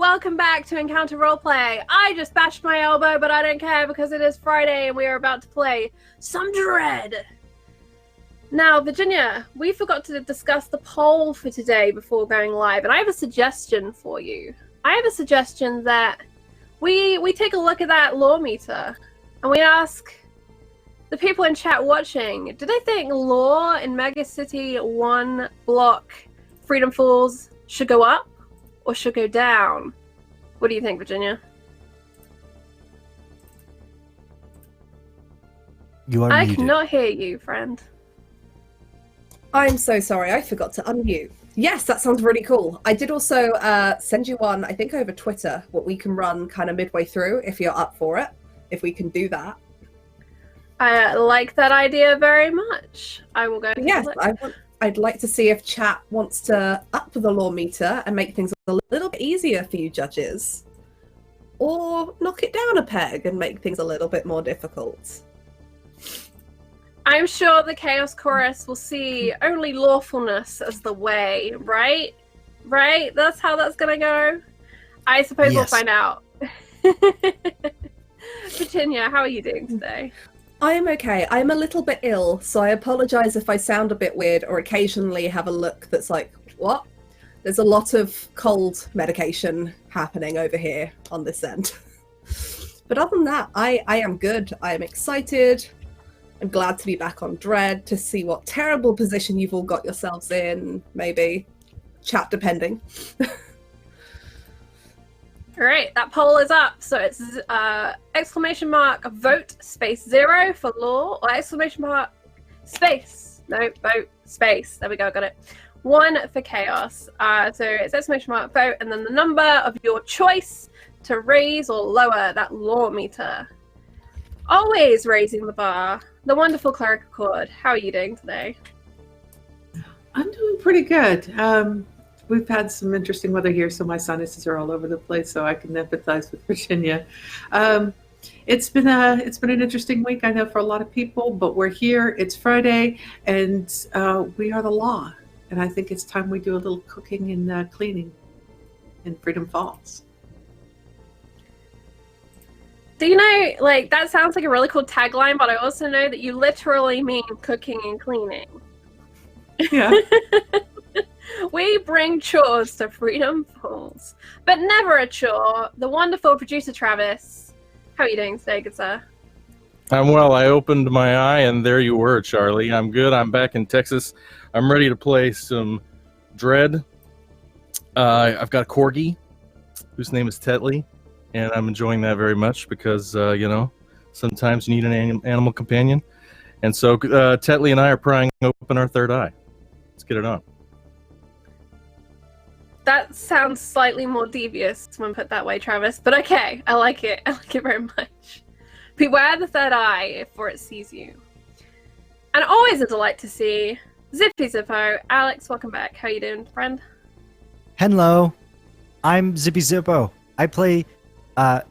welcome back to Encounter Roleplay. I just bashed my elbow, but I don't care because it is Friday and we are about to play some Dredd. Now, Virginia, we forgot to discuss the poll for today before going live, and I have a suggestion for you. I have a suggestion that we take a look at that lore meter and we ask the people in chat watching, do they think lore in Mega City 1 block Freedom Falls should go up or should go down? What do you think, Virginia? You are I muted. cannot hear you, friend. I'm so sorry, I forgot to unmute. Yes, that sounds really cool. I did also send you one, I think over Twitter, what we can run kind of midway through, if you're up for it, if we can do that. I like that idea very much. I will go. Yes, I'd like to see if chat wants to up the lore meter and make things a little bit easier for you judges, or knock it down a peg and make things a little bit more difficult. I'm sure the Chaos Chorus will see only lawfulness as the way, right? Right? That's how that's gonna go? I suppose we'll find out. Virginia, how are you doing today? I am okay. I'm a little bit ill, so I apologize if I sound a bit weird or occasionally have a look that's like, what? There's a lot of cold medication happening over here on this end. But other than that, I am good. I am excited. I'm glad to be back on Dredd, to see what terrible position you've all got yourselves in, maybe. Chat depending. All right, that poll is up. So it's exclamation mark vote space 0 for lore, or exclamation mark space, no, vote space. There we go, got it. 1 for chaos. So it's exclamation mark vote and then the number of your choice to raise or lower that lore meter. Always raising the bar. The wonderful Cleric Accord. How are you doing today? I'm doing pretty good. We've had some interesting weather here, so my sinuses are all over the place, so I can empathize with Virginia. It's been an interesting week, I know, for a lot of people, but we're here. It's Friday, and we are the law. And I think it's time we do a little cooking and cleaning in Freedom Falls. Do you know, like, that sounds like a really cool tagline, but I also know that you literally mean cooking and cleaning. Yeah. We bring chores to Freedom Falls, but never a chore. The wonderful producer Travis. How are you doing today, good sir? I'm well. I opened my eye and there you were, Charlie. I'm good. I'm back in Texas. I'm ready to play some Dredd. I've got a corgi whose name is Tetley, and I'm enjoying that very much because, you know, sometimes you need an animal companion. And so Tetley and I are prying open our third eye. Let's get it on. That sounds slightly more devious when put that way, Travis, but okay, I like it. I like it very much. Beware the third eye, for it sees you. And always a delight to see Zippy Zippo. Alex, welcome back. How you doing, friend? Hello, I'm Zippy Zippo. I play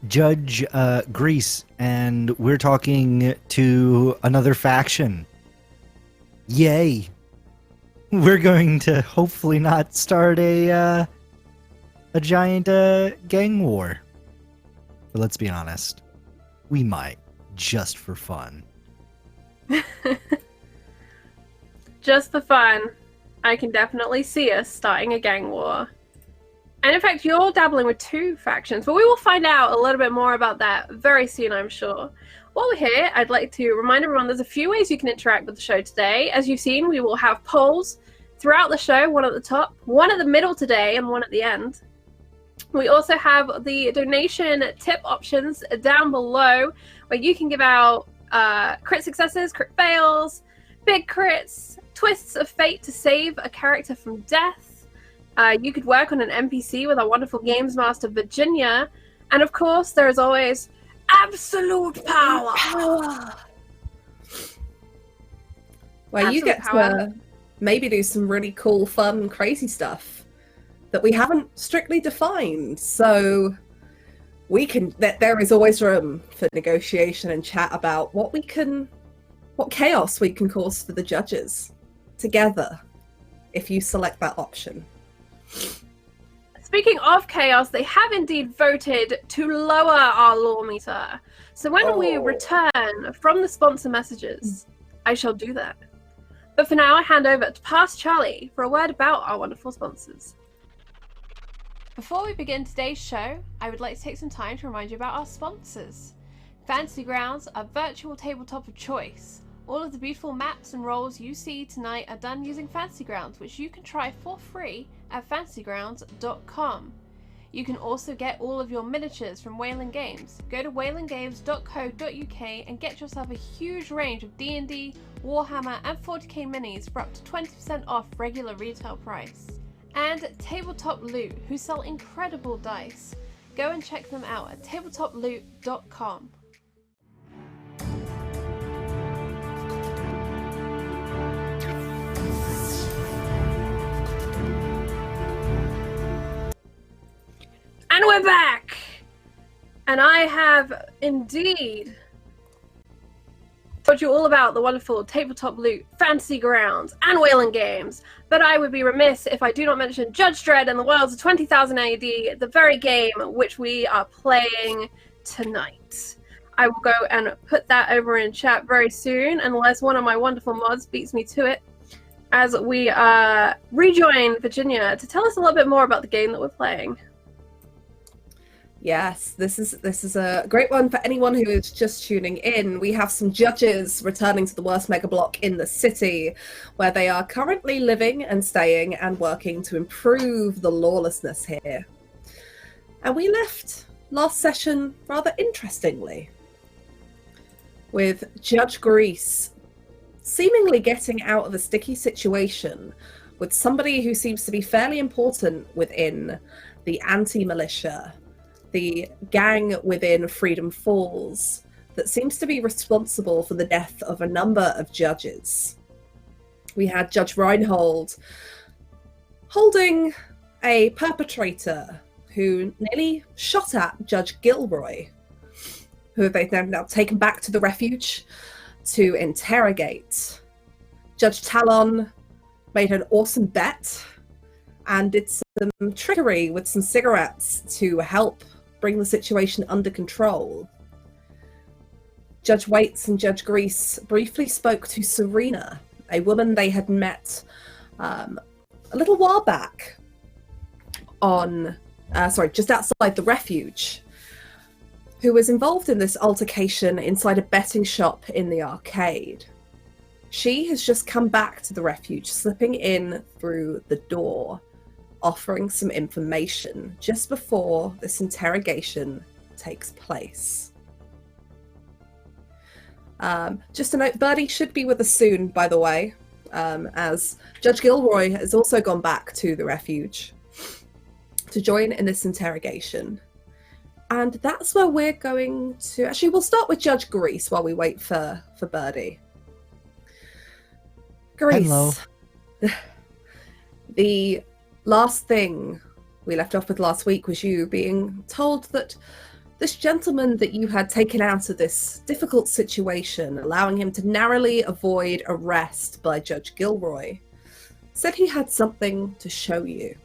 Judge Grease, and we're talking to another faction. Yay! We're going to hopefully not start a giant gang war. But let's be honest, we might, just for fun. Just for fun, I can definitely see us starting a gang war. And in fact, you're dabbling with 2 factions, but we will find out a little bit more about that very soon, I'm sure. While we're here, I'd like to remind everyone there's a few ways you can interact with the show today. As you've seen, we will have polls throughout the show, one at the top, one at the middle today, and one at the end. We also have the donation tip options down below, where you can give out crit successes, crit fails, big crits, twists of fate to save a character from death. You could work on an NPC with our wonderful games master, Virginia. And of course, there is always absolute power. Where you get to maybe do some really cool, fun, crazy stuff that we haven't strictly defined. So there is always room for negotiation and chat about what chaos we can cause for the judges together, if you select that option. speaking of chaos, they have indeed voted to lower our law meter. So when we return from the sponsor messages, I shall do that. But for now, I hand over to Past Charlie for a word about our wonderful sponsors. Before we begin today's show, I would like to take some time to remind you about our sponsors. Fantasy Grounds, our virtual tabletop of choice. All of the beautiful maps and roles you see tonight are done using Fantasy Grounds, which you can try for free at fantasygrounds.com. You can also get all of your miniatures from Wayland Games. Go to waylandgames.co.uk and get yourself a huge range of D&D, Warhammer and 40k minis for up to 20% off regular retail price. And Tabletop Loot, who sell incredible dice. Go and check them out at tabletoploot.com. And we're back! And I have indeed told you all about the wonderful Tabletop Loot, Fantasy Grounds, and Wayland Games. But I would be remiss if I do not mention Judge Dredd and the Worlds of 20,000 AD, the very game which we are playing tonight. I will go and put that over in chat very soon, unless one of my wonderful mods beats me to it, as we rejoin Virginia to tell us a little bit more about the game that we're playing. Yes, this is a great one for anyone who is just tuning in. We have some judges returning to the worst mega block in the city, where they are currently living and staying and working to improve the lawlessness here. And we left last session rather interestingly, with Judge Grease seemingly getting out of a sticky situation with somebody who seems to be fairly important within the anti-militia, the gang within Freedom Falls, that seems to be responsible for the death of a number of judges. We had Judge Reinhold holding a perpetrator who nearly shot at Judge Gilroy, who they've now taken back to the refuge to interrogate. Judge Talon made an awesome bet and did some trickery with some cigarettes to help bring the situation under control. Judge Waits and Judge Grease briefly spoke to Serena, a woman they had met a little while back on, just outside the refuge, who was involved in this altercation inside a betting shop in the arcade. She has just come back to the refuge, slipping in through the door, offering some information just before this interrogation takes place. Just a note, Birdie should be with us soon, by the way, as Judge Gilroy has also gone back to the refuge to join in this interrogation. And that's where we're going to... Actually, we'll start with Judge Grease while we wait for Birdie. Grease. Hello. The last thing we left off with last week was you being told that this gentleman that you had taken out of this difficult situation, allowing him to narrowly avoid arrest by Judge Gilroy, said he had something to show you.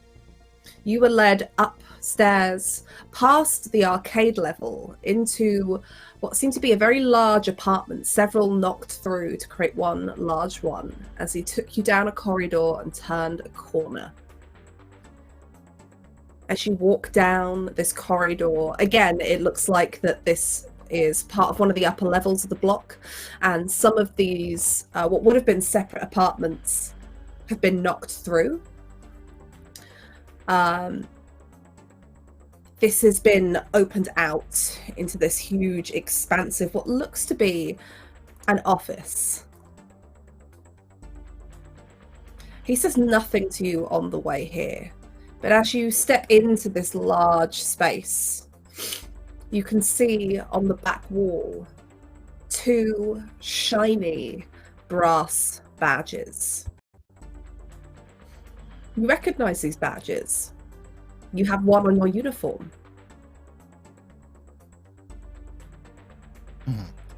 You were led upstairs, past the arcade level, into what seemed to be a very large apartment, several knocked through to create one large one, as he took you down a corridor and turned a corner. As you walk down this corridor, again, it looks like that this is part of one of the upper levels of the block, and some of these, what would have been separate apartments, have been knocked through. This has been opened out into this huge, expansive, what looks to be an office. He says nothing to you on the way here. But as you step into this large space, you can see on the back wall 2 shiny brass badges. You recognize these badges. You have one on your uniform.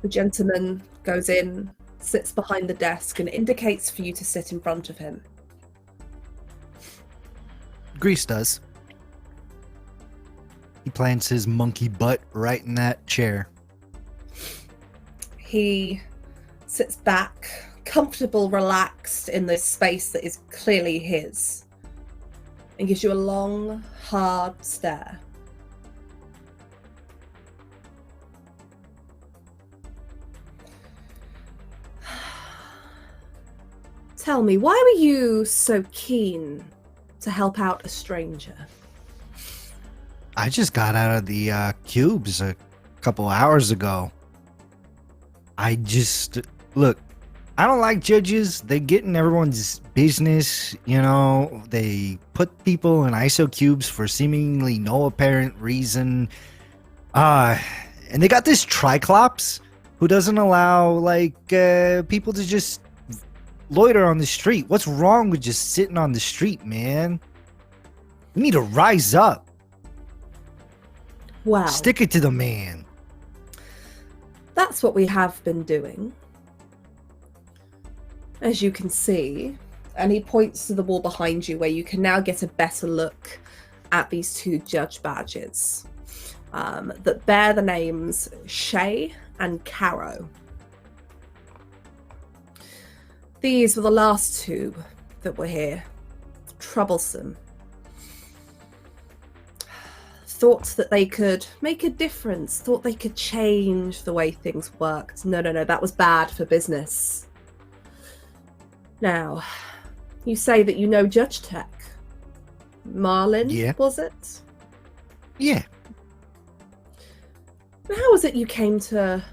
The gentleman goes in, sits behind the desk, and indicates for you to sit in front of him. Grease does. He plants his monkey butt right in that chair. He sits back, comfortable, relaxed in this space that is clearly his, and gives you a long, hard stare. Tell me, why were you so keen to help out a stranger? I just got out of the cubes a couple hours ago. Look, I don't like judges. They get in everyone's business, you know. They put people in ISO cubes for seemingly no apparent reason. And they got this Triclops who doesn't allow, people to just loiter on the street. What's wrong with just sitting on the street, man? We need to rise up. Wow. Stick it to the man. That's what we have been doing. As you can see, and he points to the wall behind you where you can now get a better look at these two judge badges that bear the names Shay and Caro. These were the last two that were here. Troublesome. Thought that they could make a difference, thought they could change the way things worked. No, that was bad for business. Now, you say that you know Judge Tech. Marlin, Yeah. was it? Yeah. And how was it you came to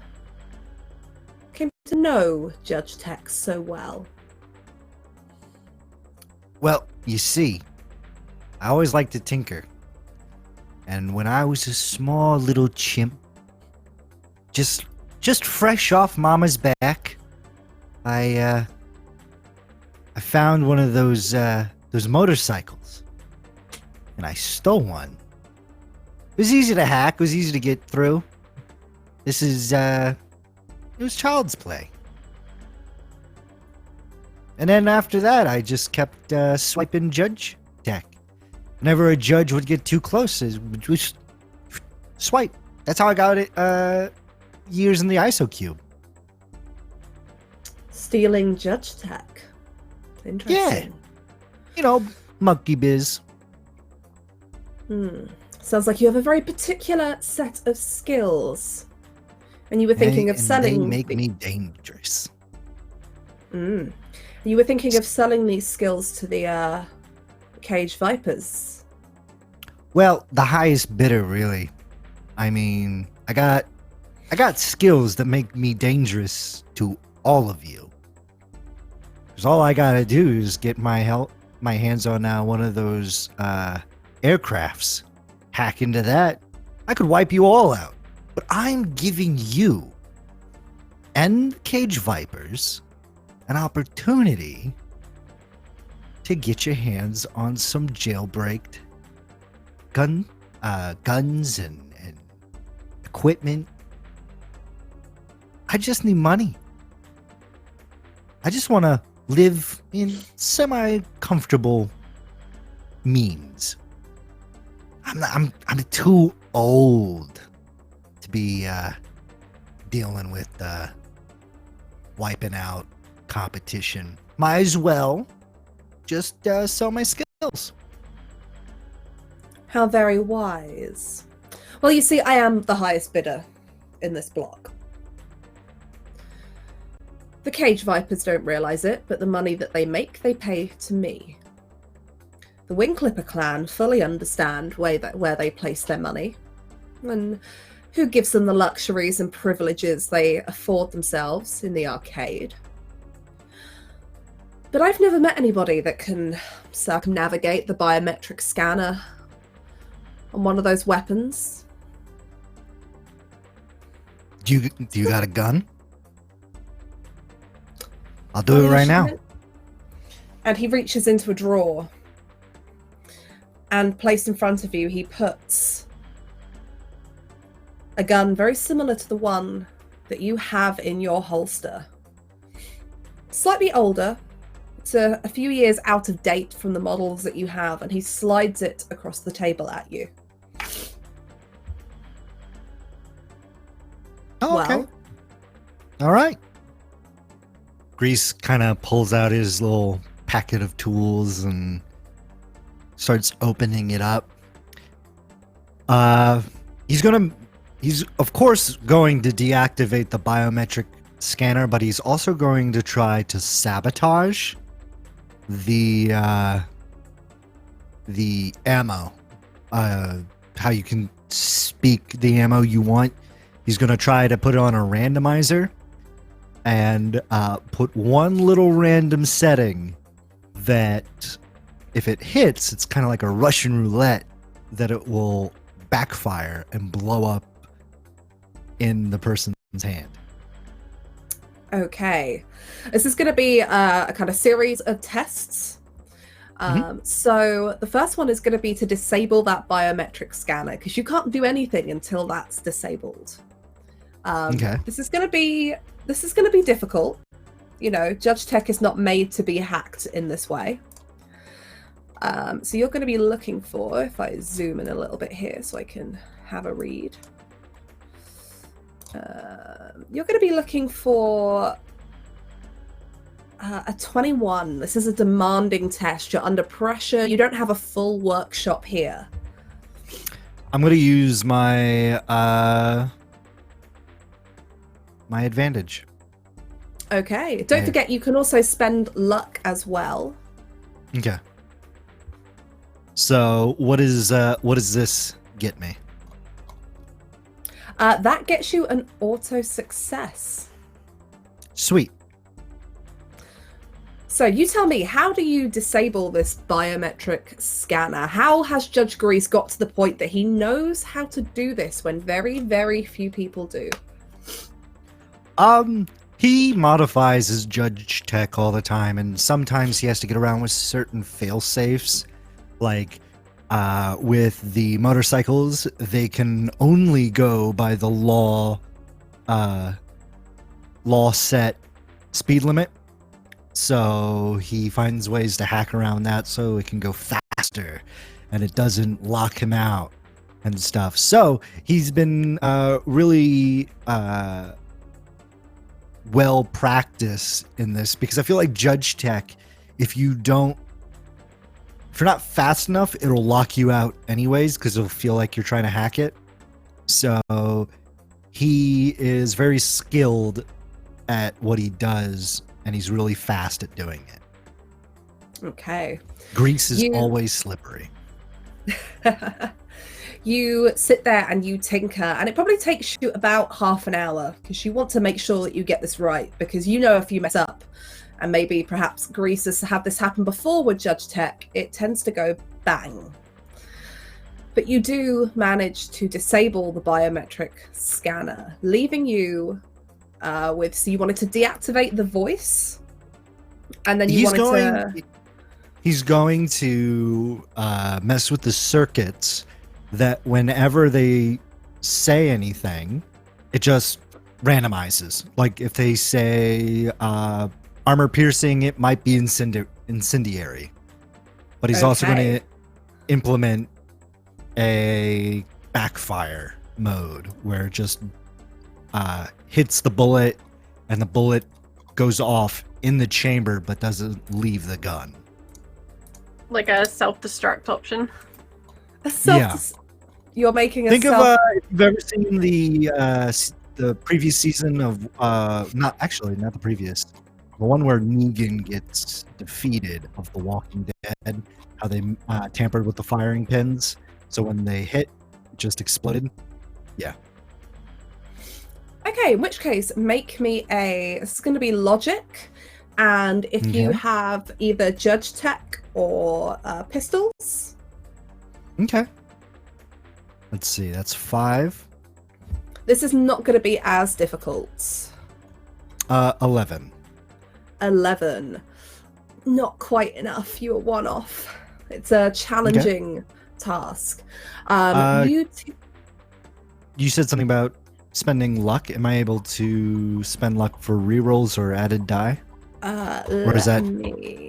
know Judge Tech so well? Well, you see, I always liked to tinker. And when I was a small little chimp, just fresh off Mama's back, I found one of those motorcycles, and I stole one. It was easy to hack. It was easy to get through. It was child's play. And then after that, I just kept swiping Judge Tech. Whenever a judge would get too close, it would just swipe. That's how I got it years in the ISO cube. Stealing Judge Tech. Interesting. You know, monkey biz. Sounds like you have a very particular set of skills. And you were thinking of selling... They make me dangerous. You were thinking of selling these skills to the Cage Vipers. Well, the highest bidder, really. I mean, I got skills that make me dangerous to all of you. Because all I gotta do is get my hands on one of those aircrafts. Hack into that. I could wipe you all out. But I'm giving you and Cage Vipers an opportunity to get your hands on some jailbreaked guns and equipment. I just need money. I just want to live in semi-comfortable means. I'm too old to be dealing with wiping out competition. Might as well just sell my skills. How very wise. Well, you see, I am the highest bidder in this block. The Cage Vipers don't realise it, but the money that they make, they pay to me. The Wing Clipper clan fully understand where they place their money, and who gives them the luxuries and privileges they afford themselves in the arcade. But I've never met anybody that can circumnavigate the biometric scanner on one of those weapons. Do you got a gun? I'll do it right now. And he reaches into a drawer, and placed in front of you, he puts a gun very similar to the one that you have in your holster. Slightly older. It's a few years out of date from the models that you have, and he slides it across the table at you. Oh, okay. well. All right. Grease kind of pulls out his little packet of tools and starts opening it up. He's of course going to deactivate the biometric scanner, but he's also going to try to sabotage the ammo. How you can speak the ammo you want. He's going to try to put it on a randomizer and put one little random setting that if it hits, it's kind of like a Russian roulette, that it will backfire and blow up in the person's hand. Okay. This is going to be a kind of series of tests. So the first one is going to be to disable that biometric scanner, because you can't do anything until that's disabled. Okay. This is going to be difficult. You know, Judge Tech is not made to be hacked in this way. So you're going to be looking for, if I zoom in a little bit here so I can have a read. You're going to be looking for a 21. This is a demanding test. You're under pressure. You don't have a full workshop here. I'm going to use my my advantage. Okay. Don't forget, you can also spend luck as well. Okay. So what does this get me? That gets you an auto success. Sweet. So you tell me, how do you disable this biometric scanner? How has Judge Grease got to the point that he knows how to do this when very, very few people do? He modifies his Judge Tech all the time, and sometimes he has to get around with certain fail-safes. Like, with the motorcycles, they can only go by the law set speed limit. So he finds ways to hack around that so it can go faster and it doesn't lock him out and stuff. So he's been really well practiced in this, because I feel like Judge Tech, if you're not fast enough, it'll lock you out anyways, because it'll feel like you're trying to hack it. So he is very skilled at what he does, and he's really fast at doing it. Okay. Grease is always slippery. You sit there and you tinker, and it probably takes you about half an hour, because you want to make sure that you get this right, because you know if you mess up, and maybe perhaps Grease has had this happen before with Judge Tech, it tends to go bang. But you do manage to disable the biometric scanner, leaving you with, so you wanted to deactivate the voice, and then he's going to mess with the circuits, that whenever they say anything, it just randomizes. Like if they say armor piercing, it might be incendiary. But he's also going to implement a backfire mode where it just hits the bullet and the bullet goes off in the chamber but doesn't leave the gun. Like a self-destruct option. You're making a Think of if you've ever seen the previous season of not the previous, the one where Negan gets defeated of The Walking Dead, how they tampered with the firing pins, so when they hit, it just exploded. Yeah. Okay, in which case, make me it's going to be logic, and if you have either Judge Tech or pistols. Okay. Let's see, that's 5. This is not going to be as difficult. 11. 11. Not quite enough. You are one off. It's a challenging task. You said something about spending luck. Am I able to spend luck for rerolls or added die? Or is that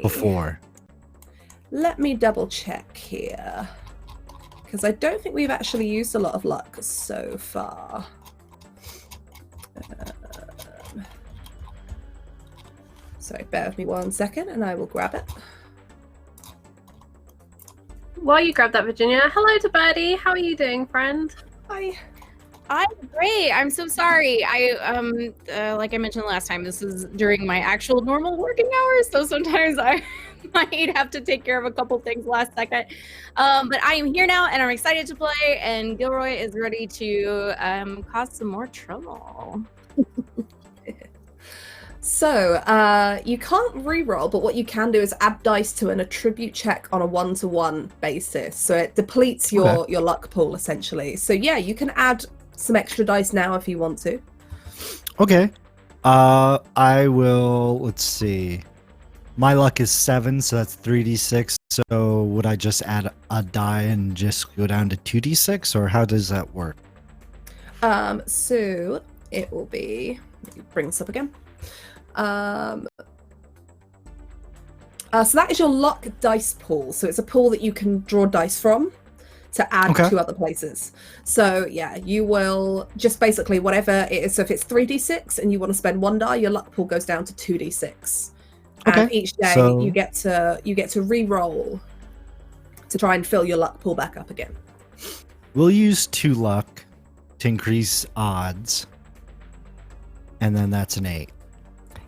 before? Let me double check here, because I don't think we've actually used a lot of luck so far. Sorry, bear with me 1 second and I will grab it. While you grab that, Virginia, hello to Birdie. How are you doing, friend? Hi. I'm great. I'm so sorry. Like I mentioned last time, this is during my actual normal working hours, so sometimes I might have to take care of a couple things last second. But I am here now, and I'm excited to play. And Gilroy is ready to cause some more trouble. So, you can't reroll, but what you can do is add dice to an attribute check on a 1-to-1 basis. So it depletes your luck pool, essentially. So yeah, you can add some extra dice now if you want to. Okay. I will. Let's see. My luck is 7, so that's 3d6. So would I just add a die and just go down to 2d6, or how does that work? So it will be. Let me bring this up again. So that is your luck dice pool. So it's a pool that you can draw dice from to add to other places. So yeah, you will just basically whatever it is. So if it's 3d6 and you want to spend 1 die, your luck pool goes down to 2d6. And each day you get to re-roll to try and fill your luck pool back up again. We'll use 2 luck to increase odds, and then that's an 8.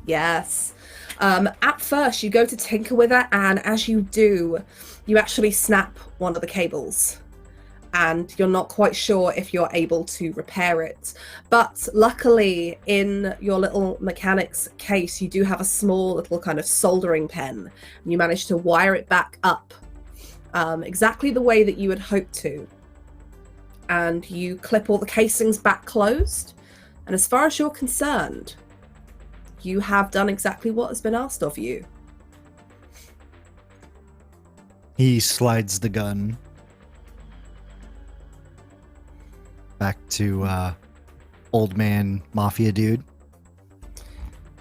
Yes. At first, you go to tinker with it, and as you do, you actually snap one of the cables. And you're not quite sure if you're able to repair it. But luckily, in your little mechanic's case, you do have a small little kind of soldering pen. And you manage to wire it back up exactly the way that you had hoped to. And you clip all the casings back closed. And as far as you're concerned, you have done exactly what has been asked of you. He slides the gun back to old man mafia dude.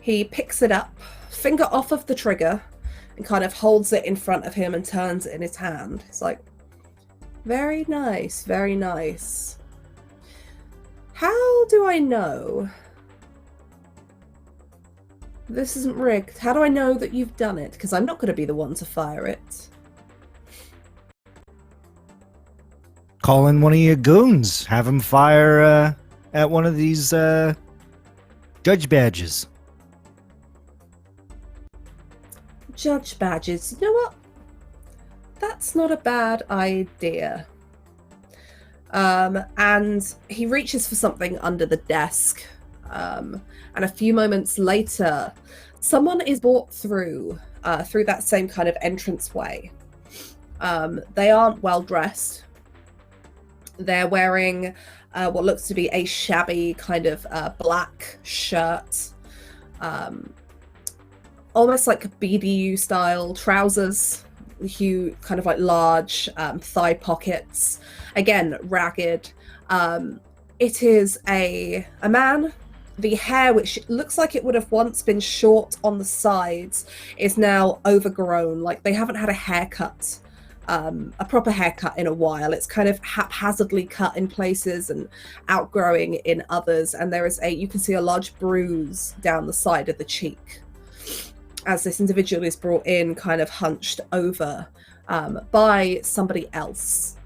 He picks it up, finger off of the trigger, and kind of holds it in front of him and turns it in his hand. It's like, very nice, very nice. How do I know this isn't rigged? How do I know that you've done it? Because I'm not going to be the one to fire it. Call in one of your goons. Have him fire at one of these judge badges. Judge badges. You know what? That's not a bad idea. And he reaches for something under the desk. And a few moments later, someone is brought through that same kind of entranceway. They aren't well dressed. They're wearing what looks to be a shabby kind of black shirt, almost like BDU style trousers, huge, kind of like large thigh pockets. Again, ragged. It is a man. The hair, which looks like it would have once been short on the sides, is now overgrown. Like they haven't had a haircut. A proper haircut in a while. It's kind of haphazardly cut in places and outgrowing in others, and there is you can see a large bruise down the side of the cheek as this individual is brought in kind of hunched over by somebody else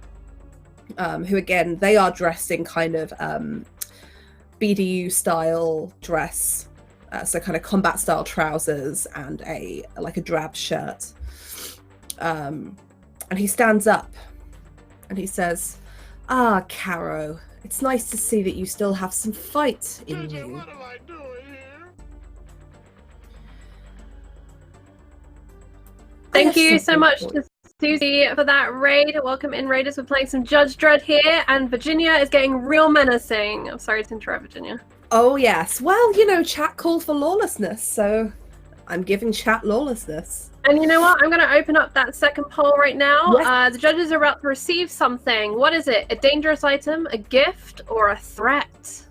who again, they are dressed in kind of BDU style dress, so kind of combat style trousers and a drab shirt. And he stands up and he says, "Ah, Caro, it's nice to see that you still have some fight in you." What am I doing here? Thank you so much to Susie for that raid. Welcome in, Raiders. We're playing some Judge Dredd here, and Virginia is getting real menacing. I'm sorry to interrupt, Virginia. Oh, yes. Well, you know, chat called for lawlessness, so I'm giving chat lawlessness. And you know what? I'm going to open up that second poll right now. Yes. The judges are about to receive something. What is it? A dangerous item, a gift, or a threat?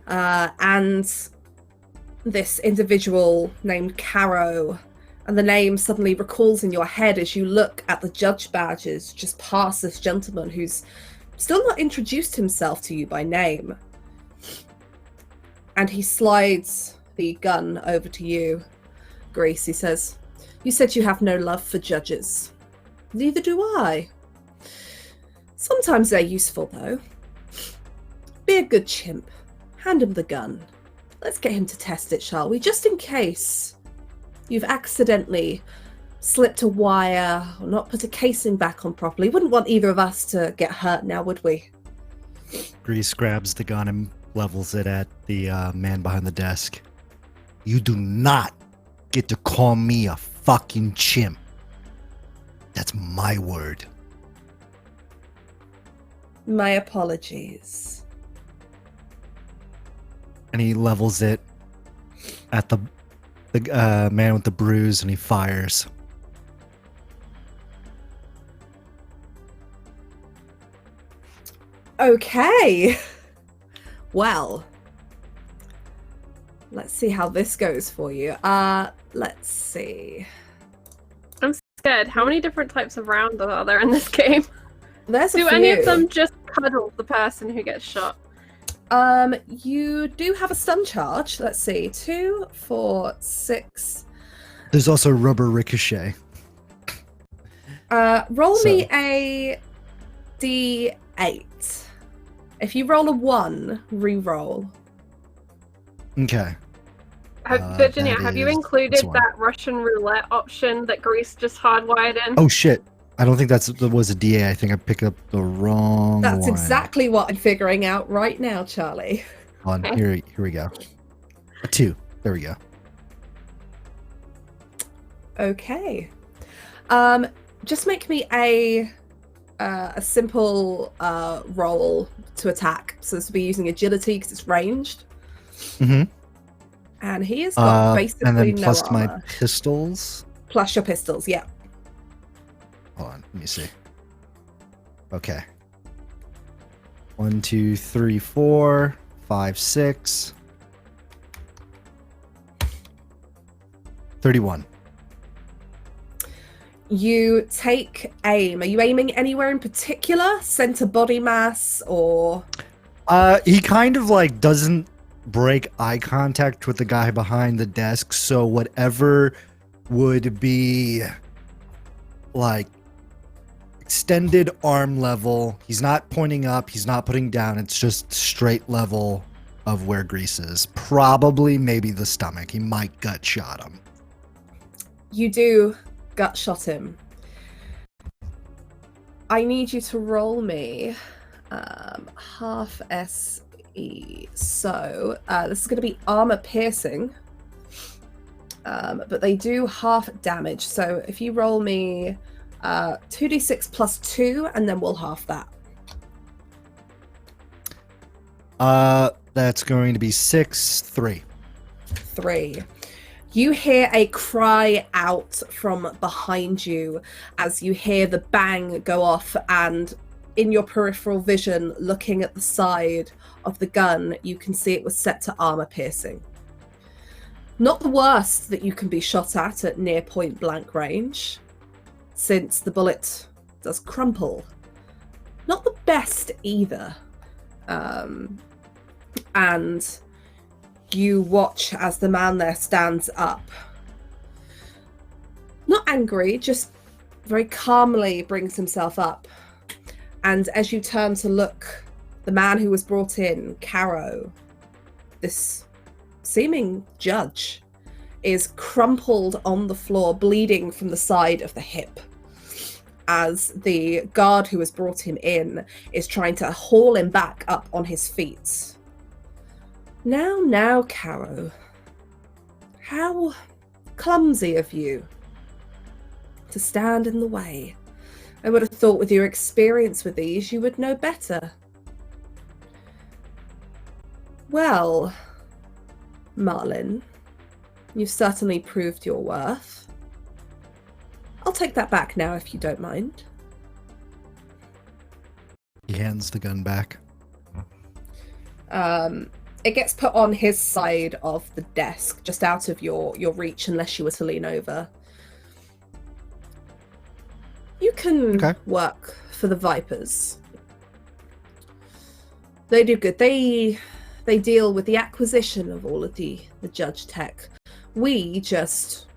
And this individual named Caro, and the name suddenly recalls in your head as you look at the judge badges just past this gentleman who's still not introduced himself to you by name. And he slides the gun over to you, Grace. He says, "You said you have no love for judges. Neither do I. Sometimes they're useful, though. Be a good chimp. Hand him the gun. Let's get him to test it, shall we? Just in case you've accidentally slipped a wire or not put a casing back on properly. Wouldn't want either of us to get hurt now, would we?" Grease grabs the gun and levels it at the man behind the desk. "You do not get to call me a fucking chimp. That's my word." My apologies. And he levels it at the man with the bruise, and he fires. Okay. Well, let's see how this goes for you. Let's see. I'm scared. How many different types of rounds are there in this game? There's a Do few. any of them just cuddle the person who gets shot? You do have a stun charge. Let's see. 2, 4, 6. There's also rubber ricochet. Roll me a D8. If you roll a 1, re-roll. Okay. Virginia, that have you is included this one. that Russian roulette option that Grease just hardwired in? Oh shit! I don't think that was a DA. I think I picked up the wrong That's one. exactly what I'm figuring out right now, Charlie. Hold on, here we go. A 2. There we go. Okay. Just make me a simple roll to attack. So this will be using agility because it's ranged. Mm-hmm. And he has got basically and then no plus my armor. pistols. Plus your pistols, yeah. Hold on, let me see. Okay. 1, 2, 3, 4, 5, 6. 31. You take aim. Are you aiming anywhere in particular? Center body mass or... He kind of like doesn't break eye contact with the guy behind the desk, so whatever would be like extended arm level, he's not pointing up, he's not putting down, it's just straight level of where Grease is. Probably maybe the stomach. He might gut shot him. You do gut shot him. I need you to roll me half SE. So this is going to be armor piercing, but they do half damage. So if you roll me 2d6 plus 2, and then we'll half that. That's going to be 6, 3. 3. You hear a cry out from behind you as you hear the bang go off, and in your peripheral vision, looking at the side of the gun, you can see it was set to armor piercing. Not the worst that you can be shot at near point blank range, since the bullet does crumple. Not the best either. And you watch as the man there stands up. Not angry, just very calmly brings himself up. And as you turn to look, the man who was brought in, Caro, this seeming judge, is crumpled on the floor, bleeding from the side of the hip, as the guard who has brought him in is trying to haul him back up on his feet. Now, Caro. How clumsy of you to stand in the way. I would have thought with your experience with these, you would know better. Well, Marlin, you've certainly proved your worth. I'll take that back now, if you don't mind. He hands the gun back. It gets put on his side of the desk, just out of your reach, unless you were to lean over. You can Okay. work for the Vipers. They do good. They deal with the acquisition of all of the judge tech. We just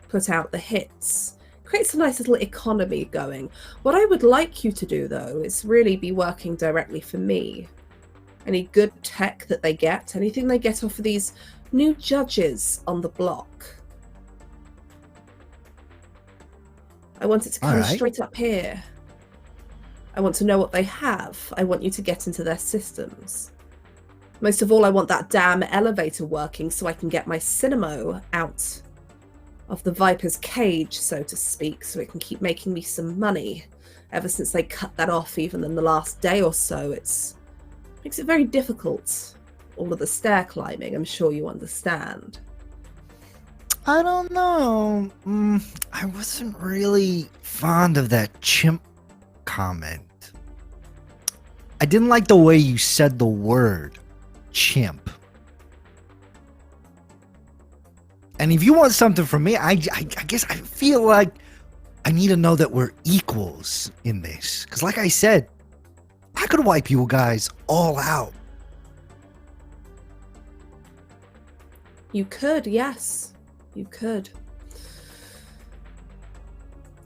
put out the hits. Creates a nice little economy going. What I would like you to do, though, is really be working directly for me. Any good tech that they get, anything they get off of these new judges on the block. I want it to come straight up here. I want to know what they have. I want you to get into their systems. Most of all, I want that damn elevator working so I can get my Cinemo out of the Viper's cage, so to speak, so it can keep making me some money. Ever since they cut that off, even in the last day or so, makes it very difficult. All of the stair climbing, I'm sure you understand. I don't know. I wasn't really fond of that chimp comment. I didn't like the way you said the word chimp. And if you want something from me, I guess I feel like I need to know that we're equals in this. Because like I said, I could wipe you guys all out. You could, yes. You could.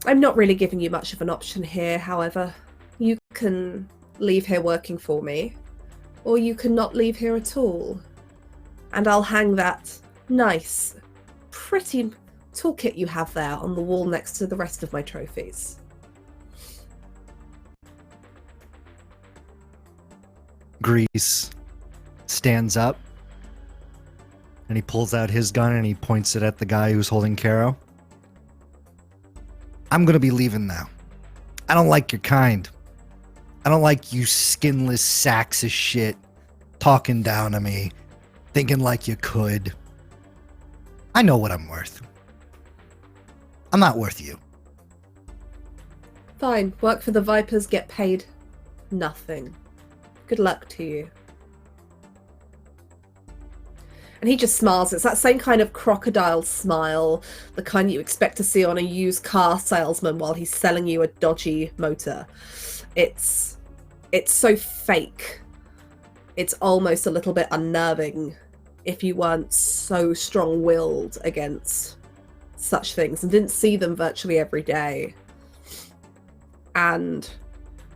I'm not really giving you much of an option here, however. You can leave here working for me, or you can not leave here at all. And I'll hang that nice, pretty toolkit you have there on the wall next to the rest of my trophies. Grease stands up and he pulls out his gun and he points it at the guy who's holding Caro. I'm gonna be leaving now. I don't like your kind. I don't like you skinless sacks of shit talking down to me, thinking like you could. I know what I'm worth. I'm not worth you. Fine, work for the Vipers, get paid nothing. Good luck to you. And he just smiles. It's that same kind of crocodile smile, the kind you expect to see on a used car salesman while he's selling you a dodgy motor. It's so fake. It's almost a little bit unnerving if you weren't so strong-willed against such things and didn't see them virtually every day. And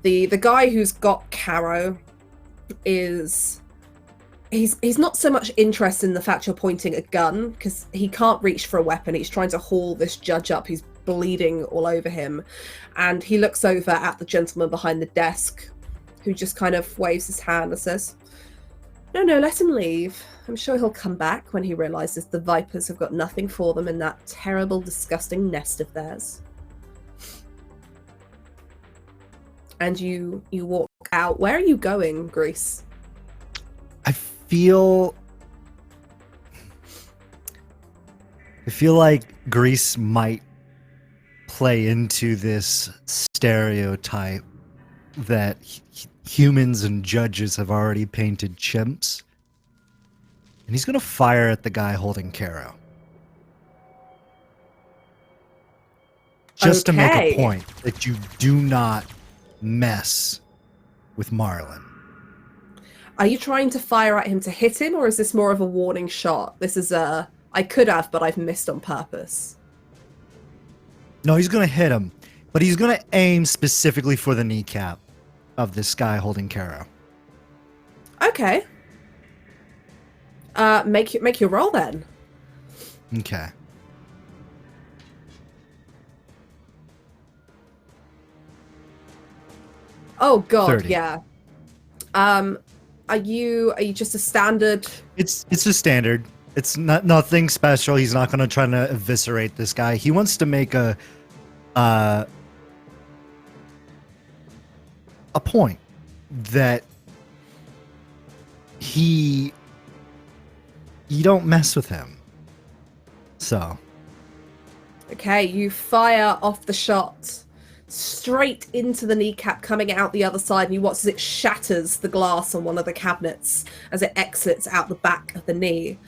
the guy who's got Caro is... He's not so much interested in the fact you're pointing a gun, because he can't reach for a weapon. He's trying to haul this judge up who's bleeding all over him. And he looks over at the gentleman behind the desk, who just kind of waves his hand and says, No, let him leave. I'm sure he'll come back when he realizes the Vipers have got nothing for them in that terrible, disgusting nest of theirs. And you walk out. Where are you going, Grease? I feel like Grease might play into this stereotype that humans and judges have already painted chimps. And he's going to fire at the guy holding Caro. Just to make a point that you do not mess with Marlin. Are you trying to fire at him to hit him, or is this more of a warning shot? This is I could have, but I've missed on purpose. No, he's going to hit him, but he's going to aim specifically for the kneecap of this guy holding Caro. Okay. Make your roll then. Okay. Oh God, 30. yeah. Are you just a standard? It's a standard. It's nothing special. He's not going to try to eviscerate this guy. He wants to make a point that you don't mess with him. So. Okay, you fire off the shot straight into the kneecap, coming out the other side, and you watch as it shatters the glass on one of the cabinets as it exits out the back of the knee.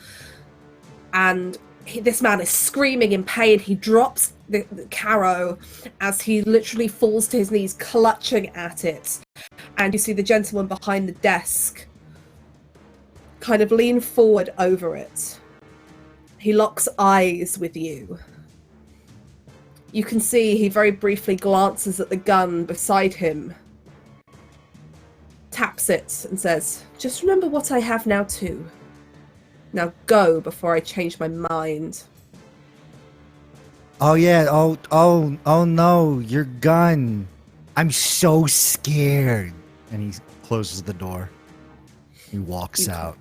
And this man is screaming in pain. He drops the Caro as he literally falls to his knees, clutching at it. And you see the gentleman behind the desk kind of lean forward over it. He locks eyes with you. You can see he very briefly glances at the gun beside him, taps it, and says, "Just remember what I have now too. Now go before I change my mind." Oh yeah, oh no, your gun. I'm so scared. And he closes the door. He walks out.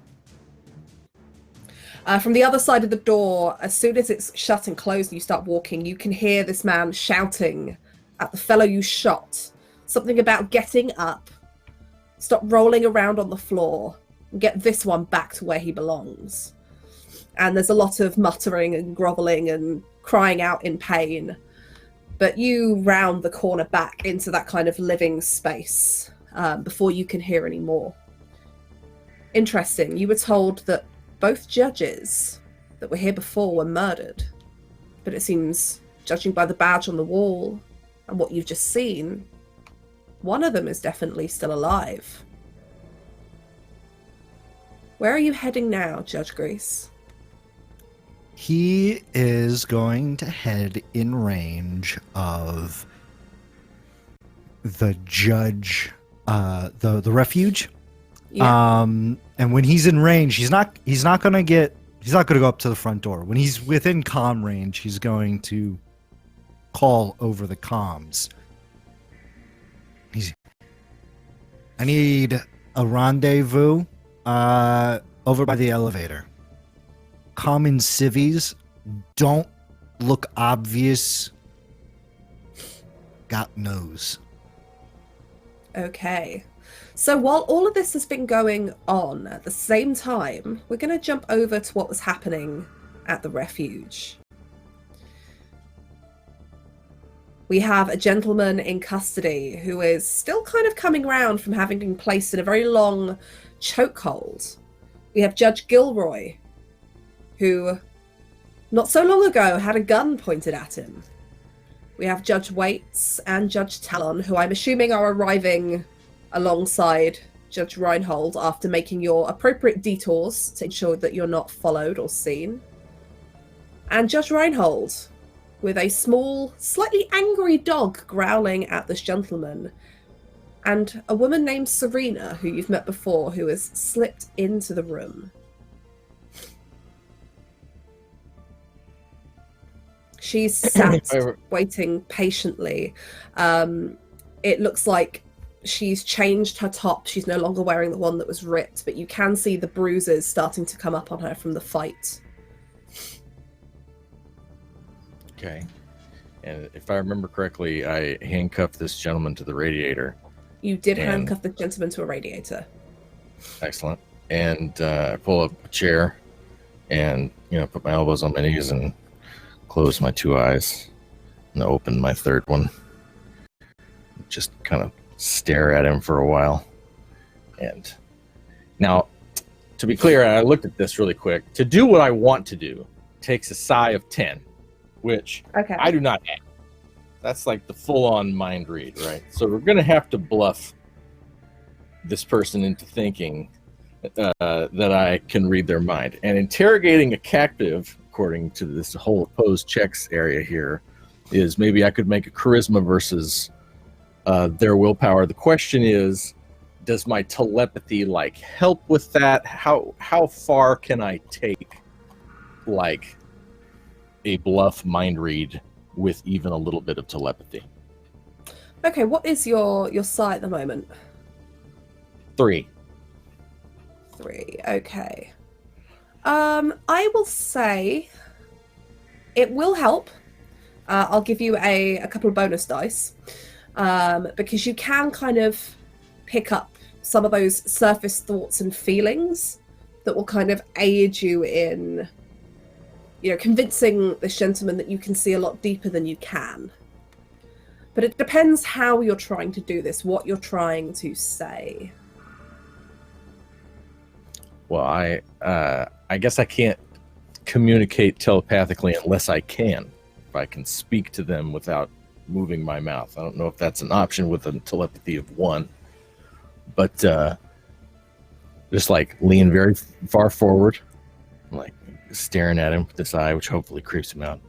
From the other side of the door, as soon as it's shut and closed and you start walking, you can hear this man shouting at the fellow you shot. Something about getting up, stop rolling around on the floor, and get this one back to where he belongs. And there's a lot of muttering and groveling and crying out in pain. But you round the corner back into that kind of living space before you can hear any more. Interesting, you were told that both judges that were here before were murdered. But it seems, judging by the badge on the wall and what you've just seen, one of them is definitely still alive. Where are you heading now, Judge Grease? He is going to head in range of the judge, the refuge. Yeah. And when he's in range, he's not gonna go up to the front door. When he's within comm range, he's going to call over the comms. I need a rendezvous over by the elevator. Common civvies don't look obvious. God knows. Okay. So while all of this has been going on at the same time, we're going to jump over to what was happening at the refuge. We have a gentleman in custody who is still kind of coming round from having been placed in a very long chokehold. We have Judge Gilroy, who not so long ago had a gun pointed at him. We have Judge Waits and Judge Talon, who I'm assuming are arriving alongside Judge Reinhold after making your appropriate detours to ensure that you're not followed or seen. And Judge Reinhold, with a small, slightly angry dog growling at this gentleman, and a woman named Serena, who you've met before, who has slipped into the room. She's sat waiting patiently. It looks like she's changed her top. She's no longer wearing the one that was ripped, but you can see the bruises starting to come up on her from the fight. Okay. And if I remember correctly, I handcuffed this gentleman to the radiator. You did handcuff the gentleman to a radiator. Excellent. And pull up a chair and, put my elbows on my knees and close my two eyes and open my third one. Just kind of stare at him for a while. And now, to be clear, I looked at this really quick. To do what I want to do takes a psi of 10, which I do not have. That's like the full-on mind read, right? So we're going to have to bluff this person into thinking that I can read their mind. And interrogating a captive, according to this whole opposed checks area here, is maybe I could make a charisma versus their willpower. The question is, does my telepathy help with that? How far can I take a bluff mind read with even a little bit of telepathy? Okay, what is your psi at the moment? 3. 3, okay. I will say it will help. I'll give you a couple of bonus dice. Because you can kind of pick up some of those surface thoughts and feelings that will kind of aid you in, convincing this gentleman that you can see a lot deeper than you can. But it depends how you're trying to do this, what you're trying to say. Well, I guess I can't communicate telepathically unless I can. If I can speak to them without moving my mouth. I don't know if that's an option with a telepathy of 1. But Just like lean very far forward, like staring at him with this eye, which hopefully creeps him out.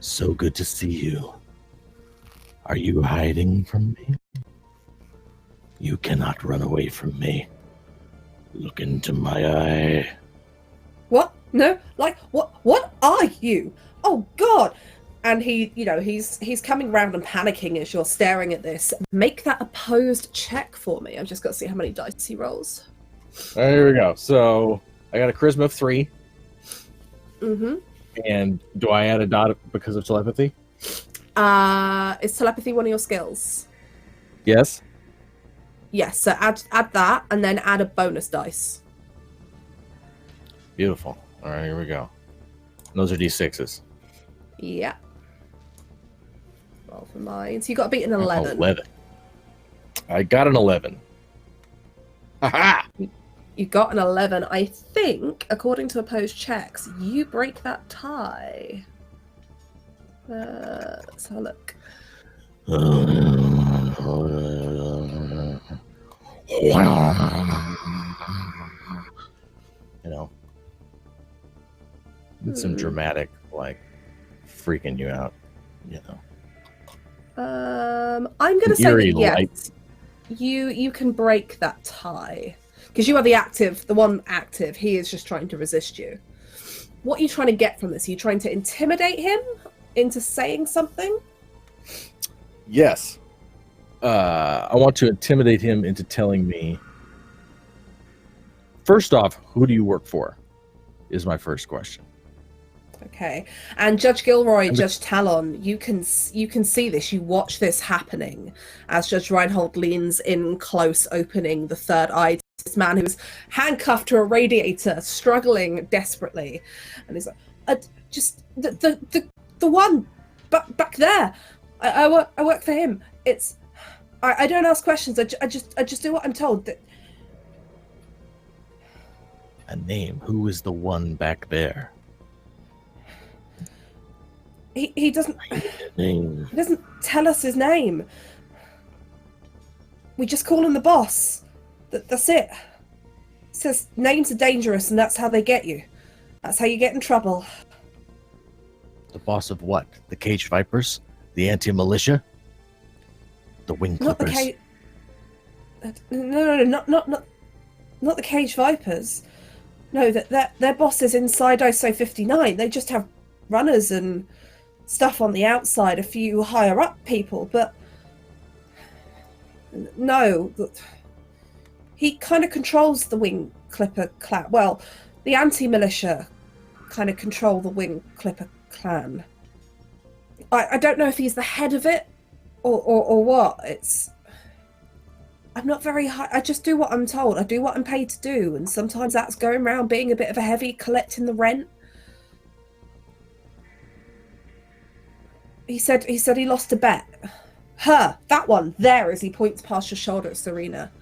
So good to see you. Are you hiding from me? You cannot run away from me. Look into my eye. What? No? Like, what are you? Oh, God! And he's coming round and panicking as you're staring at this. Make that opposed check for me. I've just got to see how many dice he rolls. All right, here we go. So I got a charisma of 3. Mm-hmm. And do I add a dot because of telepathy? Is telepathy one of your skills? Yes. Yes, so add that and then add a bonus dice. Beautiful. All right, here we go. Those are D6s. Yeah. Roll for mine. So you got to beat an 11. 11. I got an 11. Aha! You got an 11. I think, according to opposed checks, you break that tie. Let's have a look. You know, it's some dramatic, like, freaking you out, you know. I'm going to say Eerie that yes, light. you can break that tie. Because you are the one active. He is just trying to resist you. What are you trying to get from this? Are you trying to intimidate him into saying something? Yes. I want to intimidate him into telling me. First off, who do you work for? Is my first question. Okay. And Judge Gilroy, Judge Talon, you can see this. You watch this happening as Judge Reinhold leans in close, opening the third eye to this man who's handcuffed to a radiator, struggling desperately. And he's like, just the one back there. I work for him. I don't ask questions. I just do what I'm told. A name. Who is the one back there? He doesn't. Name. He doesn't tell us his name. We just call him the boss. That's it. He says names are dangerous, and that's how they get you. That's how you get in trouble. The boss of what? The Caged Vipers? The anti-militia? The Wing Not the Clippers? No, not the Cage Vipers. No, their boss is inside ISO 59. They just have runners and stuff on the outside, a few higher up people, but no, he kind of controls the Wing Clipper clan. Well, the anti-militia kind of control the Wing Clipper clan. I don't know if he's the head of it or what. I'm not very high. I just do what I'm told. I do what I'm paid to do, and sometimes that's going around being a bit of a heavy, collecting the rent. He said he lost a bet. Her, that one, there, as he points past your shoulder at Serena.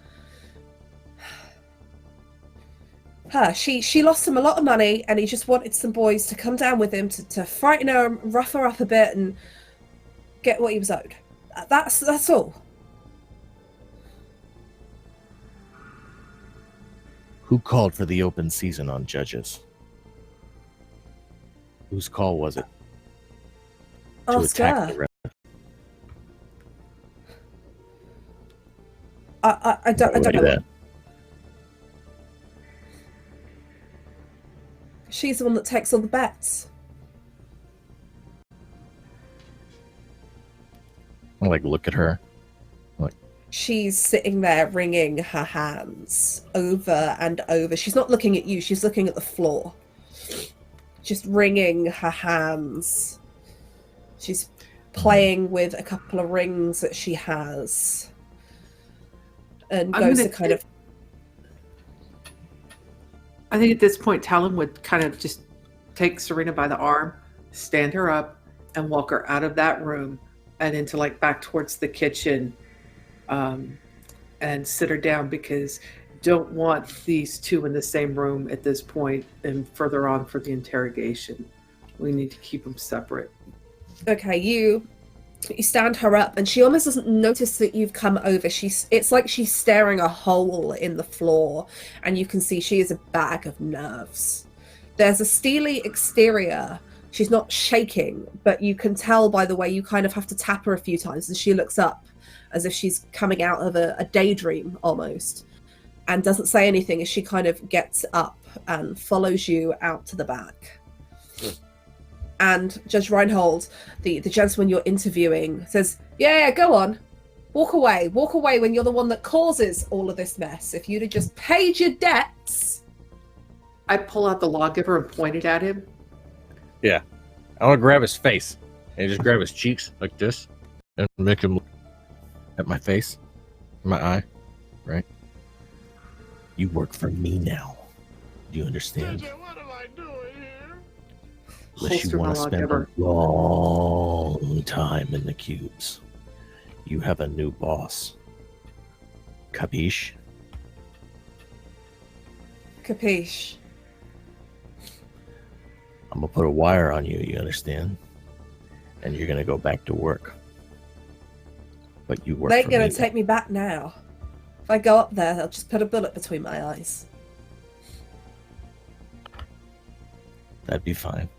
Her, she lost him a lot of money, and he just wanted some boys to come down with him to frighten her, rough her up a bit, and get what he was owed. That's all. Who called for the open season on judges? Whose call was it? To Ask attack her. the rest? I don't know. That. She's the one that takes all the bets. I look at her. She's sitting there wringing her hands over and over. She's not looking at you, she's looking at the floor. Just wringing her hands. She's playing with a couple of rings that she has. And goes to kind of... I think at this point, Talon would kind of just take Serena by the arm, stand her up, and walk her out of that room and into back towards the kitchen. And sit her down, because don't want these two in the same room at this point and further on for the interrogation. We need to keep them separate. Okay, you You stand her up, and she almost doesn't notice that you've come over. It's like she's staring a hole in the floor, and you can see she is a bag of nerves. There's a steely exterior. She's not shaking, but you can tell by the way you kind of have to tap her a few times as she looks up, as if she's coming out of a daydream almost, and doesn't say anything as she kind of gets up and follows you out to the back. And Judge Reinhold, the gentleman you're interviewing, says, yeah, go on. Walk away when you're the one that causes all of this mess. If you'd have just paid your debts. I pull out the lawgiver and point it at him. Yeah. I want to grab his face. And just grab his cheeks like this. And make him look at my face. My eye. Right? You work for me now. Do you understand? What am I doing here? Unless Holster you want my to spend lawgiver. a long time in the cubes. You have a new boss. Capiche? Capiche. I'm gonna put a wire on you, you understand? And you're gonna go back to work. But you work They're for going me. to take me back now. If I go up there, they'll just put a bullet between my eyes. That'd be fine.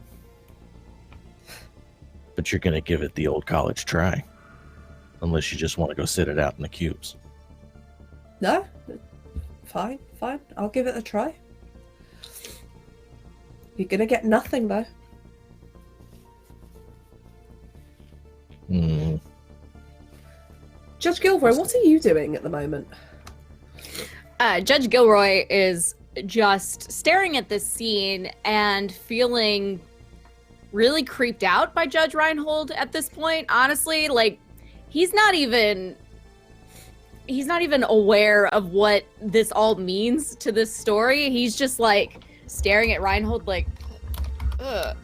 But you're gonna give it the old college try. Unless you just want to go sit it out in the cubes. No? Fine. I'll give it a try. You're going to get nothing, though. Hmm. Judge Gilroy, what are you doing at the moment? Judge Gilroy is just staring at this scene and feeling really creeped out by Judge Reinhold at this point. Honestly, like he's not even aware of what this all means to this story. He's just like staring at Reinhold like, And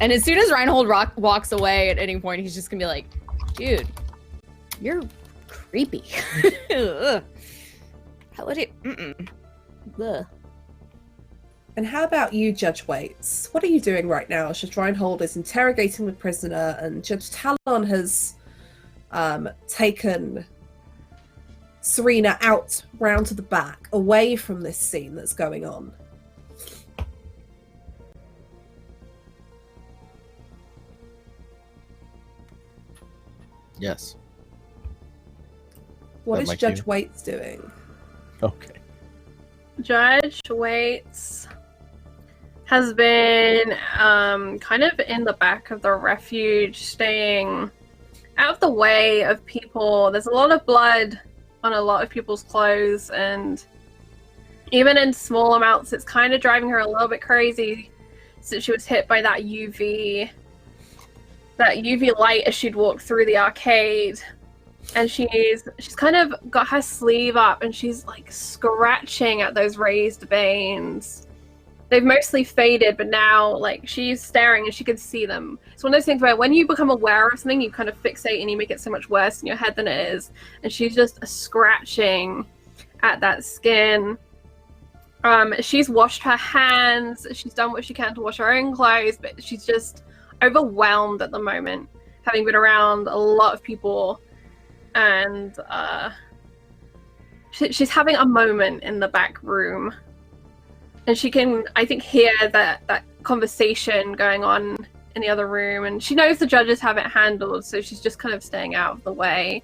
as soon as Reinhold walks away at any point, he's just gonna be like, dude, you're creepy. How would it? Ugh. And how about you, Judge Waits? What are you doing right now? Judge Reinhold is interrogating the prisoner, and Judge Talon has taken Serena out round to the back, away from this scene that's going on. Yes. What That is my Judge cue? Waits doing? Okay. Judge Waits has been kind of in the back of the refuge, staying out of the way of people. There's a lot of blood on a lot of people's clothes, and even in small amounts, it's kind of driving her a little bit crazy since she was hit by that UV light as she'd walked through the arcade. And she's kind of got her sleeve up, and she's like scratching at those raised veins. They've mostly faded, but now like she's staring and she can see them. It's one of those things where when you become aware of something, you kind of fixate and you make it so much worse in your head than it is. And she's just scratching at that skin. She's washed her hands. She's done what she can to wash her own clothes, but she's just overwhelmed at the moment, having been around a lot of people. And she's having a moment in the back room, and she can, I think, hear that conversation going on in the other room, and she knows the judges have it handled, so she's just kind of staying out of the way.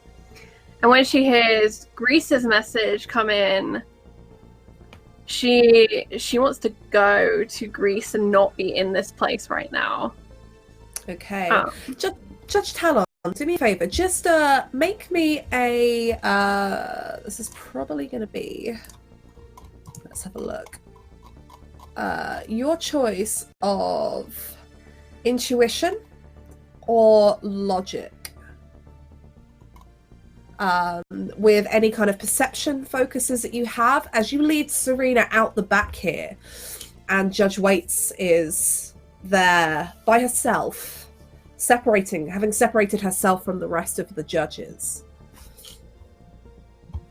And when she hears Grease's message come in, she wants to go to Grease and not be in this place right now. Okay. Oh. Judge Talon, do me a favor. Just make me a... this is probably going to be... Let's have a look. Your choice of intuition or logic. With any kind of perception focuses that you have as you lead Serena out the back here, and Judge Waits is there by herself, having separated herself from the rest of the judges.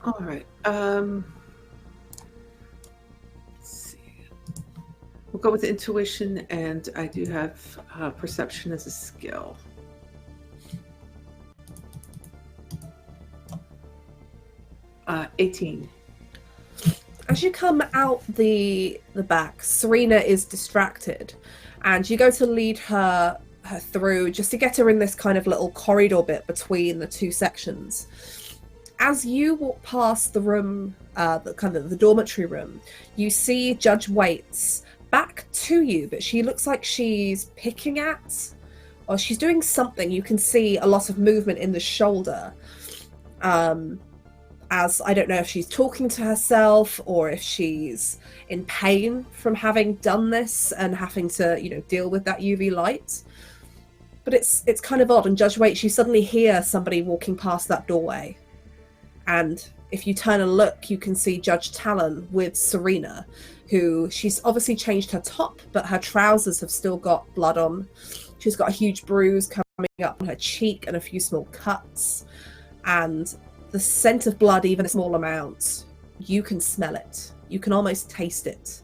All right. Let's see. We'll go with intuition, and I do have perception as a skill. 18. As you come out the back, Serena is distracted, and you go to lead her through just to get her in this kind of little corridor bit between the two sections. As you walk past the room, the dormitory room, you see Judge Waits back to you, but she looks like she's picking at, or she's doing something. You can see a lot of movement in the shoulder. As I don't know if she's talking to herself or if she's in pain from having done this and having to, deal with that UV light. But it's kind of odd. And Judge Waits, you suddenly hear somebody walking past that doorway. And if you turn and look, you can see Judge Talon with Serena, who she's obviously changed her top, but her trousers have still got blood on. She's got a huge bruise coming up on her cheek and a few small cuts. And the scent of blood, even a small amount, you can smell it. You can almost taste it.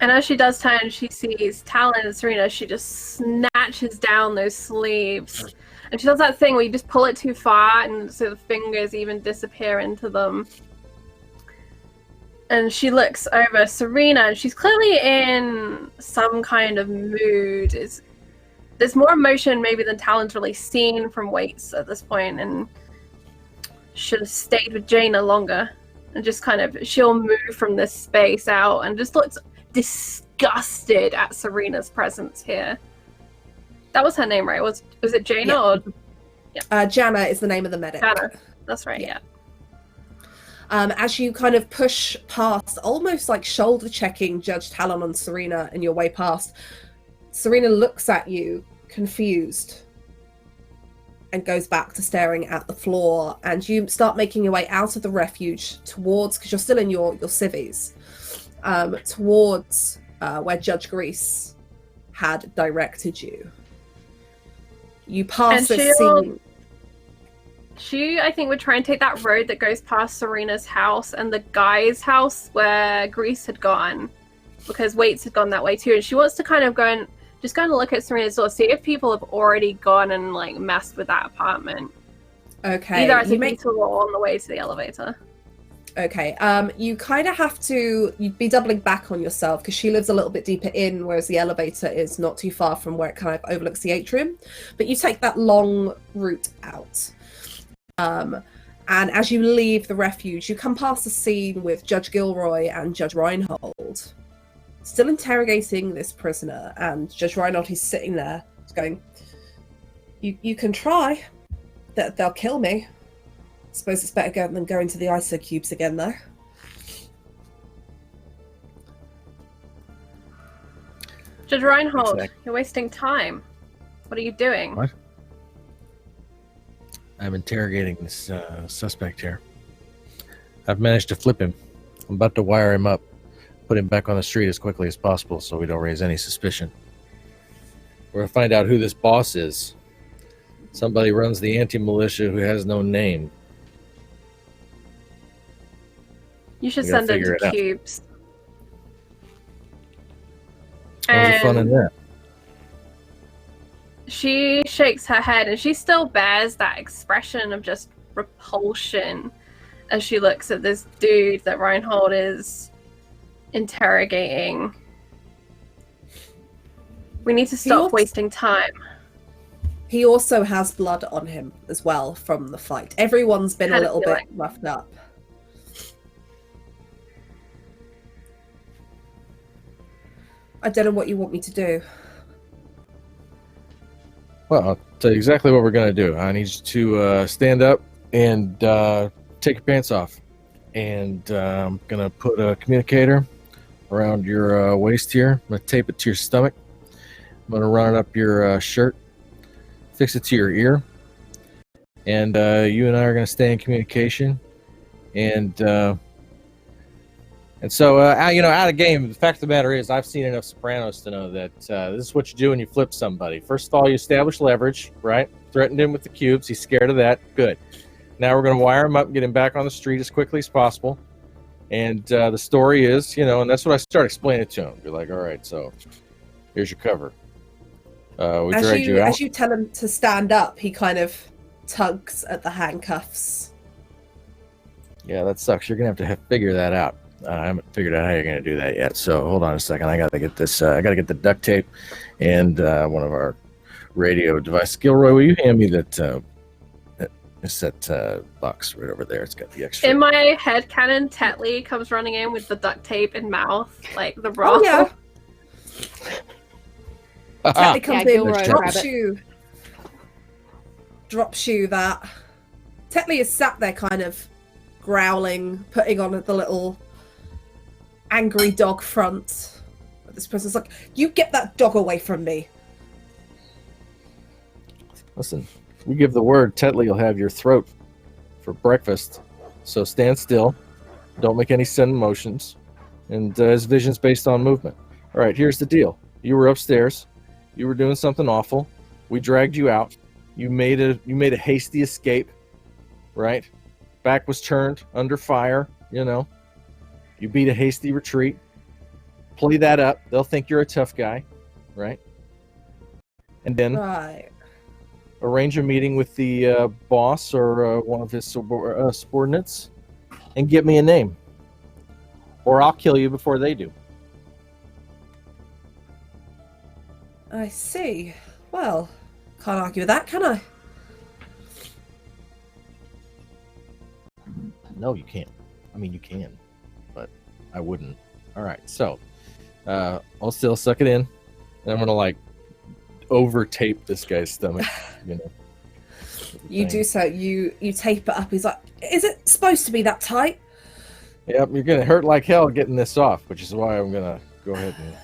And as she does turn, she sees Talon and Serena. She just snatches down those sleeves. And she does that thing where you just pull it too far and so the fingers even disappear into them. And she looks over Serena and she's clearly in some kind of mood. There's more emotion maybe than Talon's really seen from Waits at this point, and should have stayed with Jaina longer. And just kind of, she'll move from this space out and just looks disgusted at Serena's presence here. That was her name, right? Was it Jaina? Yeah. Or Jana is the name of the medic. Jana. That's right, yeah. As you kind of push past, almost like shoulder checking Judge Talon on Serena in your way past, Serena looks at you, confused, and goes back to staring at the floor. And you start making your way out of the refuge towards, because you're still in your civvies, towards where Judge Grease had directed you. You pass this scene. She, I think, would try and take that road that goes past Serena's house and the guy's house where Grease had gone, because Waits had gone that way too. And she wants to kind of go and look at Serena's door, see if people have already gone and like messed with that apartment. Okay. Either as a detour or on the way to the elevator. Okay. You kind of have to. You'd be doubling back on yourself because she lives a little bit deeper in, whereas the elevator is not too far from where it kind of overlooks the atrium. But you take that long route out. And as you leave the refuge, you come past the scene with Judge Gilroy and Judge Reinhold still interrogating this prisoner, and Judge Reinhold, he's sitting there going, you can try. They'll kill me. Suppose it's better than going to the ISO cubes again, though. Judge Reinhold, you're wasting time. What are you doing? What? I'm interrogating this suspect here. I've managed to flip him. I'm about to wire him up, put him back on the street as quickly as possible so we don't raise any suspicion. We're going to find out who this boss is. Somebody runs the anti-militia who has no name. You should send them to cubes. What's the fun in that? She shakes her head and she still bears that expression of just repulsion as she looks at this dude that Reinhold is interrogating. We need to stop wasting time. He also has blood on him as well from the fight. Everyone's been a little bit roughed up. I don't know what you want me to do. Well, I'll tell you exactly what we're going to do. I need you to stand up and take your pants off. And I'm going to put a communicator around your waist here. I'm going to tape it to your stomach. I'm going to run it up your shirt. Fix it to your ear. And you and I are going to stay in communication. And so, out of game, the fact of the matter is I've seen enough Sopranos to know that this is what you do when you flip somebody. First of all, you establish leverage, right? Threatened him with the cubes. He's scared of that. Good. Now we're going to wire him up and get him back on the street as quickly as possible. And the story is, and that's what I start explaining to him. You're like, all right, so here's your cover. We dragged you out. As you tell him to stand up, he kind of tugs at the handcuffs Yeah, that sucks. You're gonna have to figure that out. I haven't figured out how you're gonna do that yet. So hold on a second. I gotta get this. I gotta get the duct tape and one of our radio devices. Gilroy, will you hand me that? It's that box right over there. It's got the extra. In my head canon, Tetley comes running in with the duct tape and mouth, like the broth. Oh yeah. Tetley comes in, Gilroy, grab drops you that. Tetley is sat there kind of growling, putting on the little angry dog front. But this person's like, you get that dog away from me. Listen, we give the word, Tetley will have your throat for breakfast. So stand still, don't make any sudden motions, and his vision's based on movement. All right, here's the deal. You were upstairs. You were doing something awful. We dragged you out. You made a hasty escape, right? Back was turned, under fire, you know. You beat a hasty retreat. Play that up. They'll think you're a tough guy, right? And then Right. arrange a meeting with the boss or one of his subordinates and get me a name. Or I'll kill you before they do. I see. Well, can't argue with that, can I? No, you can't. I mean, you can, but I wouldn't. All right, so I'll still suck it in, and I'm gonna like over tape this guy's stomach. You know. You do so. You tape it up. He's like, is it supposed to be that tight? Yep, you're gonna hurt like hell getting this off, which is why I'm gonna go ahead and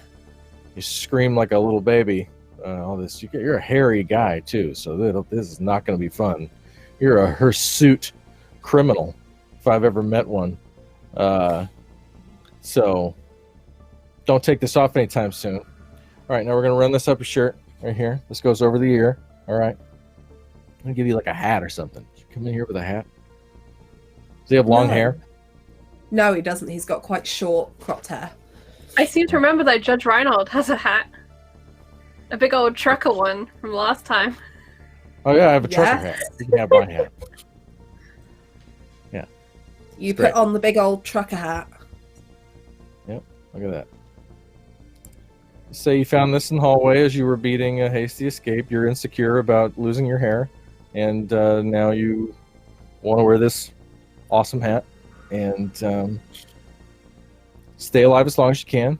you scream like a little baby. All this, you're a hairy guy too, so this is not gonna be fun. You're a hirsute criminal, if I've ever met one. So don't take this off anytime soon. All right, now we're gonna run this up your shirt right here. This goes over the ear. All right, I'm gonna give you like a hat or something. Come in here with a hat. Does he have long No. hair? No, he doesn't. He's got quite short, cropped hair. I seem to remember that Judge Reinhold has a hat. A big old trucker one from last time. Oh yeah, I have a trucker Yes. hat. You can have my hat. You Great. put on the big old trucker hat. Look at that. Say you found this in the hallway as you were beating a hasty escape. You're insecure about losing your hair, and now you want to wear this awesome hat and stay alive as long as you can.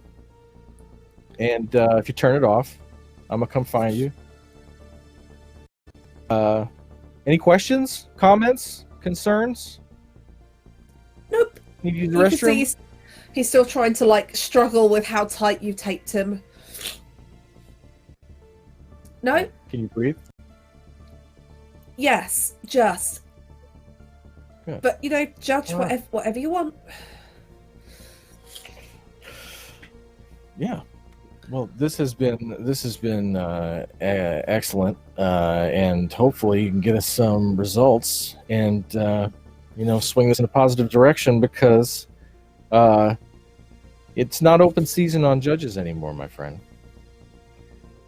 And if you turn it off, I'm gonna come find you. Any questions, comments, concerns? Nope. Need to use the You can see restroom? he's still trying to like struggle with how tight you taped him. No? Can you breathe? Yes, just. Good. But you know, judge All right. whatever you want. Yeah. Well, this has been excellent, and hopefully you can get us some results and swing this in a positive direction because it's not open season on judges anymore, my friend.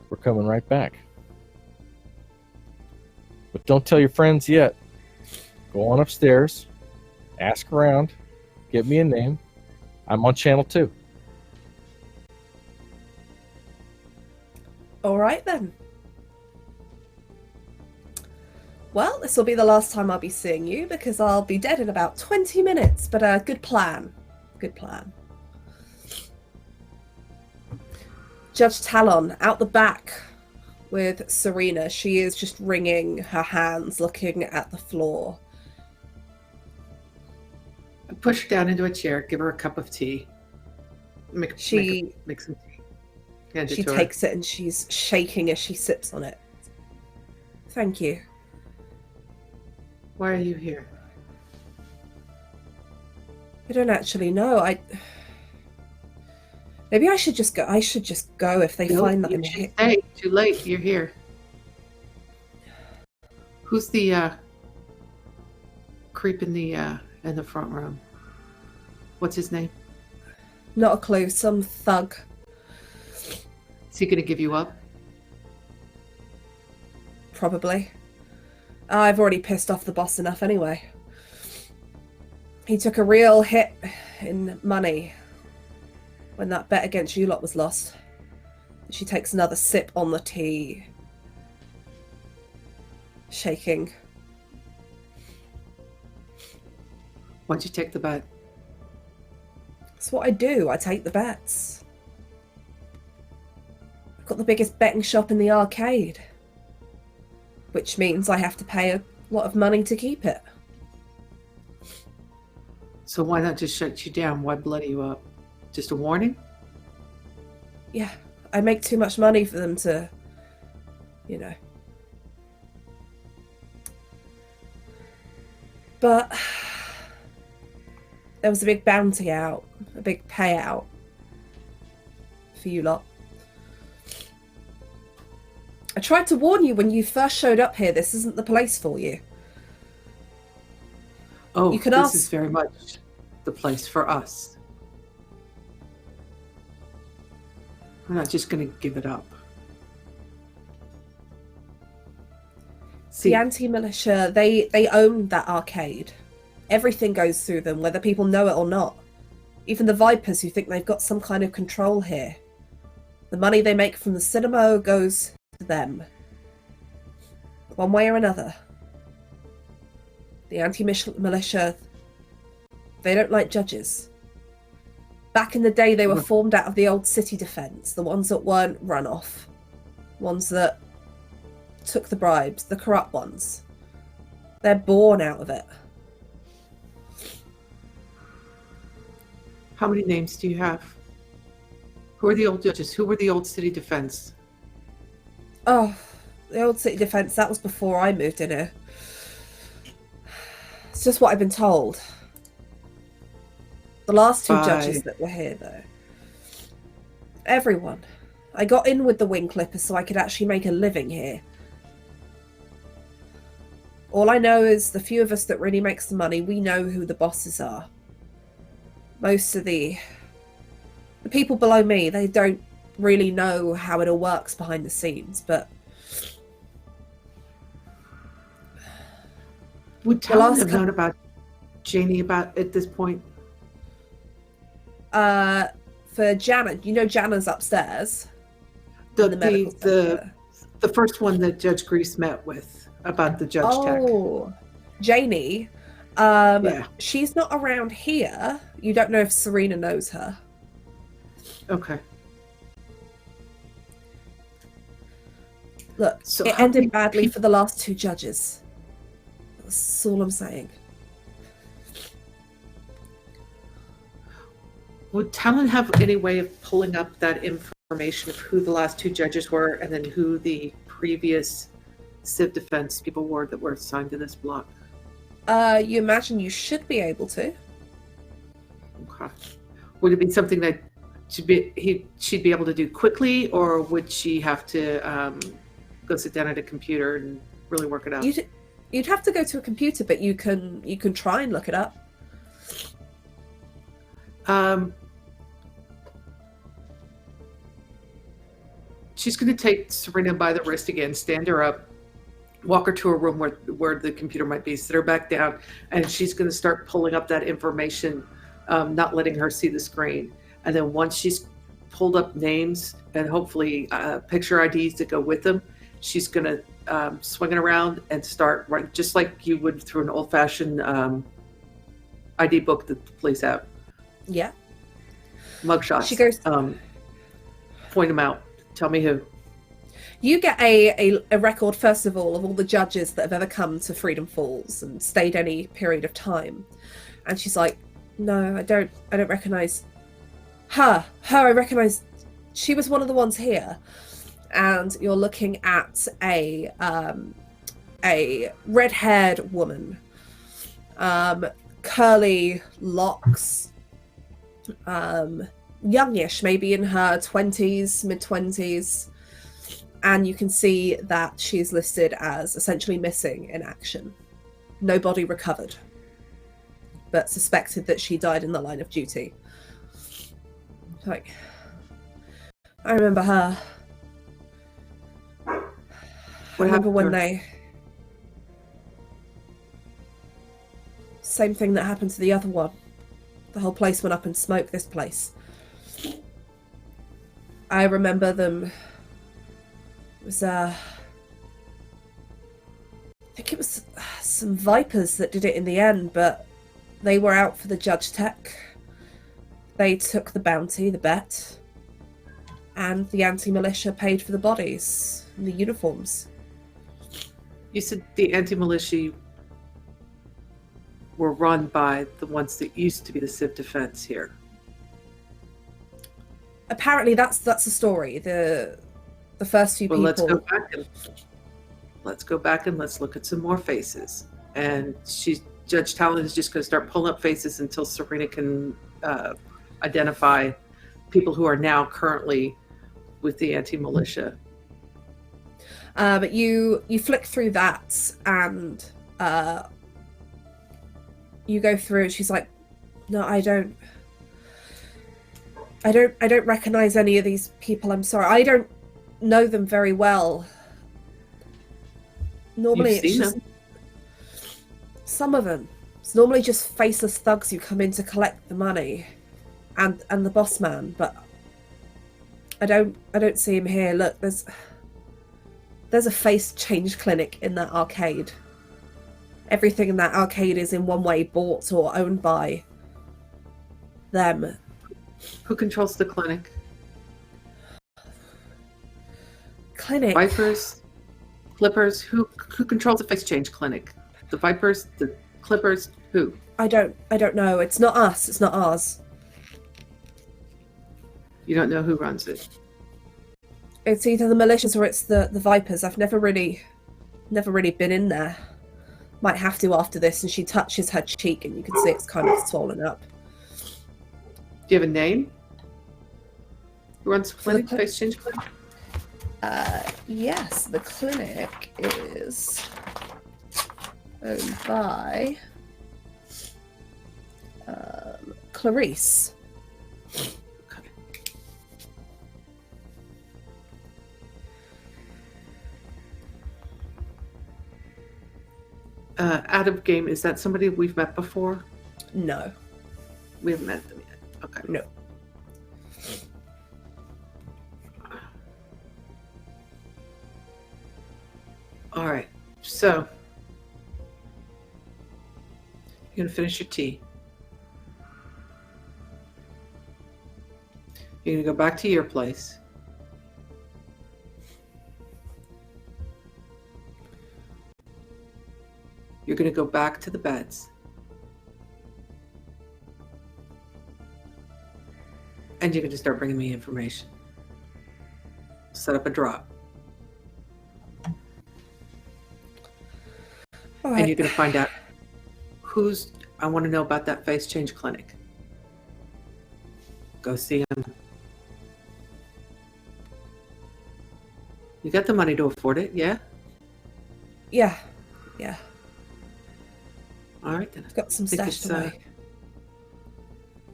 We're coming right back, but don't tell your friends yet. Go on upstairs, ask around, get me a name. I'm on channel 2. All right then. Well, this will be the last time I'll be seeing you because I'll be dead in about 20 minutes. But good plan. Good plan. Judge Talon out the back with Serena. She is just wringing her hands, looking at the floor. Push her down into a chair, give her a cup of tea. Make some tea. Hand it She to her. takes it and she's shaking as she sips on it. Thank you. Why are you here? I don't actually know. Maybe I should just go. I should just go if they No, find that you I'm should here. stay. Too late. You're here. Who's the creep in the front room? What's his name? Not a clue. Some thug. Is he gonna give you up? Probably. I've already pissed off the boss enough anyway. He took a real hit in money when that bet against you lot was lost. She takes another sip on the tea, shaking. Why'd you take the bet? That's what I do. I take the bets. I've got the biggest betting shop in the arcade, which means I have to pay a lot of money to keep it. So why not just shut you down? Why bloody you up? Just a warning? Yeah, I make too much money for them to, you know. But there was a big bounty out, a big payout for you lot. I tried to warn you when you first showed up here, this isn't the place for you. Oh, You can this ask- is very much the place for us. We're not just going to give it up. See, The anti-militia, they own that arcade. Everything goes through them, whether people know it or not. Even the Vipers who think they've got some kind of control here. The money they make from the cinema goes to them. One way or another. The anti-militia, they don't like judges. Back in the day, they were formed out of the old city defense, the ones that weren't run off. Ones that took the bribes, the corrupt ones. They're born out of it. how many names do you have? Who are the old judges? Who were the old city defense? Oh, the old city defense, that was before I moved in here. It's just what I've been told. The last two judges that were here, though. Everyone. I got in with the wing clippers so I could actually make a living here. All I know is the few of us that really makes the money, we know who the bosses are. Most of the people below me, they don't really know how it all works behind the scenes, but Would Talon have known about Janie about at this point? for Jana, you know Jana's upstairs. The in the medical center. the first one that Judge Grease met with about the judge tech. Oh, Janie. Yeah. She's not around here. You don't know if Serena knows her. Okay. Look, So it how many ended badly for the last two judges. That's all I'm saying. Would Talon have any way of pulling up that information of who the last two judges were and then who the previous civ defense people were that were assigned to this block? You imagine you should be able to. Okay. Would it be something that she'd be able to do quickly, or would she have to go sit down at a computer and really work it out? You'd have to go to a computer, but you can try and look it up. She's going to take Serena by the wrist again, stand her up, walk her to a room where the computer might be, sit her back down, and she's going to start pulling up that information, not letting her see the screen. And then once she's pulled up names and hopefully picture IDs that go with them, she's going to swing it around and start right, just like you would through an old-fashioned ID book that the police have. Yeah. Mugshots. She goes. Point them out. Tell me who. You get a record, first of all, of all the judges that have ever come to Freedom Falls and stayed any period of time. And she's like, no, I don't recognize her. I recognize she was one of the ones here. And you're looking at a red-haired woman, curly locks, youngish, maybe in her 20s, mid-20s. And you can see that she's listed as essentially missing in action. No body recovered, but suspected that she died in the line of duty. Like, I remember her. I remember when they Same thing that happened to the other one. The whole place went up in smoke, this place. I remember them. It was, I think it was some Vipers that did it in the end, but they were out for the Judge Tech. They took the bounty, the bet, and the anti-militia paid for the bodies and the uniforms. You said the anti-militia were run by the ones that used to be the Civ Defense here. Apparently, that's the story. The first few people. Let's go back and let's look at some more faces. And Judge Talon is just going to start pulling up faces until Serena can identify people who are now currently with the anti-militia. But you flick through that and you go through. She's like, "No, I don't recognize any of these people. I'm sorry. I don't know them very well. Normally, You've it's seen just them. Some of them. It's normally just faceless thugs who come in to collect the money, and the boss man. But I don't see him here. Look, there's a face change clinic in that arcade. Everything in that arcade is in one way bought or owned by them. Who controls the clinic? Clinic. Vipers, Clippers. Who controls the face change clinic? The Vipers, the Clippers. Who? I don't know. It's not us. It's not ours. You don't know who runs it. It's either the militias or it's the Vipers. I've never really been in there. Might have to after this. And she touches her cheek, and you can see it's kind of swollen up. Do you have a name? Who runs the clinic? cli- Face change clinic? Yes, the clinic is owned by Clarice. Okay. Out of game, is that somebody we've met before? No. We haven't met them yet. Okay. No. All right. So you're gonna finish your tea. You're gonna go back to your place. You're gonna go back to the beds. And you're gonna start bringing me information. Set up a drop. All And right. you're going to find out I want to know about that face change clinic. Go see him. You got the money to afford it, yeah? Yeah. All right then. I've got some Think stashed it's, away.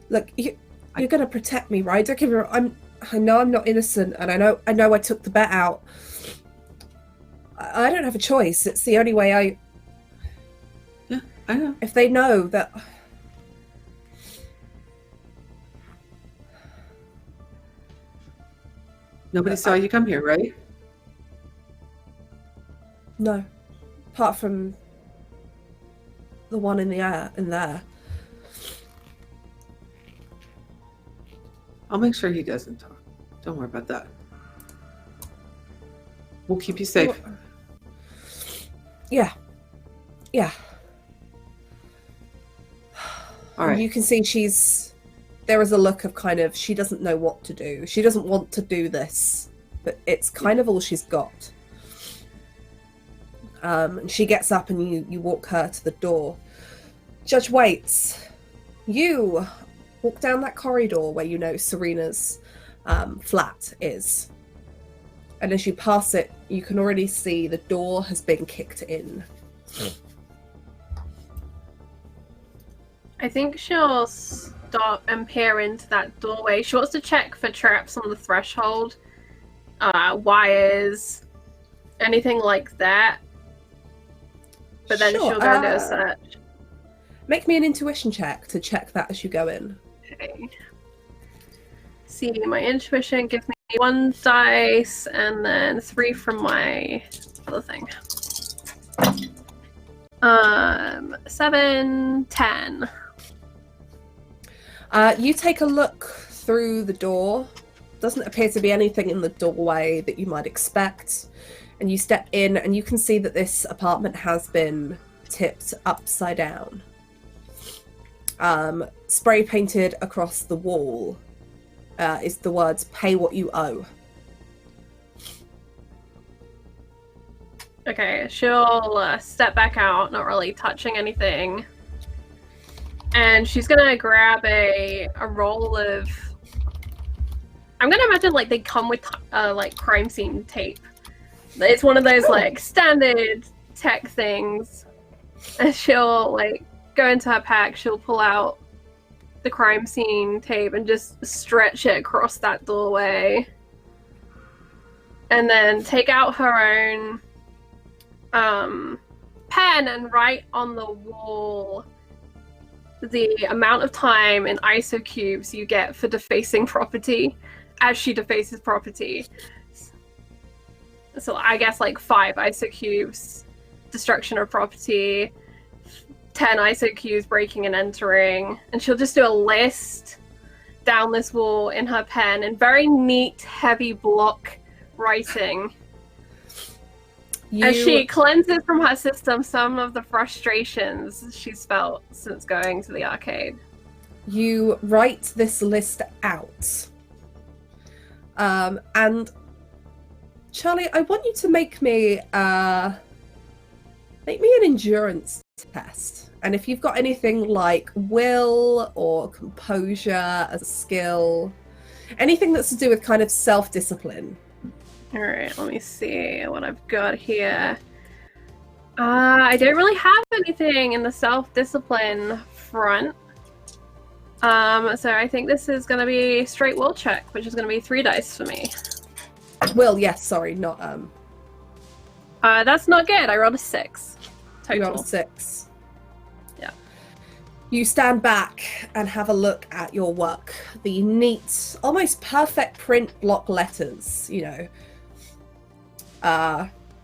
Look, you're gonna protect me, right? Don't get me wrong. I know I'm not innocent, and I know I took the bet out. I don't have a choice. It's the only way I know. if they know that. Nobody saw you come here, right? No. Apart from the one in there. I'll make sure he doesn't talk. Don't worry about that. We'll keep you safe. Yeah. All right. You can see there is a look of kind of, she doesn't know what to do. She doesn't want to do this, but it's kind of all she's got. And she gets up and you walk her to the door. Judge waits. You walk down that corridor where you know Serena's flat is. And as you pass it, you can already see the door has been kicked in. I think she'll stop and peer into that doorway. She wants to check for traps on the threshold, wires, anything like that. But then Sure, she'll go do a search. Make me an intuition check to check that as you go in. Okay. See, my intuition gives me 1 dice and then 3 from my other thing. 7, 10. You take a look through the door. Doesn't appear to be anything in the doorway that you might expect. And you step in and you can see that this apartment has been tipped upside down. Spray painted across the wall is the words, "Pay what you owe." Okay, she'll step back out, not really touching anything. And she's gonna grab a roll of... I'm gonna imagine like they come with like crime scene tape. It's one of those like standard tech things. And she'll like go into her pack, she'll pull out the crime scene tape and just stretch it across that doorway. And then take out her own pen and write on the wall the amount of time in ISO cubes you get for defacing property as she defaces property. So I guess like 5 ISO cubes, destruction of property, 10 ISO cubes, breaking and entering, and she'll just do a list down this wall in her pen in very neat, heavy block writing. As she cleanses from her system some of the frustrations she's felt since going to the arcade. You write this list out. And Charlie, I want you to make me an endurance test. And if you've got anything like will or composure as a skill, anything that's to do with kind of self-discipline. Alright, let me see what I've got here. I don't really have anything in the self-discipline front. So I think this is going to be straight will check, which is going to be 3 dice for me. Will, yes, sorry, not that's not good. I rolled a 6. Total. You rolled a 6. Yeah. You stand back and have a look at your work. The neat, almost perfect print block letters, you know.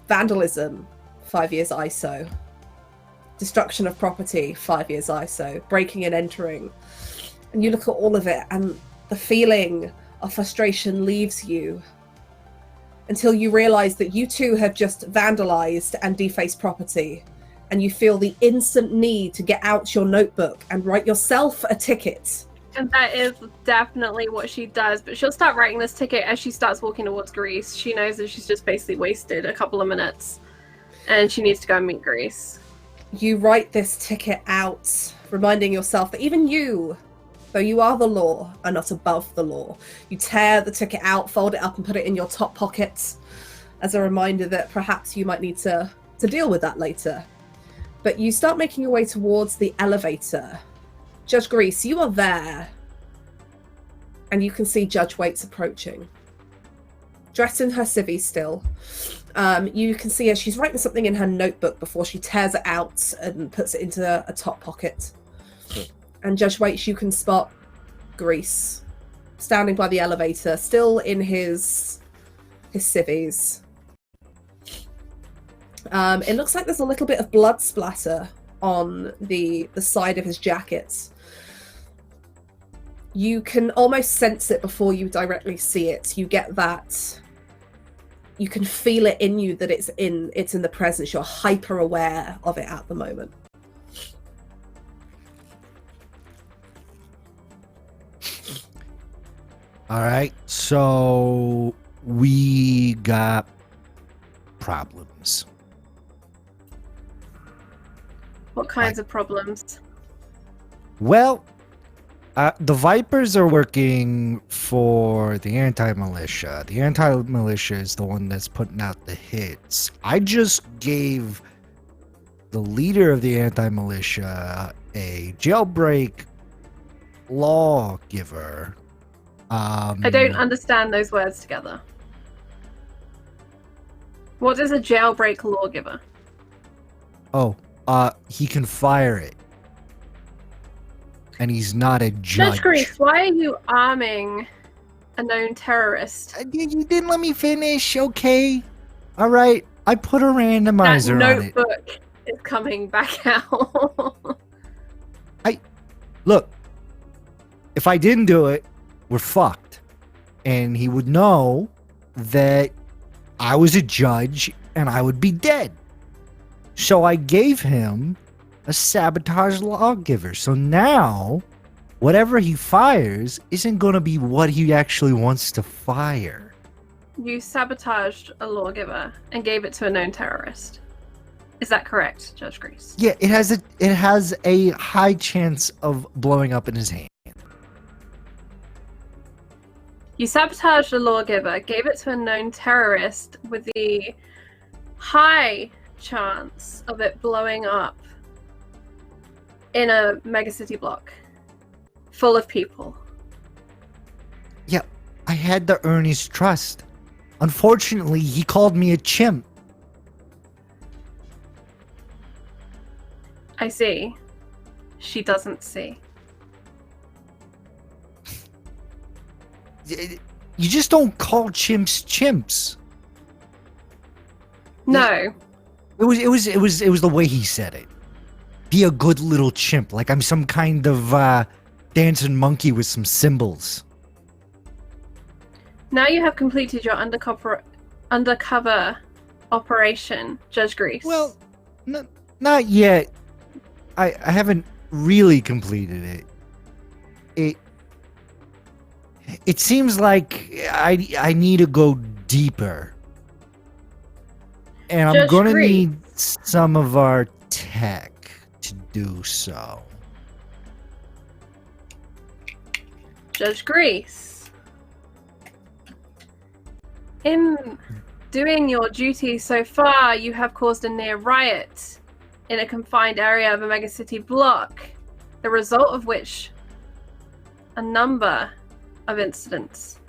Vandalism, 5 years ISO. Destruction of property, 5 years ISO. Breaking and entering. And you look at all of it, and the feeling of frustration leaves you until you realize that you too have just vandalized and defaced property. And you feel the instant need to get out your notebook and write yourself a ticket. And that is definitely what she does, but she'll start writing this ticket as she starts walking towards Grease. She knows that she's just basically wasted a couple of minutes, and she needs to go and meet Grease. You write this ticket out, reminding yourself that even you, though you are the law, are not above the law. You tear the ticket out, fold it up, and put it in your top pocket as a reminder that perhaps you might need to deal with that later. But you start making your way towards the elevator. Judge Grease, you are there. And you can see Judge Waits approaching. Dressed in her civvy still. You can see her, she's writing something in her notebook before she tears it out and puts it into a top pocket. And Judge Waits, you can spot Grease standing by the elevator, still in his civvies. It looks like there's a little bit of blood splatter on the side of his jacket. You can almost sense it before you directly see it. You get that. You can feel it in you that it's in the presence. You're hyper aware of it at the moment. All right, so we got problems. What kinds of problems? Well, the Vipers are working for the anti-militia. The anti-militia is the one that's putting out the hits. I just gave the leader of the anti-militia a jailbreak lawgiver. I don't understand those words together. What is a jailbreak lawgiver? Oh, he can fire it. and he's not a Judge judge. Grease, why are you arming a known terrorist? You didn't let me finish, okay? All right, I put a That randomizer on it. notebook is coming back out. Look, if I didn't do it, we're fucked. And he would know that I was a judge and I would be dead. So I gave him a sabotage lawgiver. So now, whatever he fires isn't going to be what he actually wants to fire. You sabotaged a lawgiver and gave it to a known terrorist. Is that correct, Judge Grease? Yeah, it has a high chance of blowing up in his hand. You sabotaged a lawgiver, gave it to a known terrorist with the high chance of it blowing up in a megacity block full of people. Yeah, I had to earn his trust. Unfortunately, he called me a chimp. I see. She doesn't see. You just don't call chimps chimps. No. It was the way he said it. Be a good little chimp, like I'm some kind of dancing monkey with some cymbals. Now you have completed your undercover operation, Judge Grease. Well, not yet. I haven't really completed it. It seems like I need to go deeper. And I'm Judge gonna Grease. need some of our tech to do so. Judge Grease. In doing your duty so far, you have caused a near riot in a confined area of a megacity block, the result of which a number of incidents.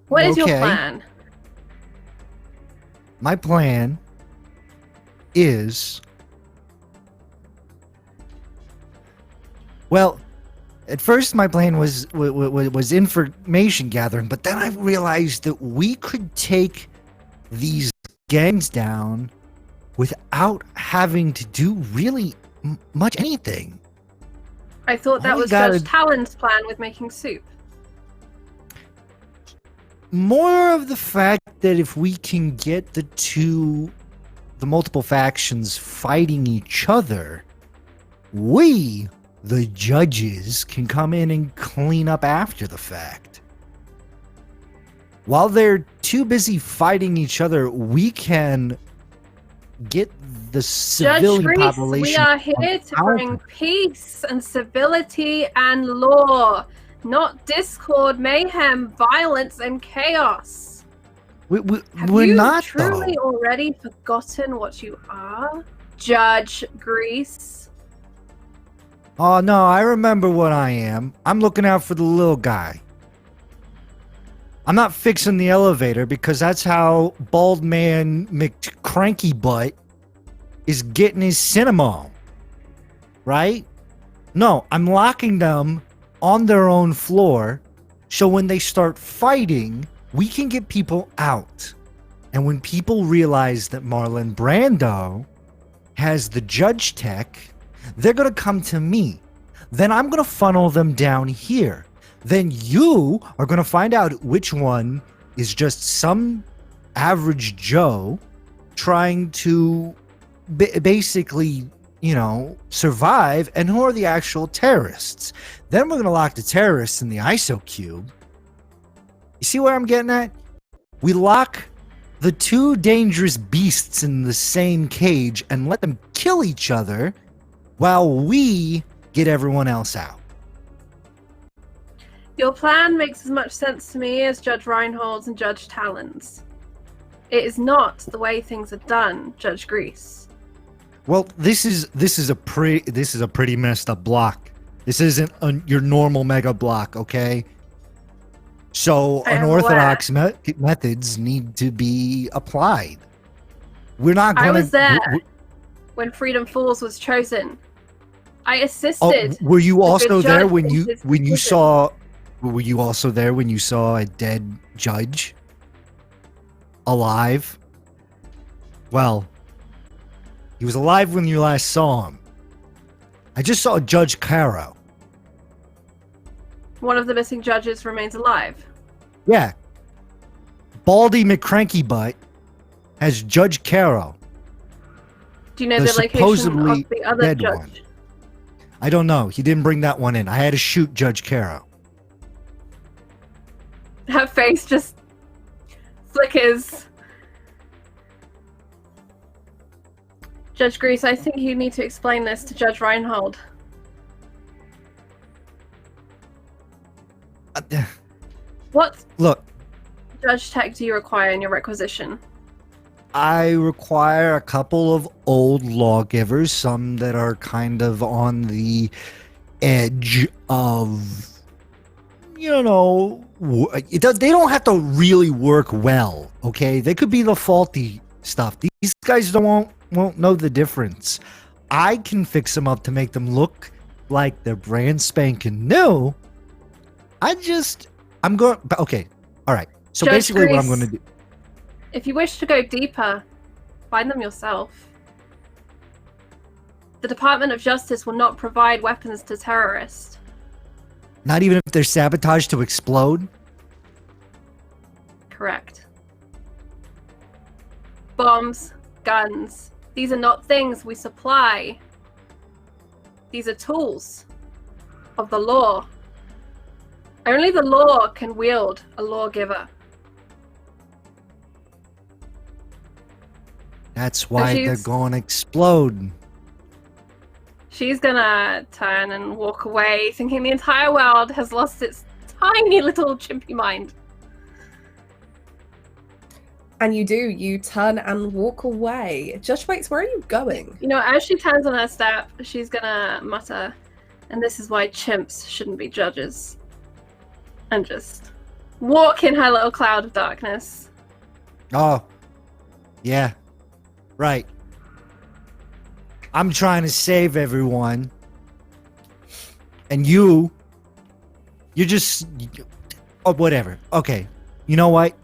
What is your Okay. plan? My plan is, well, at first my plan was information gathering, but then I realized that we could take these gangs down without having to do really much anything. I thought that All we was gotta- Judge Talon's plan with making soup. More of the fact that if we can get the multiple factions fighting each other, we, the judges, can come in and clean up after the fact. While they're too busy fighting each other, we can get the Judge civilian Grease, population. we are here to out. bring peace and civility and law, not discord, mayhem, violence, and chaos. Have We're you not, truly though. already forgotten what you are, Judge Grease? Oh, no, I remember what I am. I'm looking out for the little guy. I'm not fixing the elevator because that's how Bald Man McCranky Butt is getting his cinema. Right? No, I'm locking them on their own floor so when they start fighting, we can get people out. And when people realize that Marlon Brando has the judge tech, they're going to come to me. Then I'm going to funnel them down here. Then you are going to find out which one is just some average Joe trying to basically, survive, and who are the actual terrorists. Then we're going to lock the terrorists in the ISO cube. You see where I'm getting at? We lock the two dangerous beasts in the same cage and let them kill each other while we get everyone else out. Your plan makes as much sense to me as Judge Reinhold's and Judge Talon's. It is not the way things are done, Judge Grease. Well, this is a pretty messed up block. This isn't your normal mega block, okay? So I am unorthodox methods need to be applied. We're not going to. I was there when Freedom Falls was chosen. I Oh, assisted. were you the also good there judge when in you his when you decision. saw? Were you also there when you saw a dead judge alive? Well, he was alive when you last saw him. I just saw Judge Caro. One of the missing judges remains alive. Yeah. Baldy McCranky Butt has Judge Caro, Do you know the the location supposedly of the other dead judge? one. I don't know. He didn't bring that one in. I had to shoot Judge Caro. Her face just flickers. Judge Grease, I think you need to explain this to Judge Reinhold. What Look, judge tech do you require in your requisition? I require a couple of old lawgivers, some that are kind of on the edge of, you know, they don't have to really work well, okay? They could be the faulty stuff. These guys won't know the difference. I can fix them up to make them look like they're brand spanking new. I'm going, okay, all right. So Judge basically what I'm Grease. going to do. If you wish to go deeper, find them yourself. The Department of Justice will not provide weapons to terrorists. Not even if they're sabotaged to explode? Correct. Bombs, guns, these are not things we supply. These are tools of the law. Only the law can wield a lawgiver. That's why they're she's- going to explode. She's gonna turn and walk away, thinking the entire world has lost its tiny little chimpy mind. And you turn and walk away. Judge Waits, where are you going? You know, as she turns on her step, she's gonna mutter, and this is why chimps shouldn't be judges. And just walk in her little cloud of darkness. Oh, yeah, right. I'm trying to save everyone. And you're just, oh, whatever. Okay, you know what?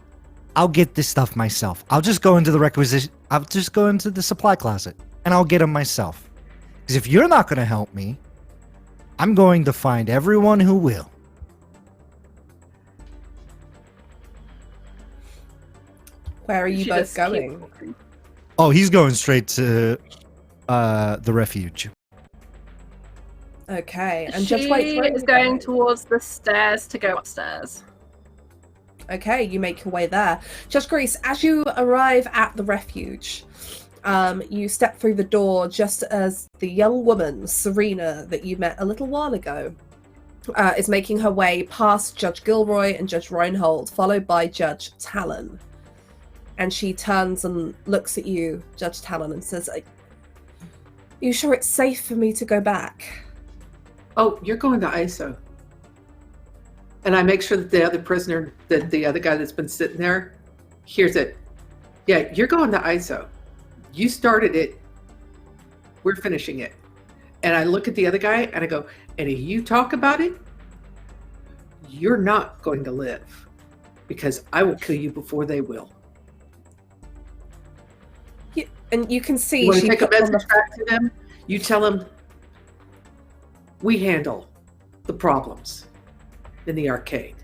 I'll get this stuff myself. I'll just go into the supply closet and I'll get them myself. Because if you're not going to help me, I'm going to find everyone who will. Where are you She both just keeps going? walking. Oh, he's going straight to the refuge. Okay, and She Judge Waits, where are is you going towards the stairs to go upstairs. Okay, you make your way there. Judge Grease, as you arrive at the refuge, you step through the door just as the young woman, Serena, that you met a little while ago, is making her way past Judge Gilroy and Judge Reinhold, followed by Judge Talon. And she turns and looks at you, Judge Talon, and says, "Are you sure it's safe for me to go back?" Oh, you're going to ISO. And I make sure that the other prisoner, that the other guy that's been sitting there, hears it. Yeah, you're going to ISO. You started it. We're finishing it. And I look at the other guy and I go, and if you talk about it, you're not going to live because I will kill you before they will. And you can see You want to she take a puts on message back to them? You tell them, we handle the problems in the arcade.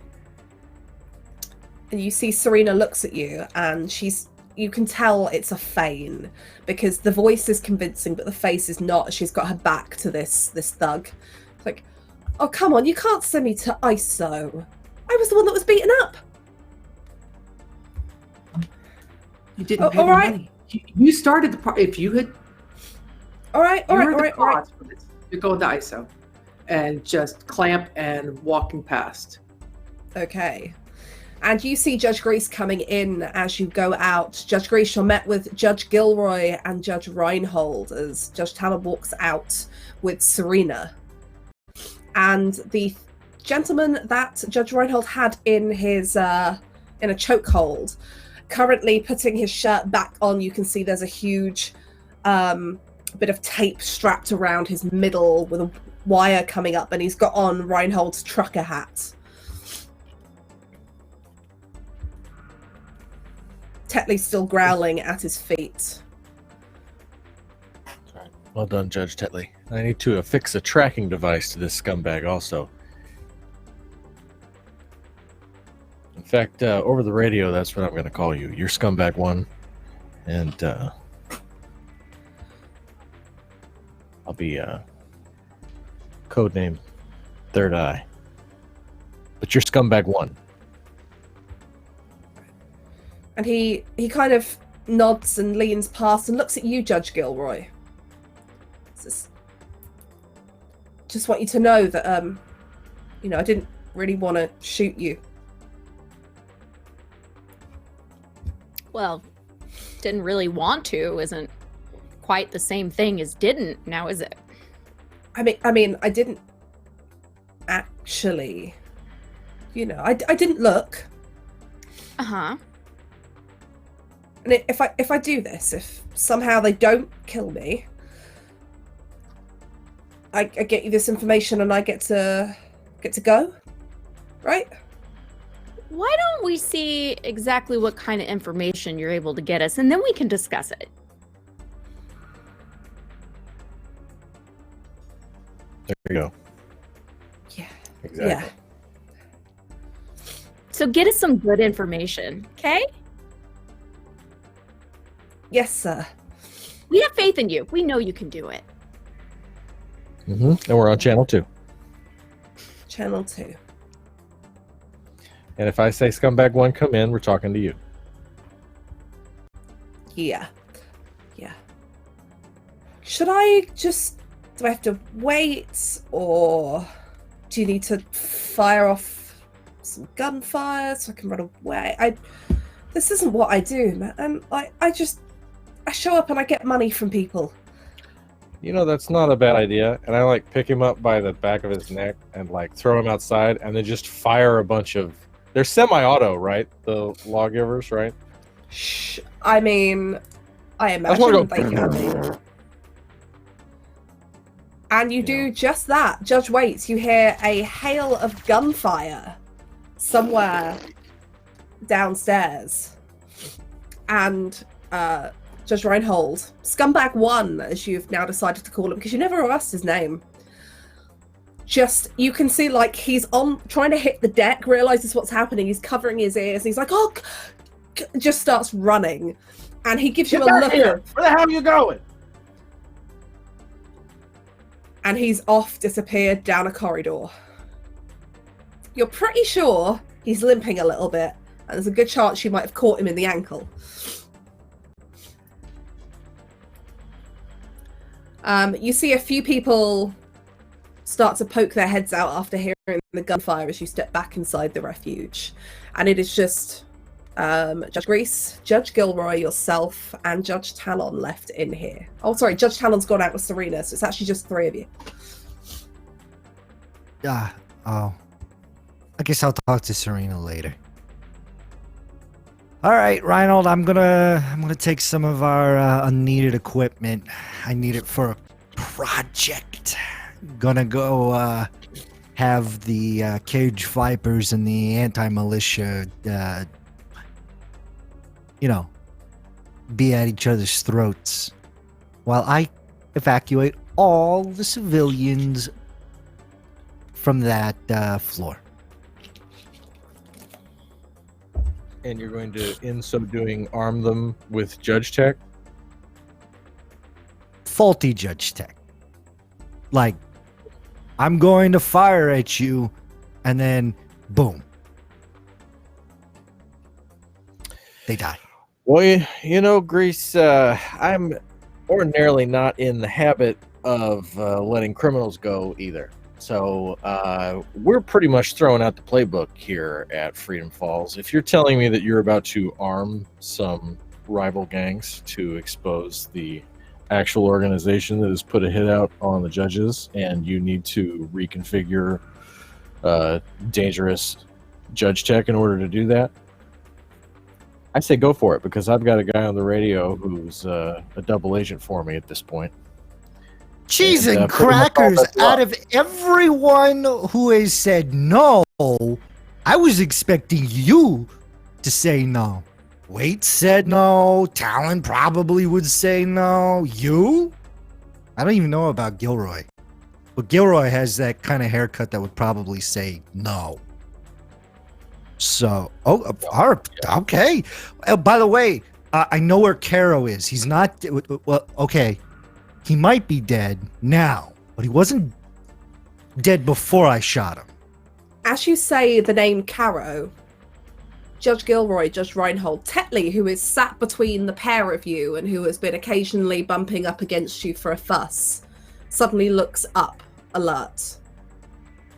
And you see Serena looks at you and you can tell it's a feign because the voice is convincing but the face is not. She's got her back to this thug. It's like, oh come on, you can't send me to ISO. I was the one that was beaten up. You didn't Oh, pay all the right. money. You started the if you had All right. you were the cause for this, you're going to ISO and just clamp and walking past. Okay. And you see Judge Grease coming in as you go out. Judge Grease, you're met with Judge Gilroy and Judge Reinhold as Judge Talon walks out with Serena. And the gentleman that Judge Reinhold had in his in a chokehold, currently putting his shirt back on, you can see there's a huge a bit of tape strapped around his middle with a wire coming up, and he's got on Reinhold's trucker hat. Tetley's still growling at his feet. Well done, Judge Tetley. I need to affix a tracking device to this scumbag also. In fact, over the radio, that's what I'm going to call you. You're Scumbag 1. And I'll be codename Third Eye. But you're Scumbag 1. And he kind of nods and leans past and looks at you, Judge Gilroy. Just want you to know that, I didn't really want to shoot you. Well, didn't really want to isn't quite the same thing as didn't, now is it? I mean, I didn't actually. I didn't look. Uh-huh. And if I do this, if somehow they don't kill me, I get you this information and I get to go, right? Why don't we see exactly what kind of information you're able to get us, and then we can discuss it. There you go. Yeah. Exactly. Yeah. So get us some good information, okay? Yes, sir. We have faith in you. We know you can do it. And we're on channel 2. Channel 2. And if I say Scumbag 1, come in, we're talking to you. Yeah. Should I just... Do I have to wait, or do you need to fire off some gunfire so I can run away? This isn't what I do, man. I show up and I get money from people. That's not a bad idea. And I pick him up by the back of his neck and throw him outside and then just fire a bunch of... They're semi-auto, right? The lawgivers, right? Shh. I mean, I imagine they can be. And you do just that. Judge waits. You hear a hail of gunfire somewhere downstairs. And Judge Reinhold, Scumbag 1, as you've now decided to call him, because you never asked his name. You can see he's trying to hit the deck, realizes what's happening, he's covering his ears, and he's like, oh, just starts running. And he gives you a look. Where the hell are you going? And he's disappeared down a corridor. You're pretty sure he's limping a little bit, and there's a good chance you might have caught him in the ankle. You see a few people start to poke their heads out after hearing the gunfire as you step back inside the refuge. And it is just Judge Grease, Judge Gilroy, yourself, and Judge Talon left in here. Oh, sorry, Judge Talon's gone out with Serena, so it's actually just 3 of you. I guess I'll talk to Serena later. All right, Reinhold, I'm gonna take some of our unneeded equipment. I need it for a project. Gonna go have the Cage Vipers and the anti-militia, be at each other's throats while I evacuate all the civilians from that floor. And you're going to, in so doing, arm them with Judge Tech? Faulty Judge Tech. I'm going to fire at you, and then, boom. They die. Well, Grease, I'm ordinarily not in the habit of letting criminals go either. So we're pretty much throwing out the playbook here at Freedom Falls. If you're telling me that you're about to arm some rival gangs to expose the actual organization that has put a hit out on the judges, and you need to reconfigure dangerous judge tech in order to do that, I say go for it, because I've got a guy on the radio who's a double agent for me at this point. Cheese and put 'em up all crackers, that out of everyone who has said no, I was expecting you to say no. Wait said no. Talon probably would say no. You? I don't even know about Gilroy. But Gilroy has that kind of haircut that would probably say no. So, okay. By the way, I know where Caro is. He's not, well, okay. He might be dead now, but he wasn't dead before I shot him. As you say the name Caro, Judge Gilroy, Judge Reinhold, Tetley, who is sat between the pair of you and who has been occasionally bumping up against you for a fuss, suddenly looks up, alert.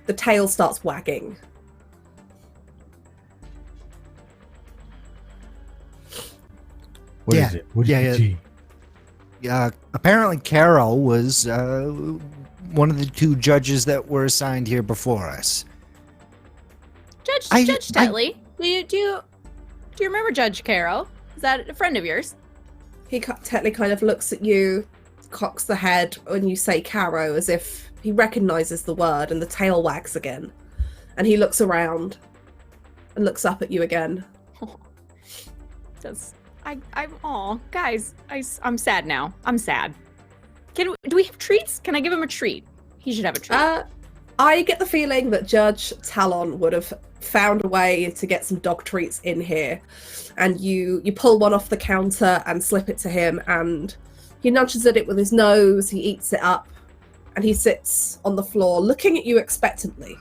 The tail starts wagging. What is it? What did you see? Apparently Carol was one of the two judges that were assigned here before us. Judge Tetley, do you remember Judge Carol? Is that a friend of yours? Tetley kind of looks at you, cocks the head when you say Caro, as if he recognizes the word, and the tail wags again. And he looks around and looks up at you again. I'm sad now. I'm sad. Do we have treats? Can I give him a treat? He should have a treat. I get the feeling that Judge Talon would have found a way to get some dog treats in here, and you pull one off the counter and slip it to him, and he nudges at it with his nose, he eats it up, and he sits on the floor looking at you expectantly,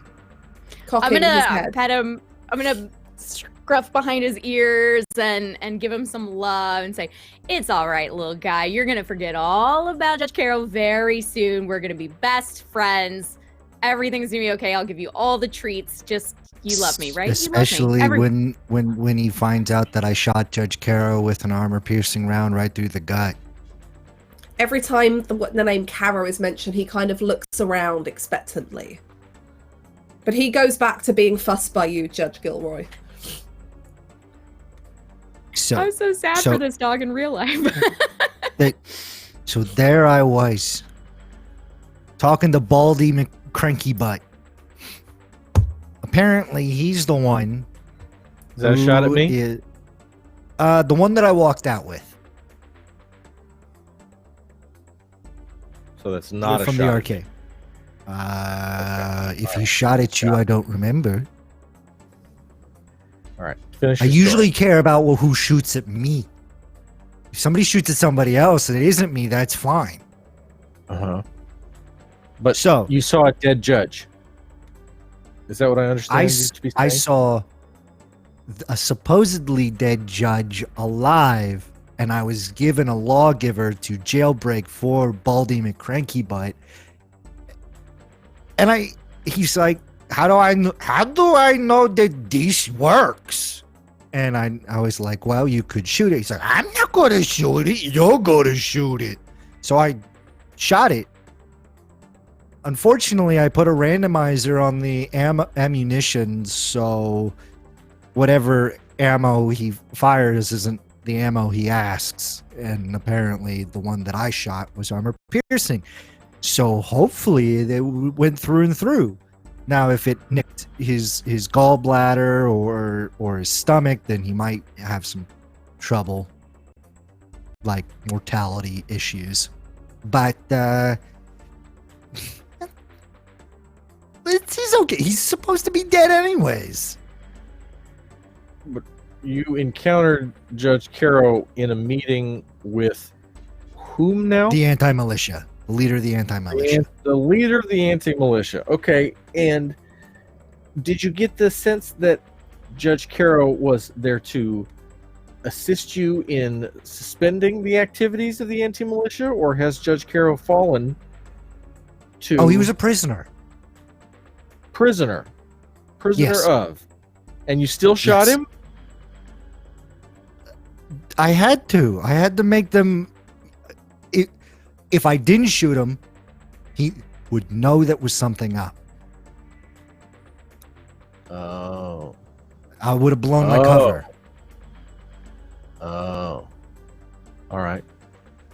cocking his head. Pet him. I'm gonna scruff behind his ears and give him some love and say, "It's all right, little guy. You're gonna forget all about Judge Carol very soon. We're gonna be best friends. Everything's gonna be okay. I'll give you all the treats. Just, you love me, right? Especially you love me. when he finds out that I shot Judge Caro with an armor-piercing round right through the gut. Every time the name Caro is mentioned, he kind of looks around expectantly. But he goes back to being fussed by you, Judge Gilroy. I'm so sad for this dog in real life. So there I was, talking to Baldy McCranky Butt. Apparently, he's the one. Is that a shot at me? The one that I walked out with. So that's not a from shot. the arcade. If he shot at you, I don't remember. All right, finish. I usually care about who shoots at me. If somebody shoots at somebody else and it isn't me, that's fine. But so you saw a dead judge. Is that what I understand? I saw a supposedly dead judge alive, and I was given a lawgiver to jailbreak for Baldy McCranky Butt. And he's like, how do I know that this works? And I was like, well, you could shoot it. He's like, I'm not gonna shoot it. You're gonna shoot it. So I shot it. Unfortunately, I put a randomizer on the ammunition, so whatever ammo he fires isn't the ammo he asks. And apparently the one that I shot was armor piercing. So hopefully they went through and through. Now, if it nicked his gallbladder or his stomach, then he might have some trouble, like mortality issues. But he's okay. He's supposed to be dead anyways. But you encountered Judge Caro in a meeting with whom now? The anti-militia. The leader of the anti-militia. The leader of the anti-militia. Okay, and did you get the sense that Judge Caro was there to assist you in suspending the activities of the anti-militia, or has Judge Caro fallen to... Oh, he was a prisoner. Prisoner Yes. of. And you still shot him? I had to make them... If I didn't shoot him, he would know that was something up. Oh. I would have blown my cover. Oh. All right.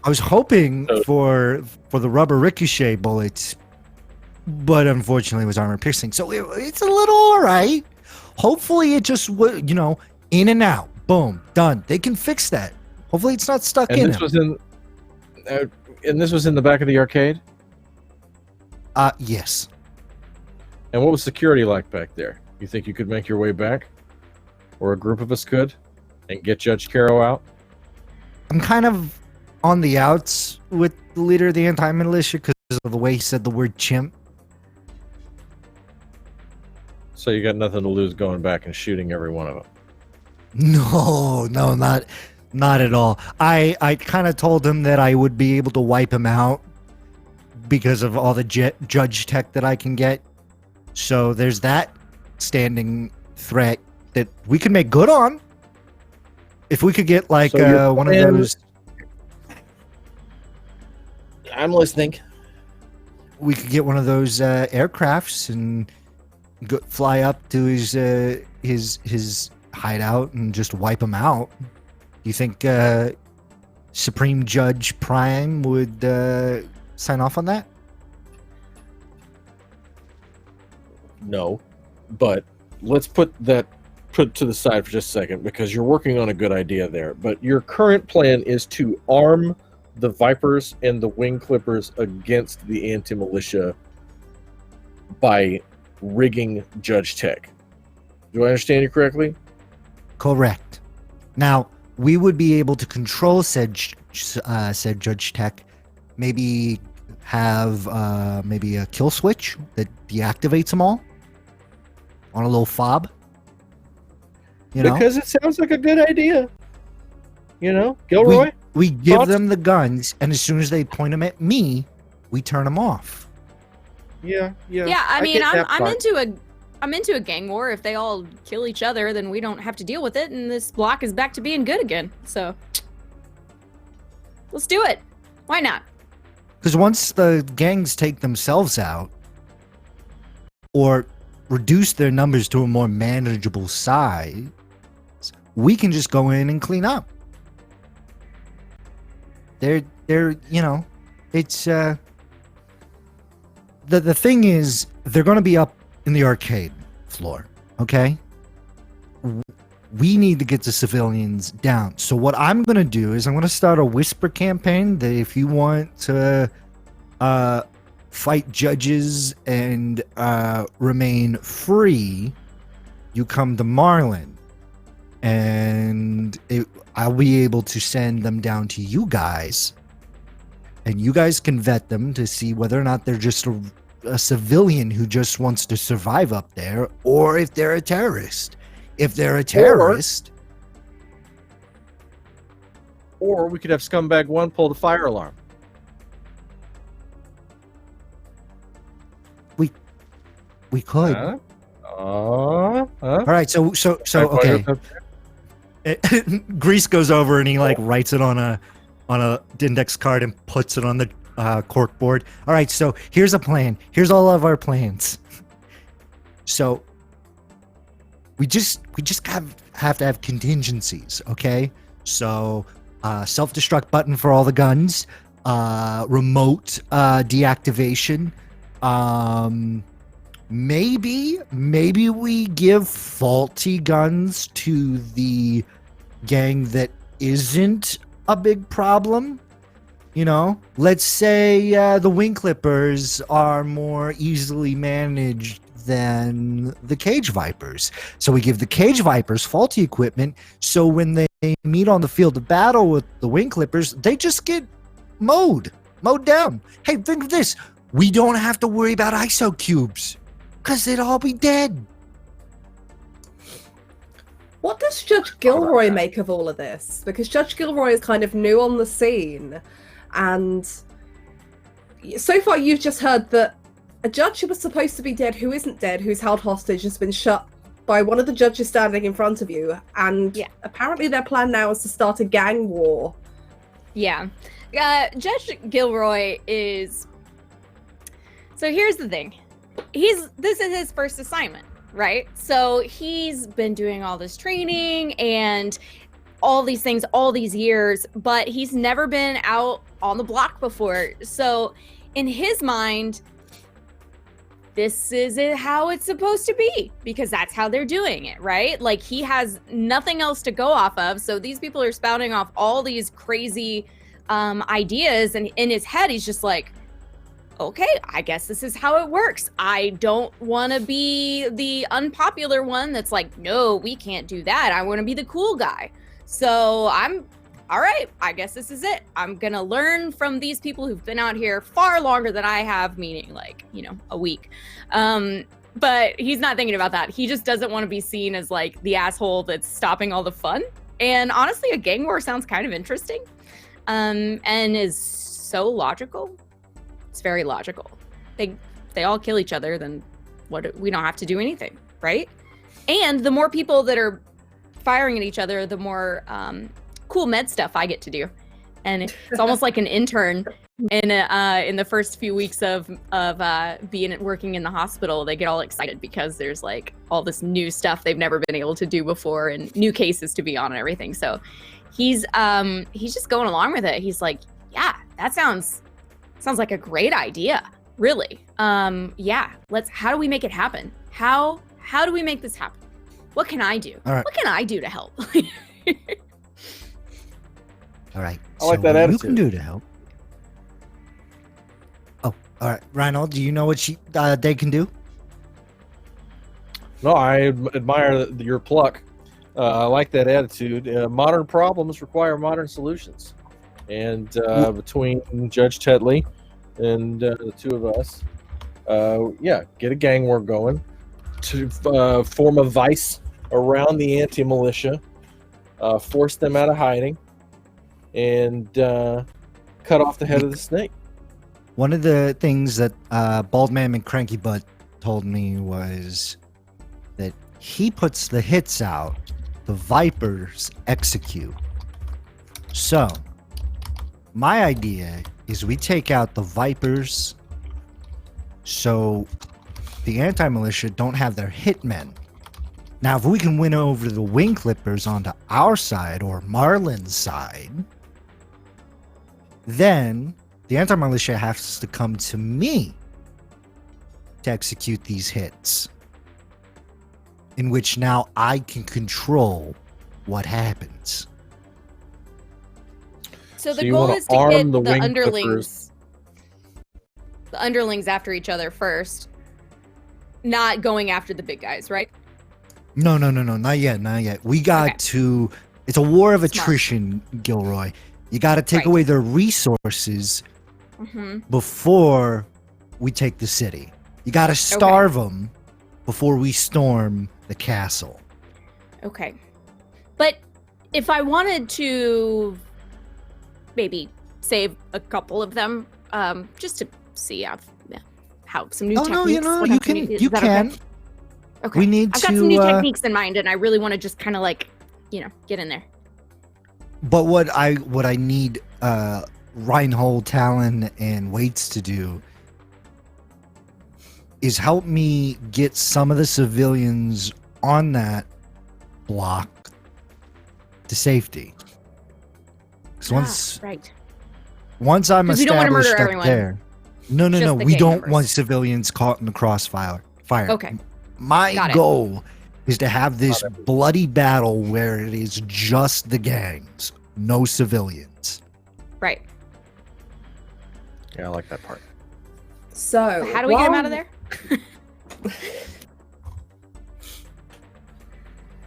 I was hoping So- for the rubber ricochet bullets, but unfortunately it was armor piercing. So it's a little all right. Hopefully it just in and out. Boom, done. They can fix that. Hopefully it's not stuck And in this him. was and this was in the back of the arcade. Yes. And what was security like back there? You think you could make your way back, or a group of us could, and get Judge Caro out? I'm kind of on the outs with the leader of the anti-militia because of the way he said the word chimp. So you got nothing to lose going back and shooting every one of them. No, not at all. I kind of told him that I would be able to wipe him out because of all the judge tech that I can get. So there's that standing threat that we could make good on. If we could get like So your one of plan- those, I'm listening. we could get one of those aircrafts and fly up to his hideout and just wipe him out. Do you think Supreme Judge Prime would sign off on that? No, but let's put to the side for just a second because you're working on a good idea there. But your current plan is to arm the Vipers and the Wing Clippers against the anti-militia by rigging Judge Tech. Do I understand you correctly? Correct. Now we would be able to control said Judge Tech. Maybe have maybe a kill switch that deactivates them all on a little fob. You know, Because it sounds like a good idea. You know, Gilroy? we give thoughts? them the guns, and as soon as they point them at me, we turn them off. Yeah. Yeah, I mean, get that I'm part. I'm into a gang war. If they all kill each other, then we don't have to deal with it, and this block is back to being good again. So let's do it. Why not? Because once the gangs take themselves out, or reduce their numbers to a more manageable size, we can just go in and clean up. They're it's the thing is they're going to be up in the arcade floor, okay? We need to get the civilians down. So what I'm going to do is I'm going to start a whisper campaign that if you want to fight judges and remain free, you come to Marlin, and I'll be able to send them down to you guys, and you guys can vet them to see whether or not they're just a civilian who just wants to survive up there, or if they're a terrorist. If they're a terrorist, Or we could have Scumbag 1 pull the fire alarm. we could. Huh? All right, so okay. Grease goes over and he like writes it on a index card and puts it on the cork board. All right, so here's a plan. Here's all of our plans. So we just have to have contingencies, okay? So self-destruct button for all the guns, remote deactivation. Maybe we give faulty guns to the gang that isn't a big problem. You know, let's say the Wing Clippers are more easily managed than the Cage Vipers. So we give the Cage Vipers faulty equipment, so when they meet on the field of battle with the Wing Clippers, they just get mowed down. Hey, think of this. We don't have to worry about ISO cubes, because they'd all be dead. What does Judge Gilroy make of all of this? Because Judge Gilroy is kind of new on the scene, and so far you've just heard that a judge who was supposed to be dead, who isn't dead, who's held hostage, has been shot by one of the judges standing in front of you, and apparently their plan now is to start a gang war. Yeah. Judge Gilroy is... So here's the thing. This is his first assignment, right? So he's been doing all this training, and all these things all these years, but he's never been out on the block before. So in his mind, this is how it's supposed to be because that's how they're doing it, right? Like he has nothing else to go off of. So these people are spouting off all these crazy ideas, and in his head, he's just like, okay, I guess this is how it works. I don't want to be the unpopular one that's like, no, we can't do that. I want to be the cool guy. So I'm all right. I guess this is it. I'm going to learn from these people who've been out here far longer than I have, meaning like, a week. But he's not thinking about that. He just doesn't want to be seen as like the asshole that's stopping all the fun. And honestly, a gang war sounds kind of interesting and is so logical. It's very logical. They all kill each other, then we don't have to do anything, right? And the more people that are firing at each other, the more cool med stuff I get to do. And it's almost like an intern in the first few weeks of working in the hospital. They get all excited because there's like all this new stuff they've never been able to do before and new cases to be on and everything. So he's just going along with it. He's like, yeah, that sounds like a great idea. Really. Yeah, how do we make it happen? How do we make this happen? What can I do? All right. What can I do to help? All right. I like so that what attitude. you can do to help. Oh, all right. Reinhold, do you know what they can do? No, I admire your pluck. I like that attitude. Modern problems require modern solutions. And between Judge Tetley and the two of us, get a gang war going to form a vice around the anti-militia, force them out of hiding, and cut off the head of the snake. One of the things that Bald Man and Cranky Butt told me was that he puts the hits out, the Vipers execute. So, my idea is we take out the Vipers so the anti-militia don't have their hitmen. Now, if we can win over the Wing Clippers onto our side or Marlin's side, then the anti-militia has to come to me to execute these hits, in which now I can control what happens. So the So you goal wanna is to get arm the the Wing underlings, the underlings after each other first, not going after the big guys, right? No, not yet. We got Okay. to. It's a war of Smart. attrition, Gilroy. You got to take Right. away their resources Mm-hmm. before we take the city. You got to starve them before we storm the castle. Okay. But if I wanted to maybe save a couple of them, just to see how some new Oh techniques. no, what you have can. to be- is You that can. Okay? Okay. We need I've got some new to. techniques in mind, and I really want to just kind of like, get in there. But what I need Reinhold, Talon, and Waits to do is help me get some of the civilians on that block to safety. Because Right. once I'm 'Cause we don't wanna murder established up everyone. there, no, Just the we gang don't members. want civilians caught in the crossfire. Okay. My Got it. goal is to have this bloody battle where it is just the gangs, no civilians. Right. Yeah, I like that part. So How do we get them while- out of there?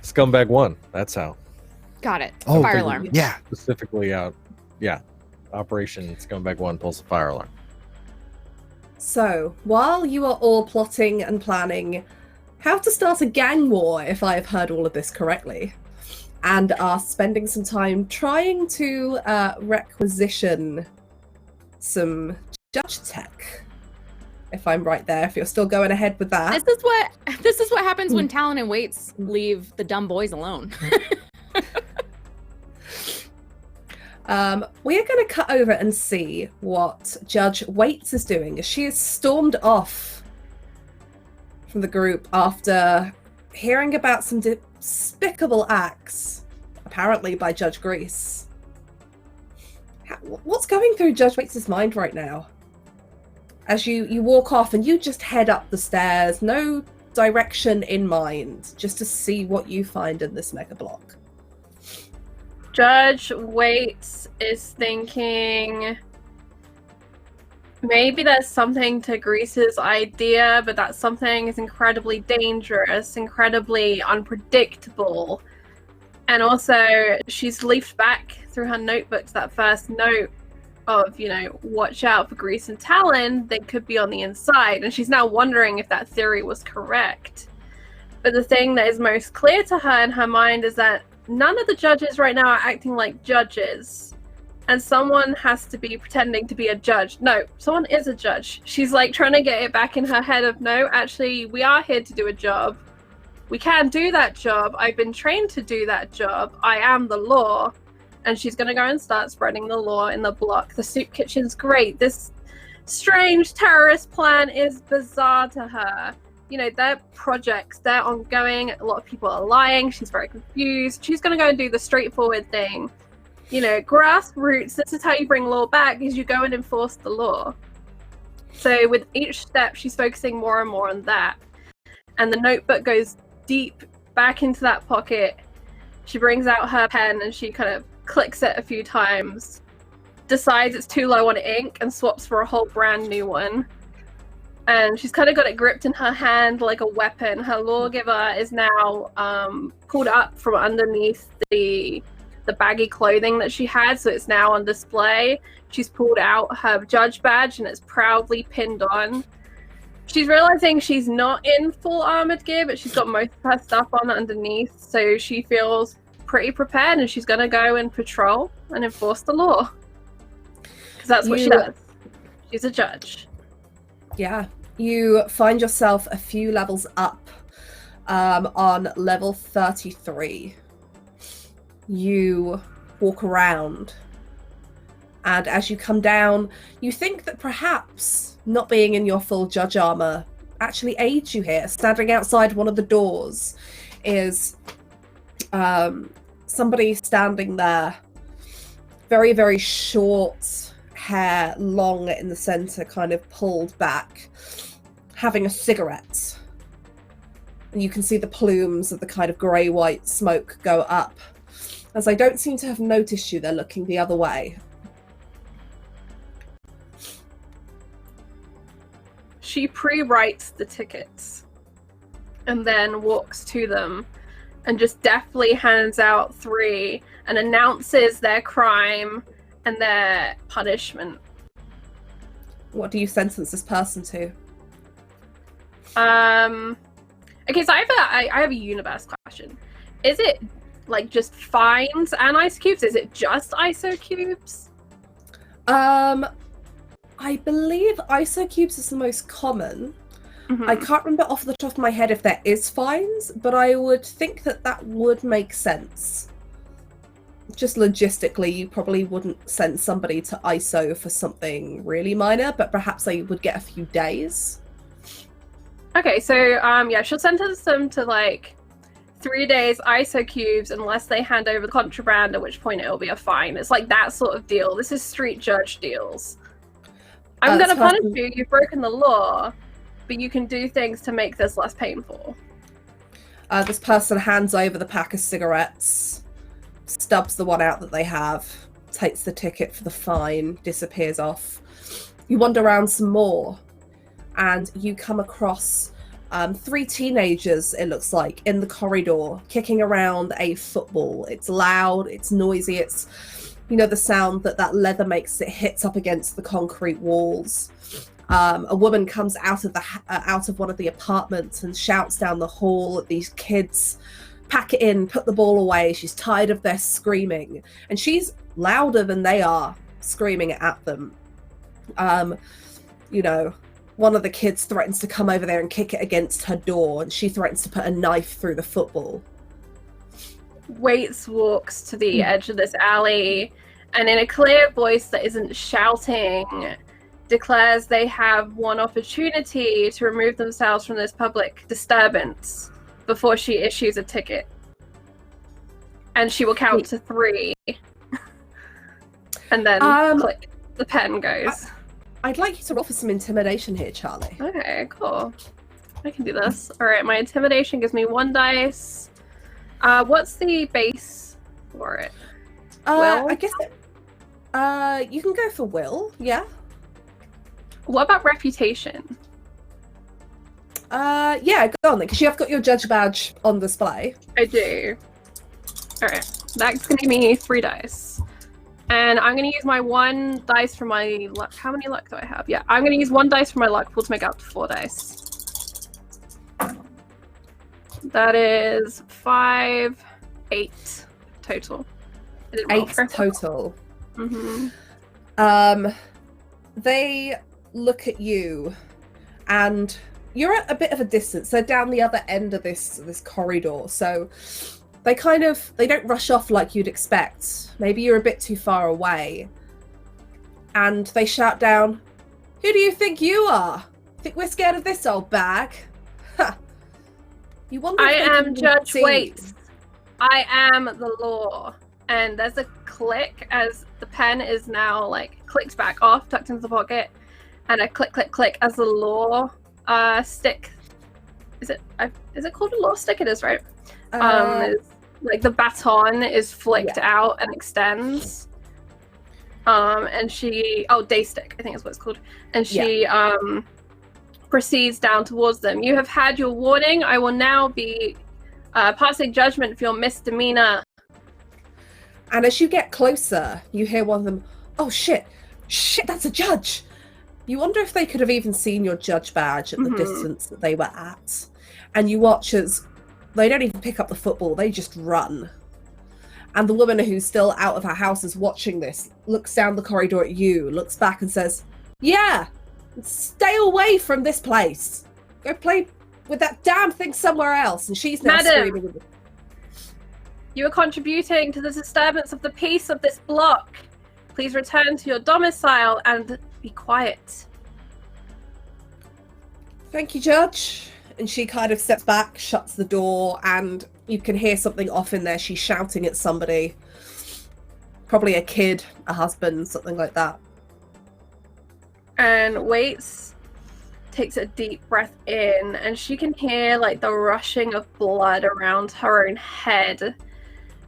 Scumbag 1, that's how. Got it. Oh, Fire the- alarm. Yeah. Specifically out, Operation Scumbag 1 pulls the fire alarm. So, while you are all plotting and planning how to start a gang war, if I have heard all of this correctly, and are spending some time trying to requisition some judge tech, if I'm right there, if you're still going ahead with that. This is what happens when Talon and Waits leave the dumb boys alone. We are going to cut over and see what Judge Waits is doing as she has stormed off from the group after hearing about some despicable acts apparently by Judge Grease. What's going through Judge Waits' mind right now? As you walk off and you just head up the stairs, no direction in mind, just to see what you find in this mega block. Judge Waits is thinking maybe there's something to Grease's idea, but that something is incredibly dangerous, incredibly unpredictable. And also, she's leafed back through her notebooks that first note of, watch out for Grease and Talon. They could be on the inside. And she's now wondering if that theory was correct. But the thing that is most clear to her in her mind is that none of the judges right now are acting like judges. And someone has to be pretending to be a judge. No, someone is a judge. She's like trying to get it back in her head of, no, actually, we are here to do a job. We can do that job. I've been trained to do that job. I am the law. And she's going to go and start spreading the law in the block. The soup kitchen's great. This strange terrorist plan is bizarre to her. Their projects, they're ongoing. A lot of people are lying. She's very confused. She's going to go and do the straightforward thing. Grassroots, this is how you bring law back, is you go and enforce the law. So with each step, she's focusing more and more on that. And the notebook goes deep back into that pocket. She brings out her pen and she kind of clicks it a few times, decides it's too low on ink, and swaps for a whole brand new one. And she's kind of got it gripped in her hand like a weapon. Her lawgiver is now pulled up from underneath the baggy clothing that she had, so it's now on display. She's pulled out her judge badge and it's proudly pinned on. She's realizing she's not in full armored gear, but she's got most of her stuff on underneath, so she feels pretty prepared, and she's going to go and patrol and enforce the law. Because that's what she does. She's a judge. Yeah. You find yourself a few levels up on level 33. You walk around, and as you come down, you think that perhaps not being in your full judge armor actually aids you here. Standing outside one of the doors is somebody standing there, very, very short hair, long in the center, kind of pulled back, having a cigarette. And you can see the plumes of the kind of grey-white smoke go up. As I don't seem to have noticed you, they're looking the other way. She pre-writes the tickets and then walks to them and just deftly hands out 3 and announces their crime and their punishment. What do you sentence this person to? Okay, so I have a universe question. Is it like just fines and ice cubes? Is it just ISO cubes? I believe ISO cubes is the most common. Mm-hmm. I can't remember off the top of my head if there is fines, but I would think that would make sense. Just logistically, you probably wouldn't send somebody to ISO for something really minor, but perhaps they would get a few days. Okay, so yeah, she'll sentence them to like 3 days ISO cubes unless they hand over the contraband, at which point it'll be a fine. It's like that sort of deal. This is street judge deals. I'm going to punish you. You've broken the law, but you can do things to make this less painful. This person hands over the pack of cigarettes, stubs the one out that they have, takes the ticket for the fine, disappears off. You wander around some more, and you come across 3 teenagers, it looks like, in the corridor, kicking around a football. It's loud, it's noisy, it's, the sound that leather makes. It hits up against the concrete walls. A woman comes out of one of the apartments and shouts down the hall at these kids, pack it in, put the ball away. She's tired of their screaming, and she's louder than they are screaming at them. One of the kids threatens to come over there and kick it against her door, and she threatens to put a knife through the football. Waits walks to the edge of this alley, and in a clear voice that isn't shouting, declares they have one opportunity to remove themselves from this public disturbance before she issues a ticket. and she will count to 3. And then click. The pen goes. I'd like you to roll for some intimidation here, Charlie. Okay, cool. I can do this. Alright, my intimidation gives me 1 dice. What's the base for it? Will? I guess you can go for will, yeah. What about reputation? Yeah, go on then, because you have got your judge badge on display. I do. Alright, that's gonna give me 3 dice. And I'm gonna use my 1 dice for my luck. How many luck do I have? Yeah, I'm gonna use 1 dice for my luck pool to make up to 4 dice. That is 5, 8 total. I didn't roll 8 for- total. Mhm. They look at you, and you're at a bit of a distance. They're down the other end of this corridor, so they don't rush off like you'd expect. Maybe you're a bit too far away. And they shout down, "Who do you think you are? Think we're scared of this old bag?" Ha. You wonder if I they am can Judge see. Waits. I am the law. And there's a click as the pen is now like clicked back off, tucked into the pocket, and a click, click, click as the law stick. Is it called a law stick? It is, right? It's, like the baton is flicked out and extends. And she day stick, I think is what it's called. And she proceeds down towards them. You have had your warning. I will now be passing judgment for your misdemeanor. And as you get closer, you hear one of them, "Oh shit, that's a judge." You wonder if they could have even seen your judge badge at the distance that they were at. And you watch as they don't even pick up the football, they just run. And the woman who's still out of her house is watching this, looks down the corridor at you, looks back and says, "Yeah, stay away from this place. Go play with that damn thing somewhere else." And she's now screaming. You are contributing to the disturbance of the peace of this block. Please return to your domicile and be quiet. "Thank you, Judge." And she kind of steps back, shuts the door, and you can hear something off in there. She's shouting at somebody. Probably a kid, a husband, something like that. And Waits takes a deep breath in, and she can hear like the rushing of blood around her own head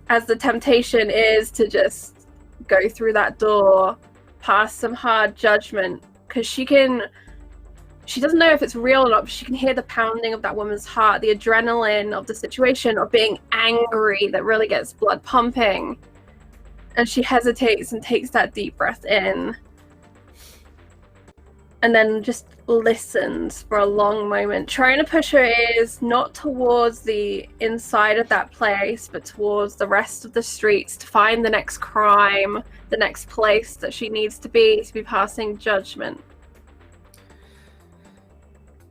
as the temptation is to just go through that door, pass some hard judgment, because she doesn't know if it's real or not, but she can hear the pounding of that woman's heart, the adrenaline of the situation, of being angry that really gets blood pumping. And she hesitates and takes that deep breath in. And then just listens for a long moment, trying to push her ears not towards the inside of that place, but towards the rest of the streets to find the next crime, the next place that she needs to be passing judgment.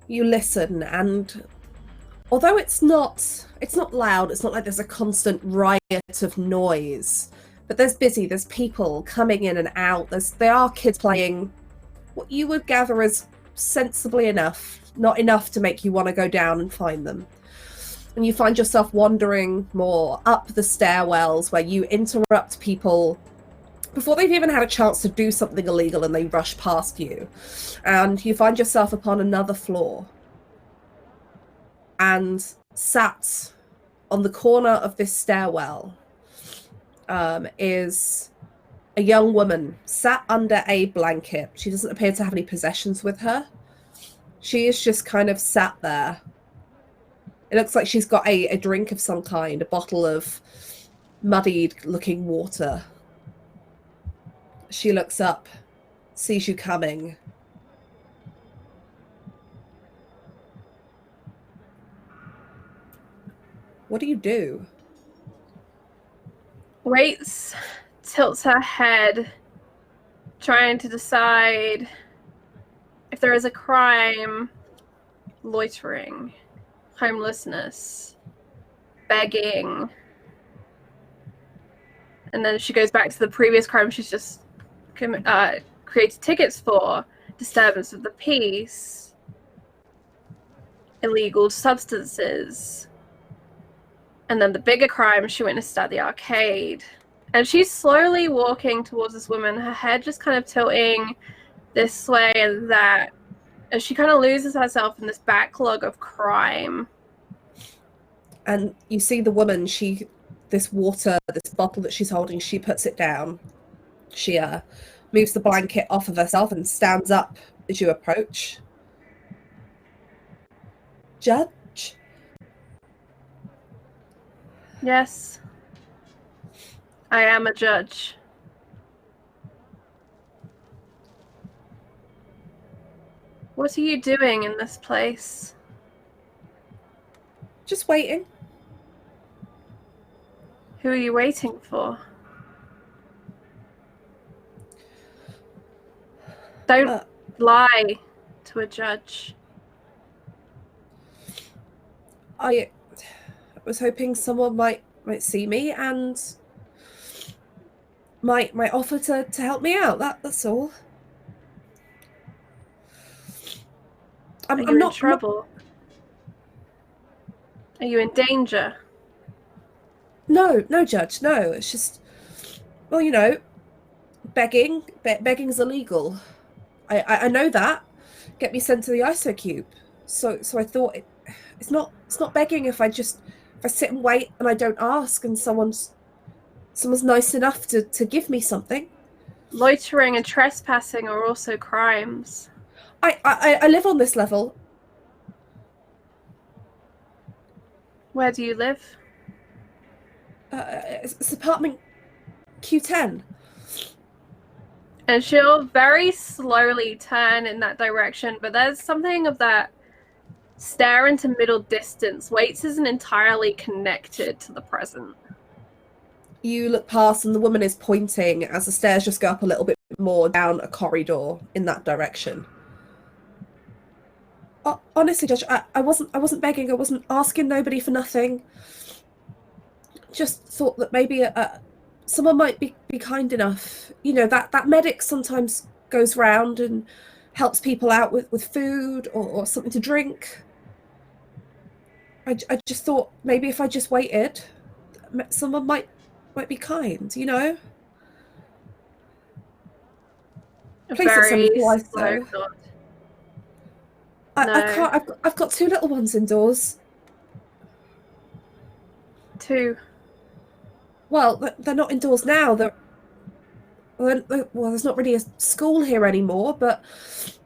You listen, and although it's not loud, it's not like there's a constant riot of noise, but there's people coming in and out. There are kids playing what you would gather as sensibly enough, not enough to make you want to go down and find them. And you find yourself wandering more up the stairwells where you interrupt people before they've even had a chance to do something illegal and they rush past you. And you find yourself upon another floor. And sat on the corner of this stairwell is a young woman sat under a blanket. She doesn't appear to have any possessions with her. She is just kind of sat there. It looks like she's got a drink of some kind, a bottle of muddied looking water. She looks up, sees you coming. What do you do? Waits, tilts her head, trying to decide if there is a crime: loitering, homelessness, begging. And then she goes back to the previous crime she's just created tickets for: disturbance of the peace, illegal substances. And then the bigger crime she witnessed at the arcade. And she's slowly walking towards this woman, her head just kind of tilting this way and that, as she kind of loses herself in this backlog of crime. And you see the woman, this water, this bottle that she's holding, she puts it down. She moves the blanket off of herself and stands up as you approach. Judge? Yes. I am a judge. What are you doing in this place? Just waiting. Who are you waiting for? Don't lie to a judge. I was hoping someone might see me and might offer to help me out. That's all. Are you in trouble? Are you in danger? No, Judge, no. It's just, well, you know, begging's illegal. I know that. Get me sent to the ISO cube. So I thought it's not begging if I sit and wait and I don't ask and someone's nice enough to give me something. Loitering and trespassing are also crimes. I live on this level. Where do you live? It's apartment Q10. And she'll very slowly turn in that direction, but there's something of that stare into middle distance. Waits isn't entirely connected to the present. You look past and the woman is pointing as the stairs just go up a little bit more down a corridor in that direction. Honestly, Judge, I wasn't begging. I wasn't asking nobody for nothing. Just thought that maybe someone might be kind enough. You know, that medic sometimes goes round and helps people out with food or something to drink. I just thought maybe if I just waited, someone might be kind, you know? Place at some life, though. I can't. I've got two little ones indoors. Two. Well, they're not indoors now. Well, there's not really a school here anymore, but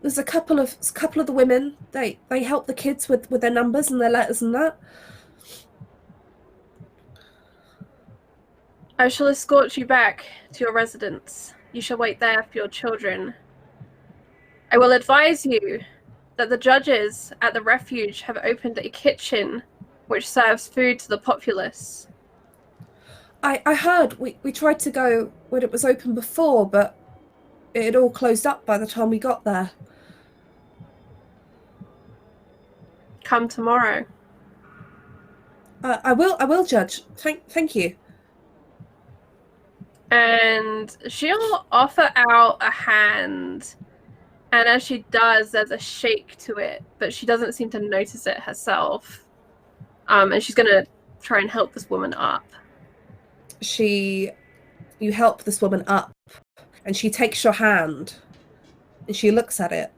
there's a couple of the women. They help the kids with their numbers and their letters and that. I shall escort you back to your residence. You shall wait there for your children. I will advise you that the judges at the refuge have opened a kitchen which serves food to the populace. I heard we tried to go when it was open before, but it had all closed up by the time we got there. Come tomorrow. I will, Judge. Thank you. And she'll offer out a hand. And as she does, there's a shake to it, but she doesn't seem to notice it herself. And she's going to try and help this woman up. You help this woman up, and she takes your hand, and she looks at it.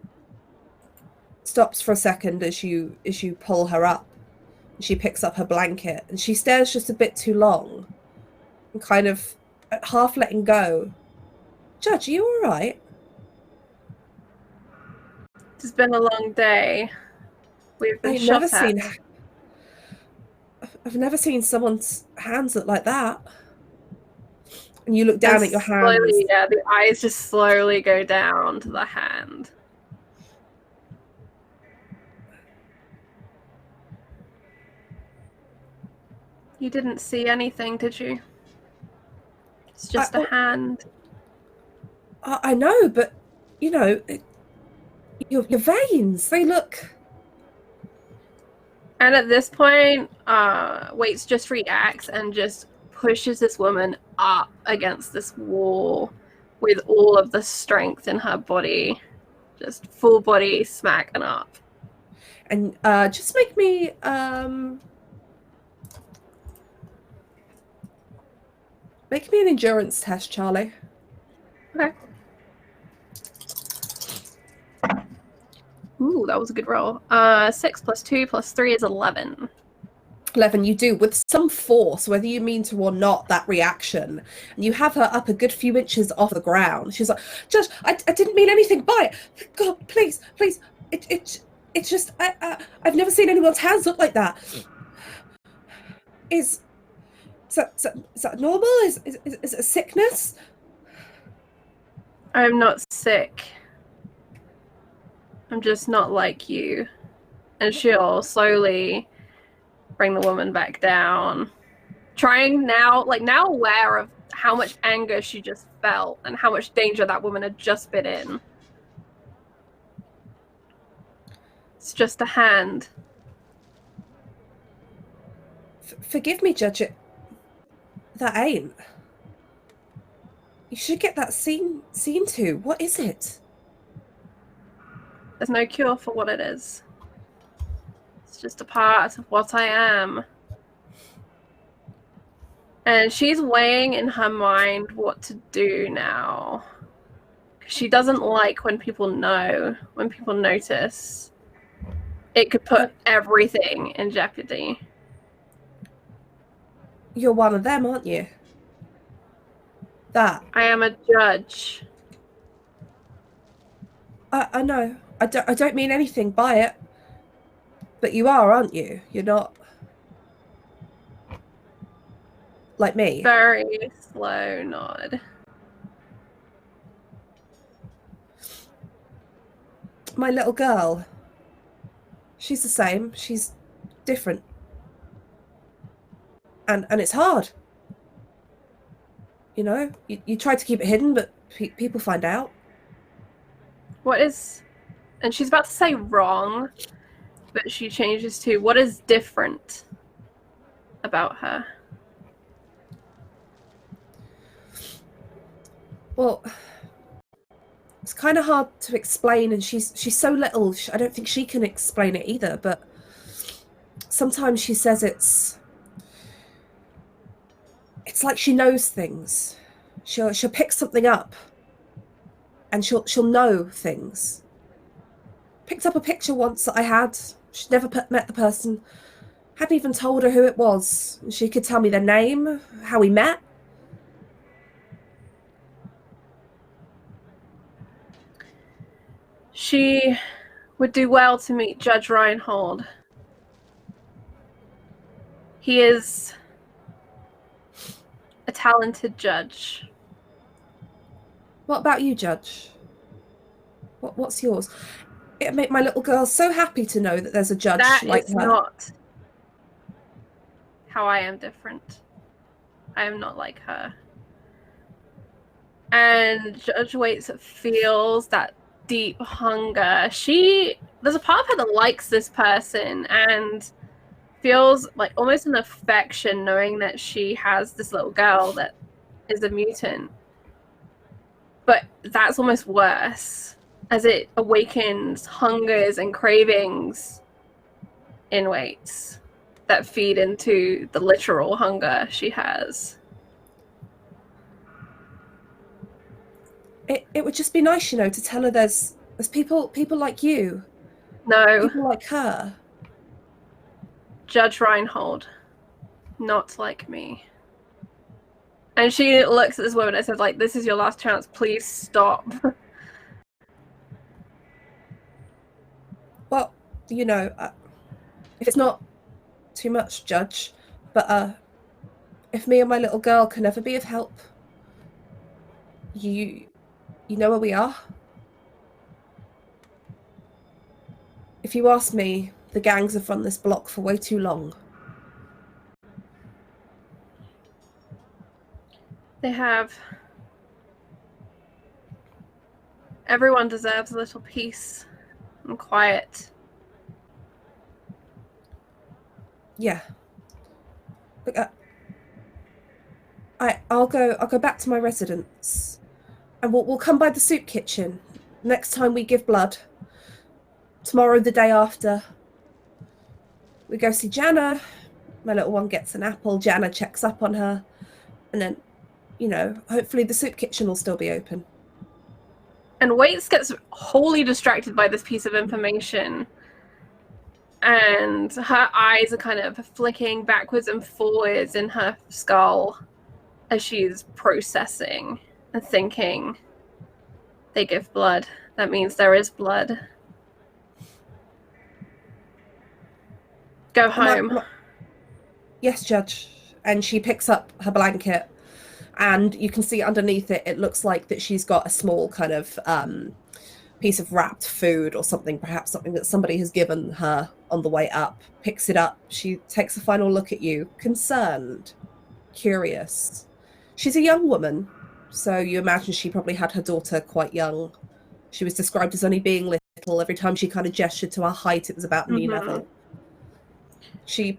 Stops for a second as you pull her up. And she picks up her blanket, and she stares just a bit too long, and kind of half letting go. Judge, are you all right? It's been a long day. We've been shot at. I've never seen someone's hands look like that. And you look down at your hands. Slowly, yeah, the eyes just slowly go down to the hand. You didn't see anything, did you? It's just a hand. I know, but, you know, your veins, they look... And at this point, Waits just reacts and just pushes this woman up against this wall with all of the strength in her body. Just full body smacking up. And just make me Make me an endurance test, Charlie. Okay. Ooh, that was a good roll. 6 + 2 + 3 is 11. 11, you do, with some force, whether you mean to or not, that reaction. And you have her up a good few inches off the ground. She's like, Judge, I didn't mean anything by it. God, please. It's just, I've never seen anyone's hands look like that. Is that normal? Is it a sickness? I'm not sick. I'm just not like you. And she'll slowly bring the woman back down. Trying now, now aware of how much anger she just felt and how much danger that woman had just been in. It's just a hand. Forgive me, Judge. That ain't. You should get that seen to. What is it? There's no cure for what it is. It's just a part of what I am. And she's weighing in her mind what to do now. She doesn't like when people know, when people notice. It could put everything in jeopardy. You're one of them, aren't you? That. I am a judge. I know. I don't mean anything by it. But you are, aren't you? You're not like me. Very slow nod. My little girl. She's the same. She's different. And it's hard. You know? You try to keep it hidden, but people find out. What is... And she's about to say wrong, but she changes to, what is different about her? Well, it's kind of hard to explain, and she's so little. I don't think she can explain it either, but sometimes she says it's like she knows things. She'll pick something up and she'll know things. Picked up a picture once that I had. She'd never met the person. Hadn't even told her who it was. She could tell me their name, how we met. She would do well to meet Judge Reinhold. He is a talented judge. What about you, Judge? What's yours? It'd make my little girl so happy to know that there's a judge That like is her. not how I am different. I am not like her. And Judge Waits feels that deep hunger. There's a part of her that likes this person and feels like almost an affection knowing that she has this little girl that is a mutant. But that's almost worse, as it awakens hungers and cravings in Waits that feed into the literal hunger she has. It would just be nice, to tell her there's people like you. No, People like her. Judge Reinhold, not like me. And she looks at this woman and says, this is your last chance, please stop. Well, if it's not too much, Judge, but if me and my little girl can ever be of help, you know where we are? If you ask me, the gangs have run this block for way too long. They have. Everyone deserves a little peace and quiet. Yeah. Look, I'll go back to my residence, and we'll come by the soup kitchen next time we give blood. Tomorrow, the day after, we go see Jana. My little one gets an apple. Jana checks up on her, and then hopefully the soup kitchen will still be open. And Waits gets wholly distracted by this piece of information. And her eyes are kind of flicking backwards and forwards in her skull as she's processing and thinking, they give blood. That means there is blood. Go home. Yes, Judge. And she picks up her blanket, and you can see underneath it, it looks like that she's got a small kind of piece of wrapped food or something, perhaps something that somebody has given her on the way up. Picks it up. She takes a final look at you, concerned, curious. She's a young woman, so you imagine she probably had her daughter quite young. She was described as only being little. Every time she kind of gestured to her height, it was about knee level.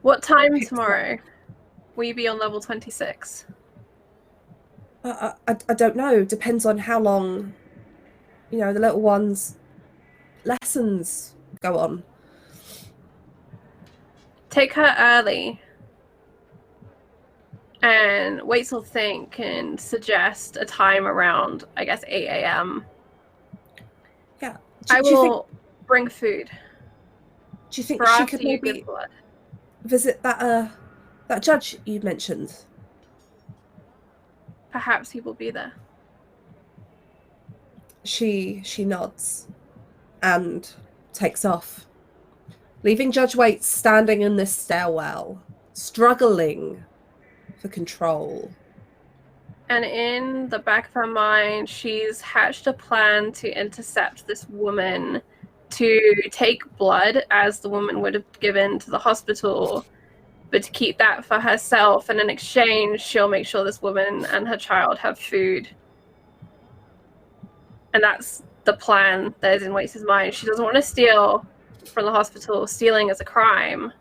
What time tomorrow? Will you be on level 26? I don't know. Depends on how long, the little one's lessons go on. Take her early. And wait till think and suggest a time around, I guess, 8 a.m. Yeah. I will bring food. Do you think for she after could you maybe give blood. visit that judge you mentioned? Perhaps he will be there. She nods and takes off, leaving Judge Waits standing in this stairwell, struggling for control. And in the back of her mind, she's hatched a plan to intercept this woman, to take blood as the woman would have given to the hospital, but to keep that for herself. And in exchange, she'll make sure this woman and her child have food. And that's the plan that is in Waits' mind. She doesn't want to steal from the hospital. Stealing is a crime.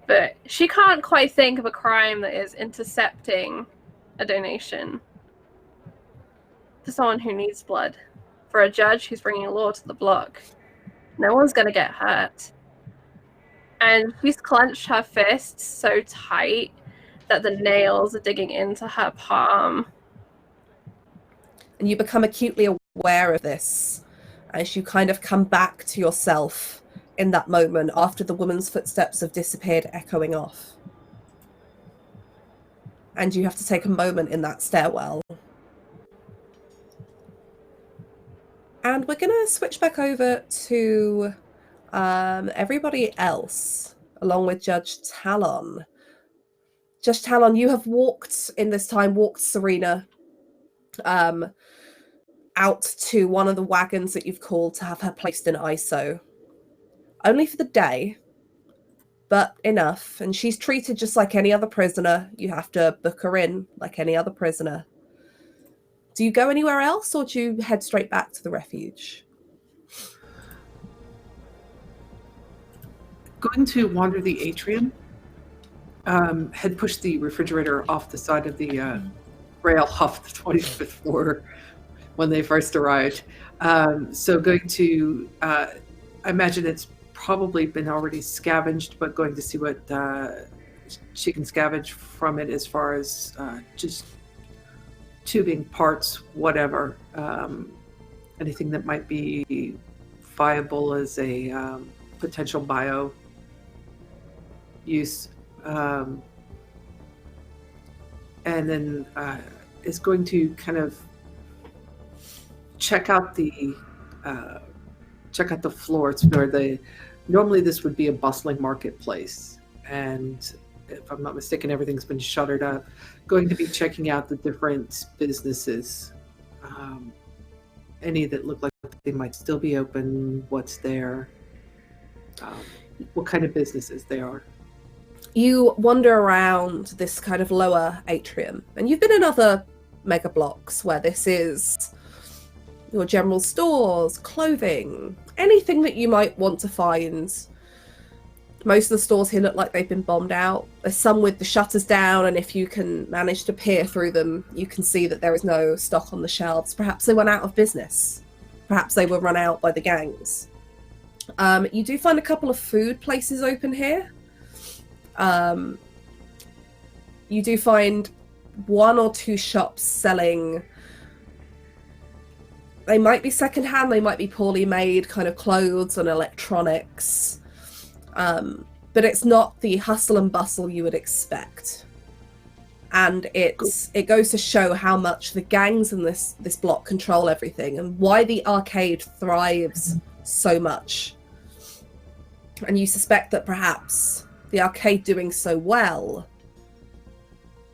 But she can't quite think of a crime that is intercepting a donation to someone who needs blood. For a judge who's bringing law to the block, no one's going to get hurt. And she's clenched her fists so tight that the nails are digging into her palm. And you become acutely aware of this as you kind of come back to yourself in that moment after the woman's footsteps have disappeared, echoing off. And you have to take a moment in that stairwell. And we're going to switch back over to everybody else, along with Judge Talon. Judge Talon, you have walked Serena out to one of the wagons that you've called to have her placed in ISO. Only for the day, but enough. And she's treated just like any other prisoner. You have to book her in like any other prisoner. Do you go anywhere else, or do you head straight back to the refuge? Going to wander the atrium. Had pushed the refrigerator off the side of the rail off the 25th floor when they first arrived. So going to, I imagine it's probably been already scavenged, but going to see what she can scavenge from it as far as just tubing, parts, whatever. Anything that might be viable as a potential bio use. And then is going to kind of check out the floors where normally this would be a bustling marketplace, and if I'm not mistaken, everything's been shuttered up. Going to be checking out the different businesses, any that look like they might still be open, what's there, what kind of businesses they are. You wander around this kind of lower atrium, and you've been in other mega blocks where this is your general stores, clothing, anything that you might want to find. Most of the stores here look like they've been bombed out. There's some with the shutters down, and if you can manage to peer through them, you can see that there is no stock on the shelves. Perhaps they went out of business. Perhaps they were run out by the gangs. You do find a couple of food places open here. you do find 1 or 2 shops selling. They might be secondhand, they might be poorly made kind of clothes and electronics. But it's not the hustle and bustle you would expect. And it goes to show how much the gangs in this block control everything and why the arcade thrives so much. And you suspect that perhaps the arcade doing so well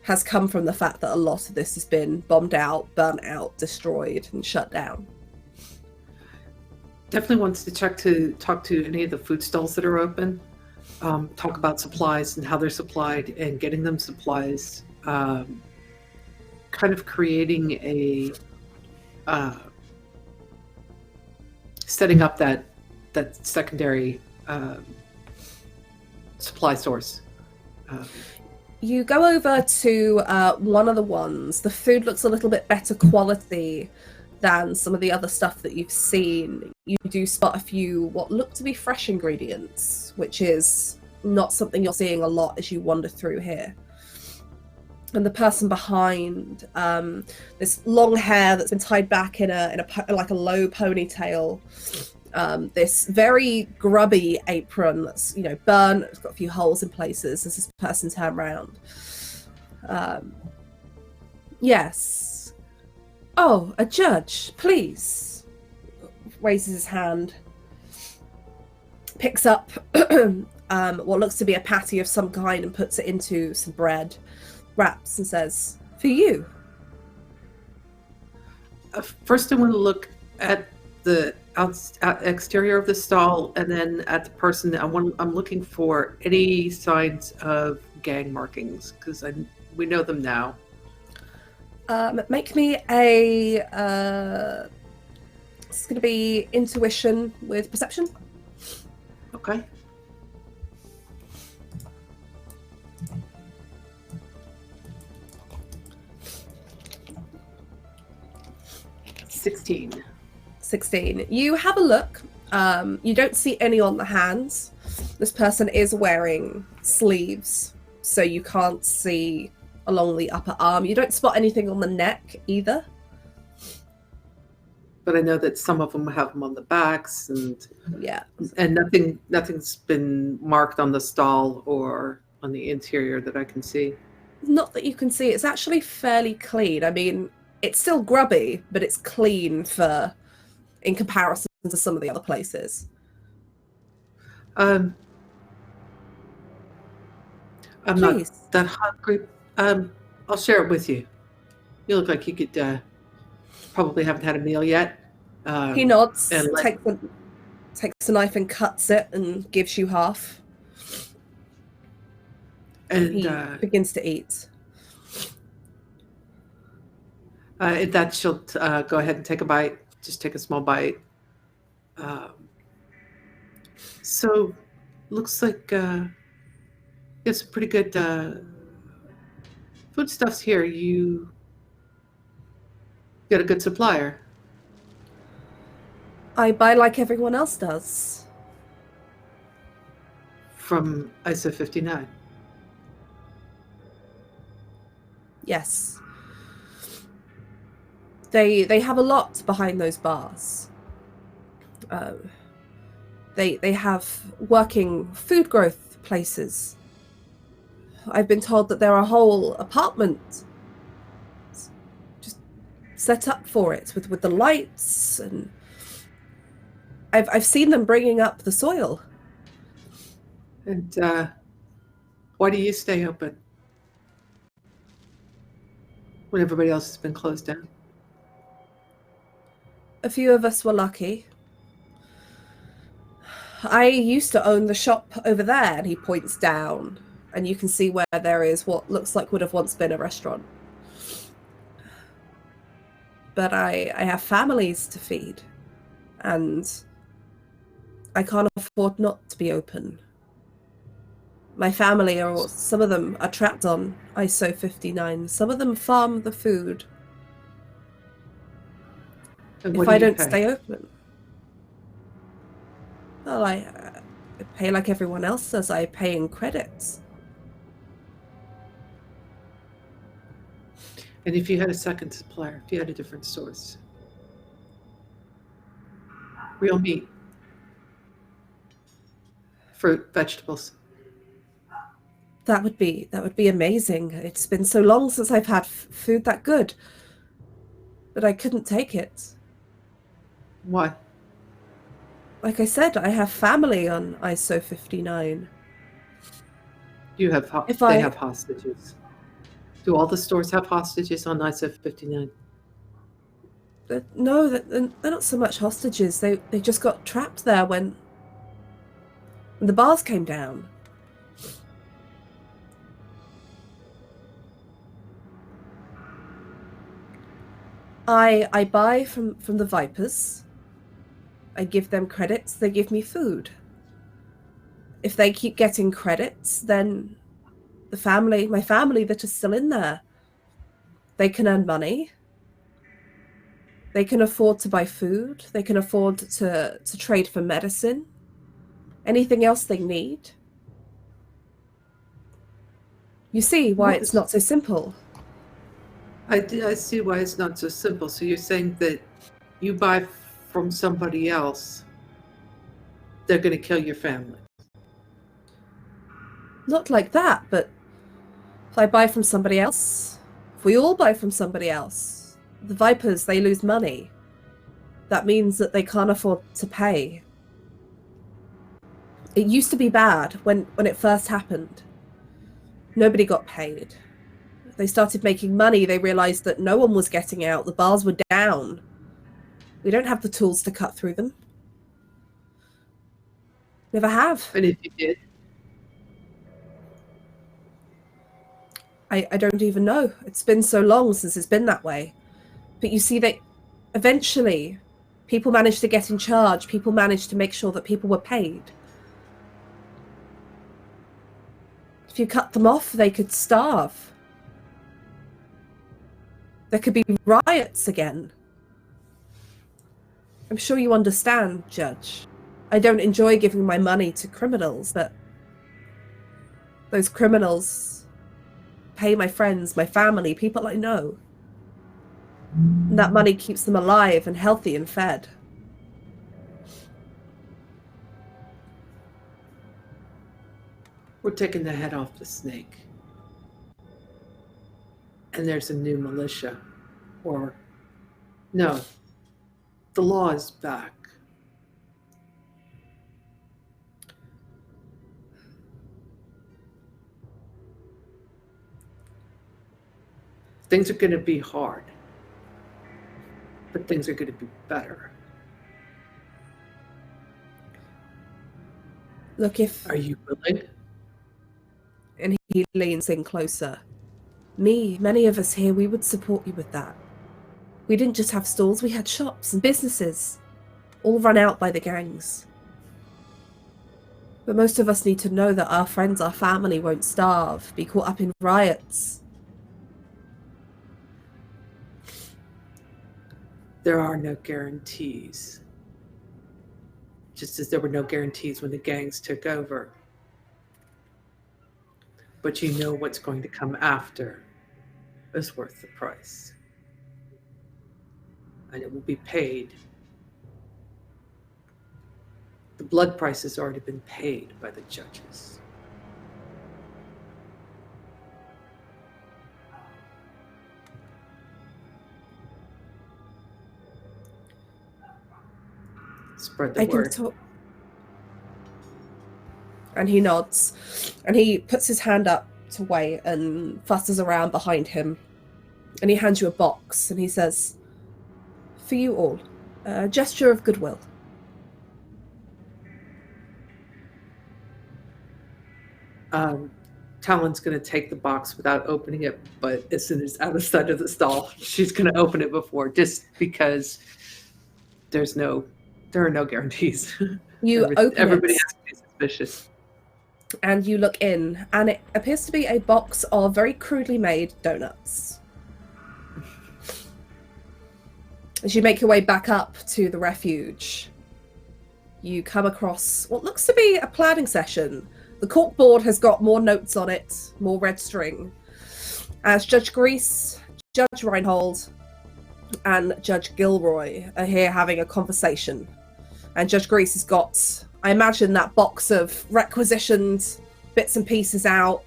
has come from the fact that a lot of this has been bombed out, burnt out, destroyed, and shut down. Definitely wants to talk to any of the food stalls that are open. Talk about supplies and how they're supplied and getting them supplies. Kind of creating a setting up that secondary supply source. You go over to one of the ones. The food looks a little bit better quality than some of the other stuff that you've seen. You do spot a few what look to be fresh ingredients, which is not something you're seeing a lot as you wander through here. And the person behind, this long hair that's been tied back in a like a low ponytail, this very grubby apron that's burnt. It's got a few holes in places as this person turned around. Yes. Oh, a judge, please. Raises his hand. Picks up what looks to be a patty of some kind and puts it into some bread. Wraps and says, "For you." First, I want to look at the exterior of the stall, and then at the person. I'm looking for any signs of gang markings because we know them now. Make me a. It's going to be intuition with perception. Okay. 16. 16. You have a look. You don't see any on the hands. This person is wearing sleeves, so you can't see along the upper arm. You don't spot anything on the neck either. But I know that some of them have them on the backs, and Yeah. and nothing's been marked on the stall or on the interior that I can see. Not that you can see. It's actually fairly clean. I mean, it's still grubby, but it's clean in comparison to some of the other places. I'm Please. not that hungry. I'll share it with you. You look like you could probably haven't had a meal yet. He nods, and takes a knife and cuts it and gives you half. and He begins to eat. that she'll go ahead and take a bite. Just take a small bite. So, looks like it's pretty good foodstuffs here. You got a good supplier. I buy like everyone else does. From ISO 59. Yes. They have a lot behind those bars. They have working food growth places. I've been told that there are whole apartments just set up for it with the lights, and I've seen them bringing up the soil. And why do you stay open when everybody else has been closed down? A few of us were lucky. I used to own the shop over there, and he points down, and you can see where there is what looks like would have once been a restaurant. But I have families to feed, and I can't afford not to be open. My family some of them are trapped on ISO 59. Some of them farm the food. And If what I do you don't pay? stay open, well, I pay like everyone else does. I pay in credits. And if you had a second supplier, if you had a different source, real meat, fruit, vegetables. That would be amazing. It's been so long since I've had food that good. But I couldn't take it. Why? Like I said, I have family on ISO 59. You have they have hostages. Do all the stores have hostages on ISO 59? No, they're not so much hostages. They just got trapped there when the bars came down. I buy from the Vipers. I give them credits, they give me food. If they keep getting credits, then my family that is still in there, they can earn money. They can afford to buy food. They can afford to trade for medicine. Anything else they need. You see why it's not so simple. I see why it's not so simple. So you're saying that you buy from somebody else, they're going to kill your family. Not like that, but if I buy from somebody else, if we all buy from somebody else, the Vipers, they lose money. That means that they can't afford to pay. It used to be bad when it first happened. Nobody got paid. They started making money, they realized that no one was getting out, the bars were down. We don't have the tools to cut through them. Never have. And if you did? I don't even know. It's been so long since it's been that way. But you see that eventually people managed to get in charge. People managed to make sure that people were paid. If you cut them off, they could starve. There could be riots again. I'm sure you understand, Judge. I don't enjoy giving my money to criminals, but those criminals pay my friends, my family, people I know. And that money keeps them alive and healthy and fed. We're taking the head off the snake. And there's a new militia. Or, no, the law is back. Things are going to be hard, but things are going to be better. Look, if... Are you willing? And he leans in closer. Many of us here, we would support you with that. We didn't just have stores, we had shops and businesses, all run out by the gangs. But most of us need to know that our friends, our family won't starve, be caught up in riots. There are no guarantees. Just as there were no guarantees when the gangs took over. But you know what's going to come after is worth the price. And it will be paid. The blood price has already been paid by the judges. Spread the word. And he nods. And he puts his hand up to wait and fusses around behind him. And he hands you a box and he says, "For you all, a gesture of goodwill." Talon's going to take the box without opening it, but as soon as out of sight of the stall, she's going to open it before, just because there are no guarantees. You open everybody it. has to be suspicious. And you look in, and it appears to be a box of very crudely made donuts. As you make your way back up to the refuge, you come across what looks to be a planning session. The corkboard has got more notes on it, more red string. As Judge Grease, Judge Reinhold and Judge Gilroy are here having a conversation. And Judge Grease has got, I imagine, that box of requisitioned bits and pieces out,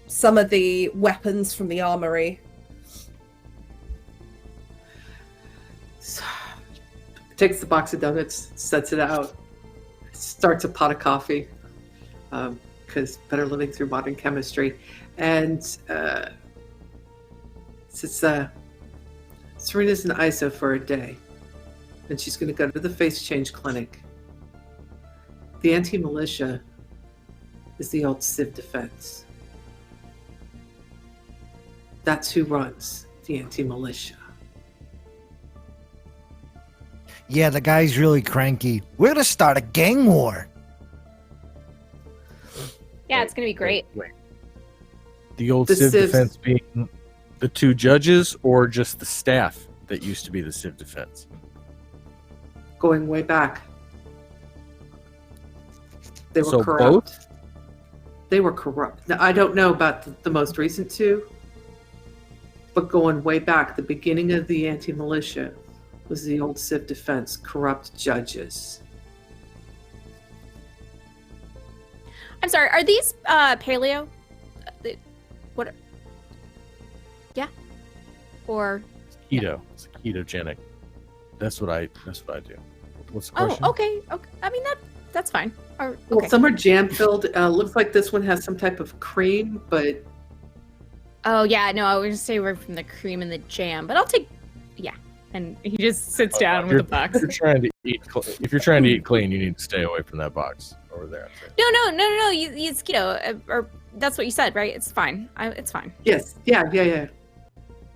some of the weapons from the armory. So, takes the box of donuts, sets it out, starts a pot of coffee, because better living through modern chemistry, and says, Serena's in ISO for a day, and she's going to go to the face change clinic. The anti-militia is the old civ defense. That's who runs the anti-militia. Yeah, the guy's really cranky. We're gonna start a gang war. Yeah, it's gonna be great. Wait. The old The Civ Civs- defense being the two judges or just the staff that used to be the Civ defense? Going way back. They were So corrupt. both? They were corrupt. Now, I don't know about the most recent two, but going way back, the beginning of the anti-militia was the old Civ defense, corrupt judges. I'm sorry. Are these paleo? What? Yeah. Or Keto. It's ketogenic. That's what I do. What's the oh, question? okay. Okay. I mean that's fine. Or, Well, okay. some are jam filled. Looks like this one has some type of cream, but Oh yeah, no, I would just stay away from the cream and the jam, but I'll take. Yeah, and he just sits down with the box. If you're trying to eat clean, you need to stay away from that box over there. No. It's keto, or that's what you said, right? It's fine. It's fine. yes, yeah.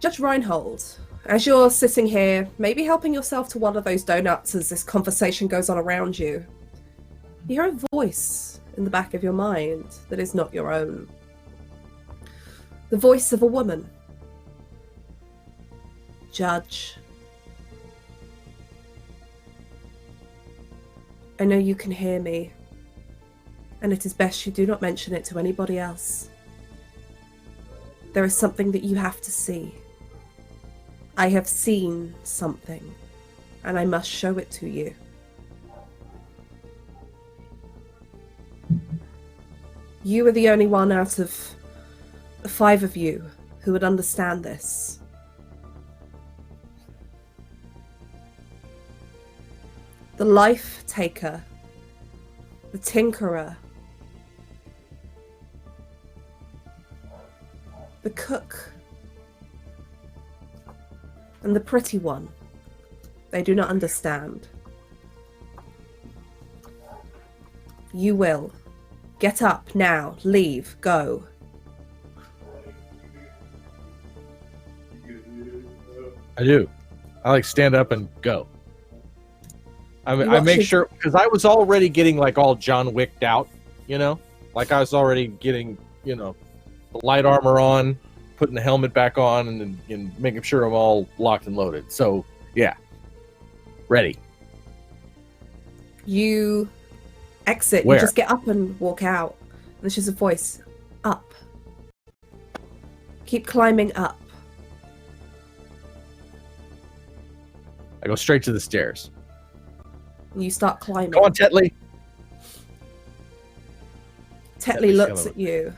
Judge Reinhold, as you're sitting here, maybe helping yourself to one of those donuts as this conversation goes on around you, you hear a voice in the back of your mind that is not your own. The voice of a woman. Judge, I know you can hear me, and it is best you do not mention it to anybody else. There is something that you have to see. I have seen something, and I must show it to you. You are the only one out of the 5 of you who would understand this. The life taker, the tinkerer, the cook, and the pretty one. They do not understand. You will. Get up now. Leave. Go. I do. I like stand up and go. I mean, You I make actually- sure because I was already getting like all John Wicked out, like I was already getting, the light armor on, putting the helmet back on, and making sure I'm all locked and loaded. So yeah, ready. You exit. Where? You just get up and walk out. And there's just a voice. Up. Keep climbing up. I go straight to the stairs. And you start climbing. Go on, Tetley. Tetley Tetley's looks yellow. at you.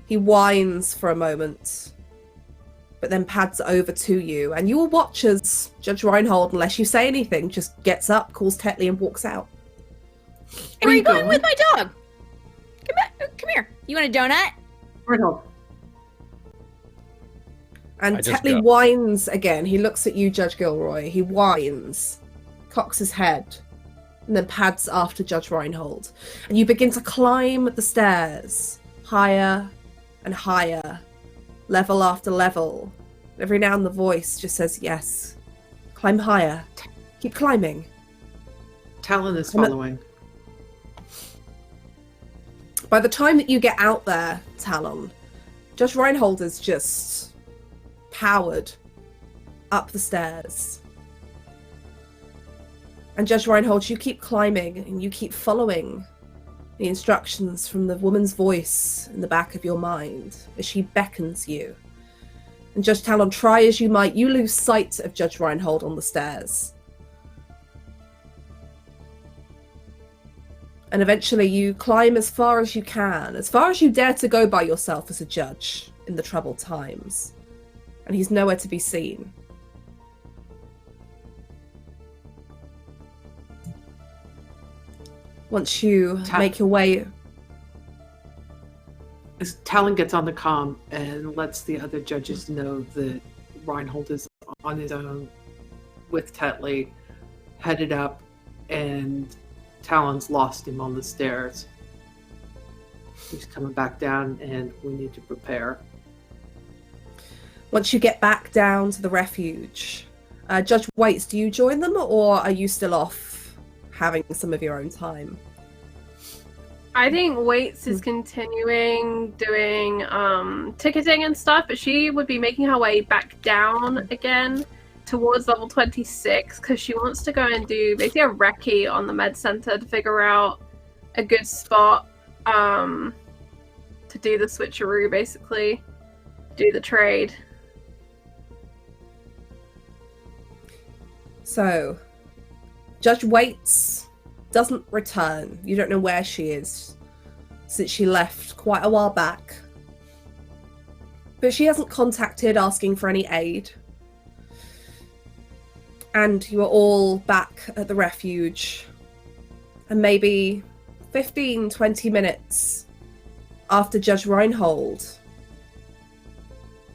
He whines for a moment, but then pads over to you. And you will watch as Judge Reinhold, unless you say anything, just gets up, calls Tetley, and walks out. Where are you going going? with my dog? Come here. You want a donut? Reinhold, And I just Tetley go. whines again. He looks at you, Judge Gilroy. He whines, cocks his head, and then pads after Judge Reinhold. And you begin to climb the stairs, higher and higher, level after level. Every now and the voice just says, yes, climb higher. Keep climbing. Talon is I'm a- following. By the time that you get out there, Talon, Judge Reinhold is just powered up the stairs. And Judge Reinhold, you keep climbing and you keep following the instructions from the woman's voice in the back of your mind as she beckons you. And Judge Talon, try as you might, you lose sight of Judge Reinhold on the stairs. And eventually you climb as far as you can, as far as you dare to go by yourself as a judge in the troubled times. And he's nowhere to be seen. Once you make your way... As Talon gets on the comm and lets the other judges know that Reinhold is on his own with Tetley, headed up, and Talon's lost him on the stairs. He's coming back down, and we need to prepare. Once you get back down to the refuge, Judge Waits, do you join them, or are you still off having some of your own time? I think Waits is continuing doing ticketing and stuff, but she would be making her way back down again towards level 26 because she wants to go and do basically a recce on the med center to figure out a good spot to do the switcheroo, basically do the trade. So Judge Waits doesn't return. You don't know where she is since she left quite a while back, but she hasn't contacted asking for any aid. And you are all back at the refuge, and maybe 15-20 minutes after Judge Reinhold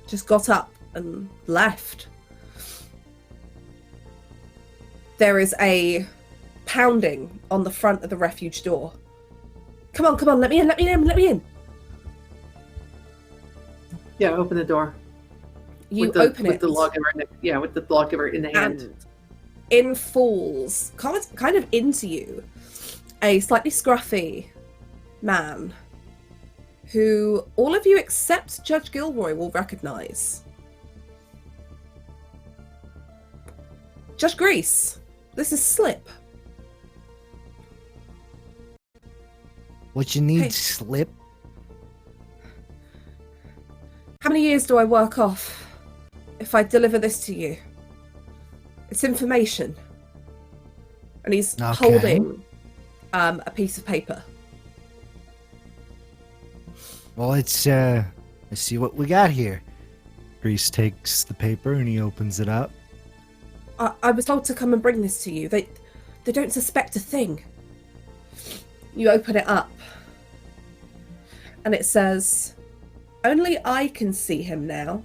just got up and left, there is a pounding on the front of the refuge door. Come on, let me in. Yeah, open the door. You open it. With the lawgiver with the lawgiver in the hand. And in falls, kind of into you, a slightly scruffy man who all of you except Judge Gilroy will recognize. Judge Grease, this is Slip. What you need, Hey. Slip? How many years do I work off if I deliver this to you? It's information. And he's Okay. holding a piece of paper. Well, let's see what we got here. Grease takes the paper and he opens it up. I was told to come and bring this to you. They don't suspect a thing. You open it up. And it says, "Only I can see him now."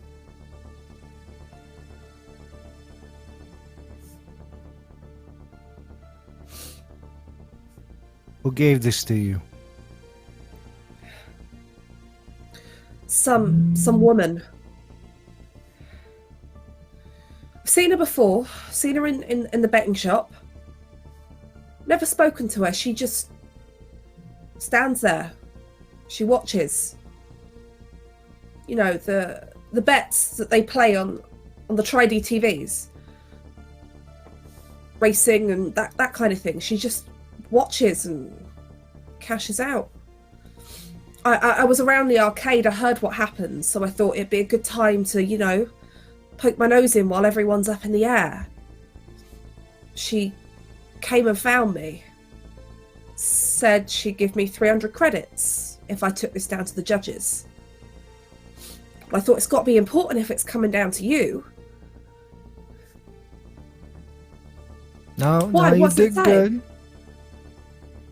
Who gave this to you? Some woman. I've seen her before. Seen her in the betting shop. Never spoken to her. She just stands there. She watches. You know, the bets that they play on the Tri-D TVs. Racing and that kind of thing. She just watches and cashes out. I was around the arcade. I heard what happened, so I thought it'd be a good time to, you know, poke my nose in while everyone's up in the air. She came and found me. Said she'd give me 300 credits if I took this down to the judges. I thought it's got to be important if it's coming down to you. No, Why? no, you What's it did say?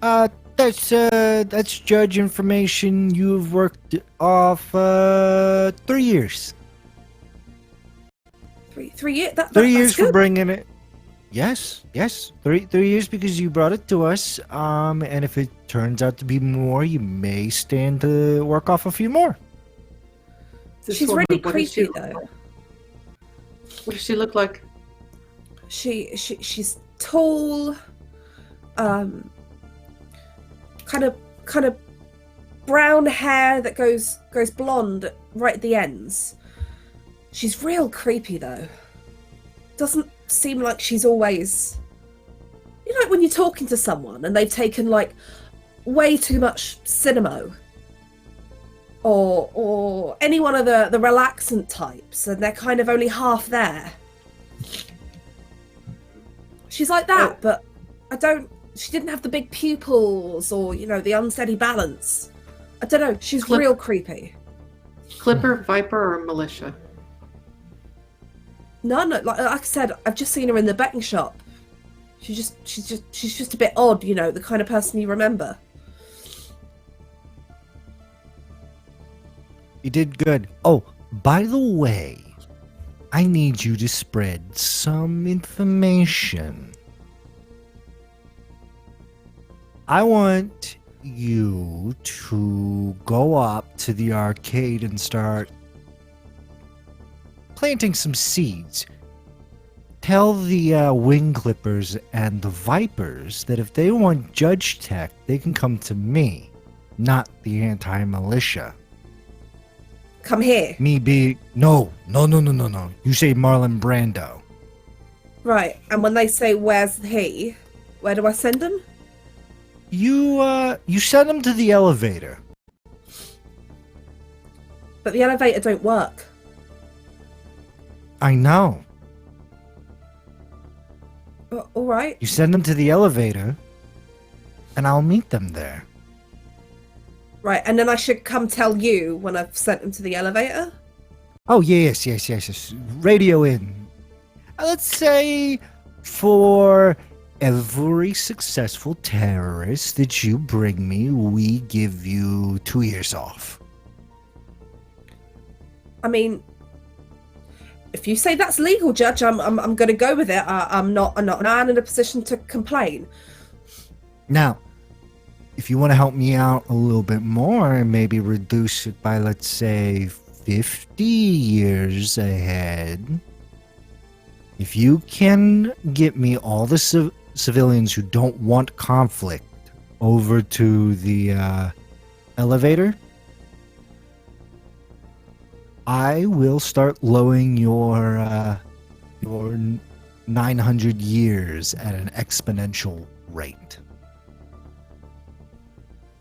good. That's judge information. You've worked off 3 years. 3 years. 3 years that's for good. bringing it. Yes. 3 years because you brought it to us. And if it turns out to be more, you may stand to work off a few more. This She's woman, really what does she creepy look though. like? What does she look like? She's tall, kind of brown hair that goes blonde right at the ends. She's real creepy though. Doesn't seem like she's always, you know, like when you're talking to someone and they've taken like way too much cinema. or any one of the relaxant types, and they're kind of only half there. She's like that, but she didn't have the big pupils or, the unsteady balance. I don't know, she's real creepy. Clipper, Viper, or Militia? No, like I said, I've just seen her in the betting shop. She's just a bit odd, the kind of person you remember. You did good. Oh, by the way, I need you to spread some information. I want you to go up to the arcade and start planting some seeds. Tell the wing clippers and the vipers that if they want judge tech, they can come to me, not the anti-militia. Come here. Me be no. You say Marlon Brando. Right, and when they say where's he, where do I send them? You send them to the elevator. But the elevator don't work. I know. All right. You send them to the elevator, and I'll meet them there. Right, and then I should come tell you when I've sent them to the elevator? Oh, yes. Radio in. Let's say for every successful terrorist that you bring me, we give you 2 years off. I mean, if you say that's legal, Judge, I'm going to go with it. I'm not in a position to complain. Now, if you want to help me out a little bit more and maybe reduce it by, let's say, 50 years ahead, if you can get me all the civilians who don't want conflict over to the elevator, I will start lowering your 900 years at an exponential rate.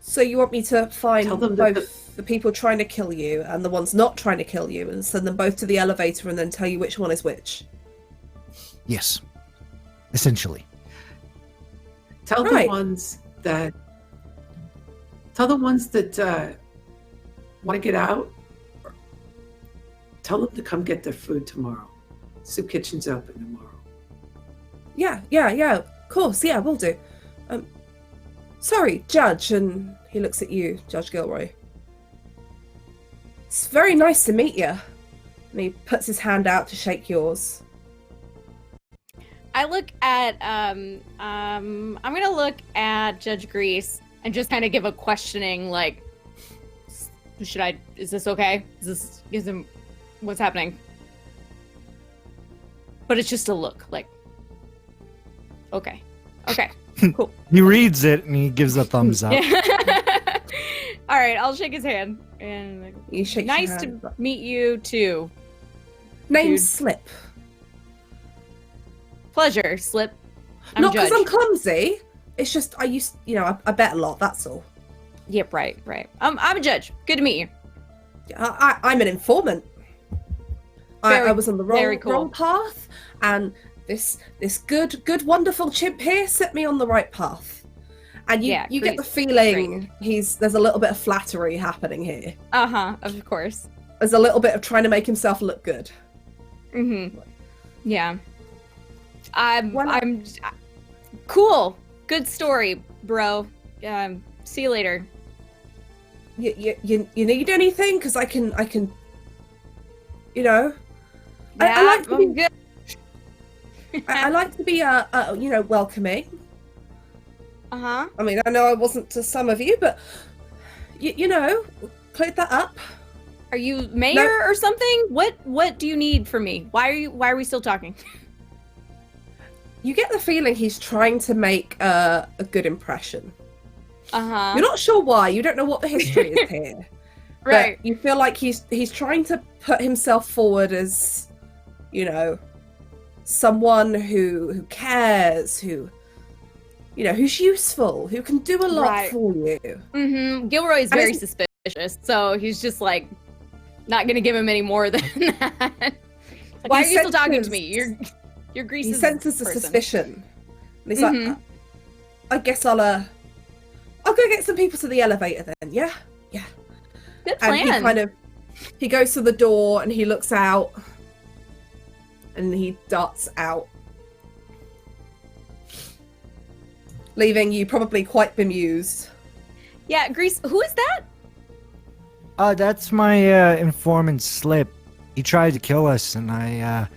So you want me to find Tell them both the people trying to kill you and the ones not trying to kill you and send them both to the elevator and then tell you which one is which? Yes. Essentially. Tell Right. the ones that want to get out. Tell them to come get their food tomorrow. Soup kitchen's open tomorrow. Yeah, of course, yeah, we'll do. Sorry, Judge, and he looks at you, Judge Gilroy. It's very nice to meet you. And he puts his hand out to shake yours. I look at I'm gonna look at Judge Grease and just kind of give a questioning, like, is this okay? What's happening? But it's just a look, like, okay, cool. He reads it and he gives a thumbs up. Yeah. All right, I'll shake his hand. And You shake nice your to hand. meet you too. Name Dude. Slip. Pleasure, Slip. Not Judge. because I'm clumsy. It's just I bet a lot. That's all. Yep, right. I'm a judge. Good to meet you. I'm an informant. I was on the very cool. wrong path, and this good wonderful chimp here set me on the right path. And you get the feeling there's a little bit of flattery happening here. Of course. There's a little bit of trying to make himself look good. Yeah. I'm cool. Good story, bro. See you later. You need anything? Because I can I Yeah, like to be I'm good. I like to be welcoming. Uh-huh. I mean, I know I wasn't to some of you, but cleared that up. Are you mayor or something? What do you need from me? Why are we still talking? You get the feeling he's trying to make a good impression. Uh-huh. You're not sure why. You don't know what the history is here. Right. But you feel like he's trying to put himself forward as, someone who cares, who's useful, who can do a lot Right. for you. Gilroy is very it's- suspicious. suspicious. So he's just like not gonna give him any more than that. Like, why are He you still talking to senses- me? You're Grease's He senses the person. suspicion. And he's Mhm. like, I guess I'll go get some people to the elevator then, yeah? Good And plan. he goes to the door and he looks out and he darts out, leaving you probably quite bemused. Yeah, Grease, who is that? That's my informant Slip. He tried to kill us, and I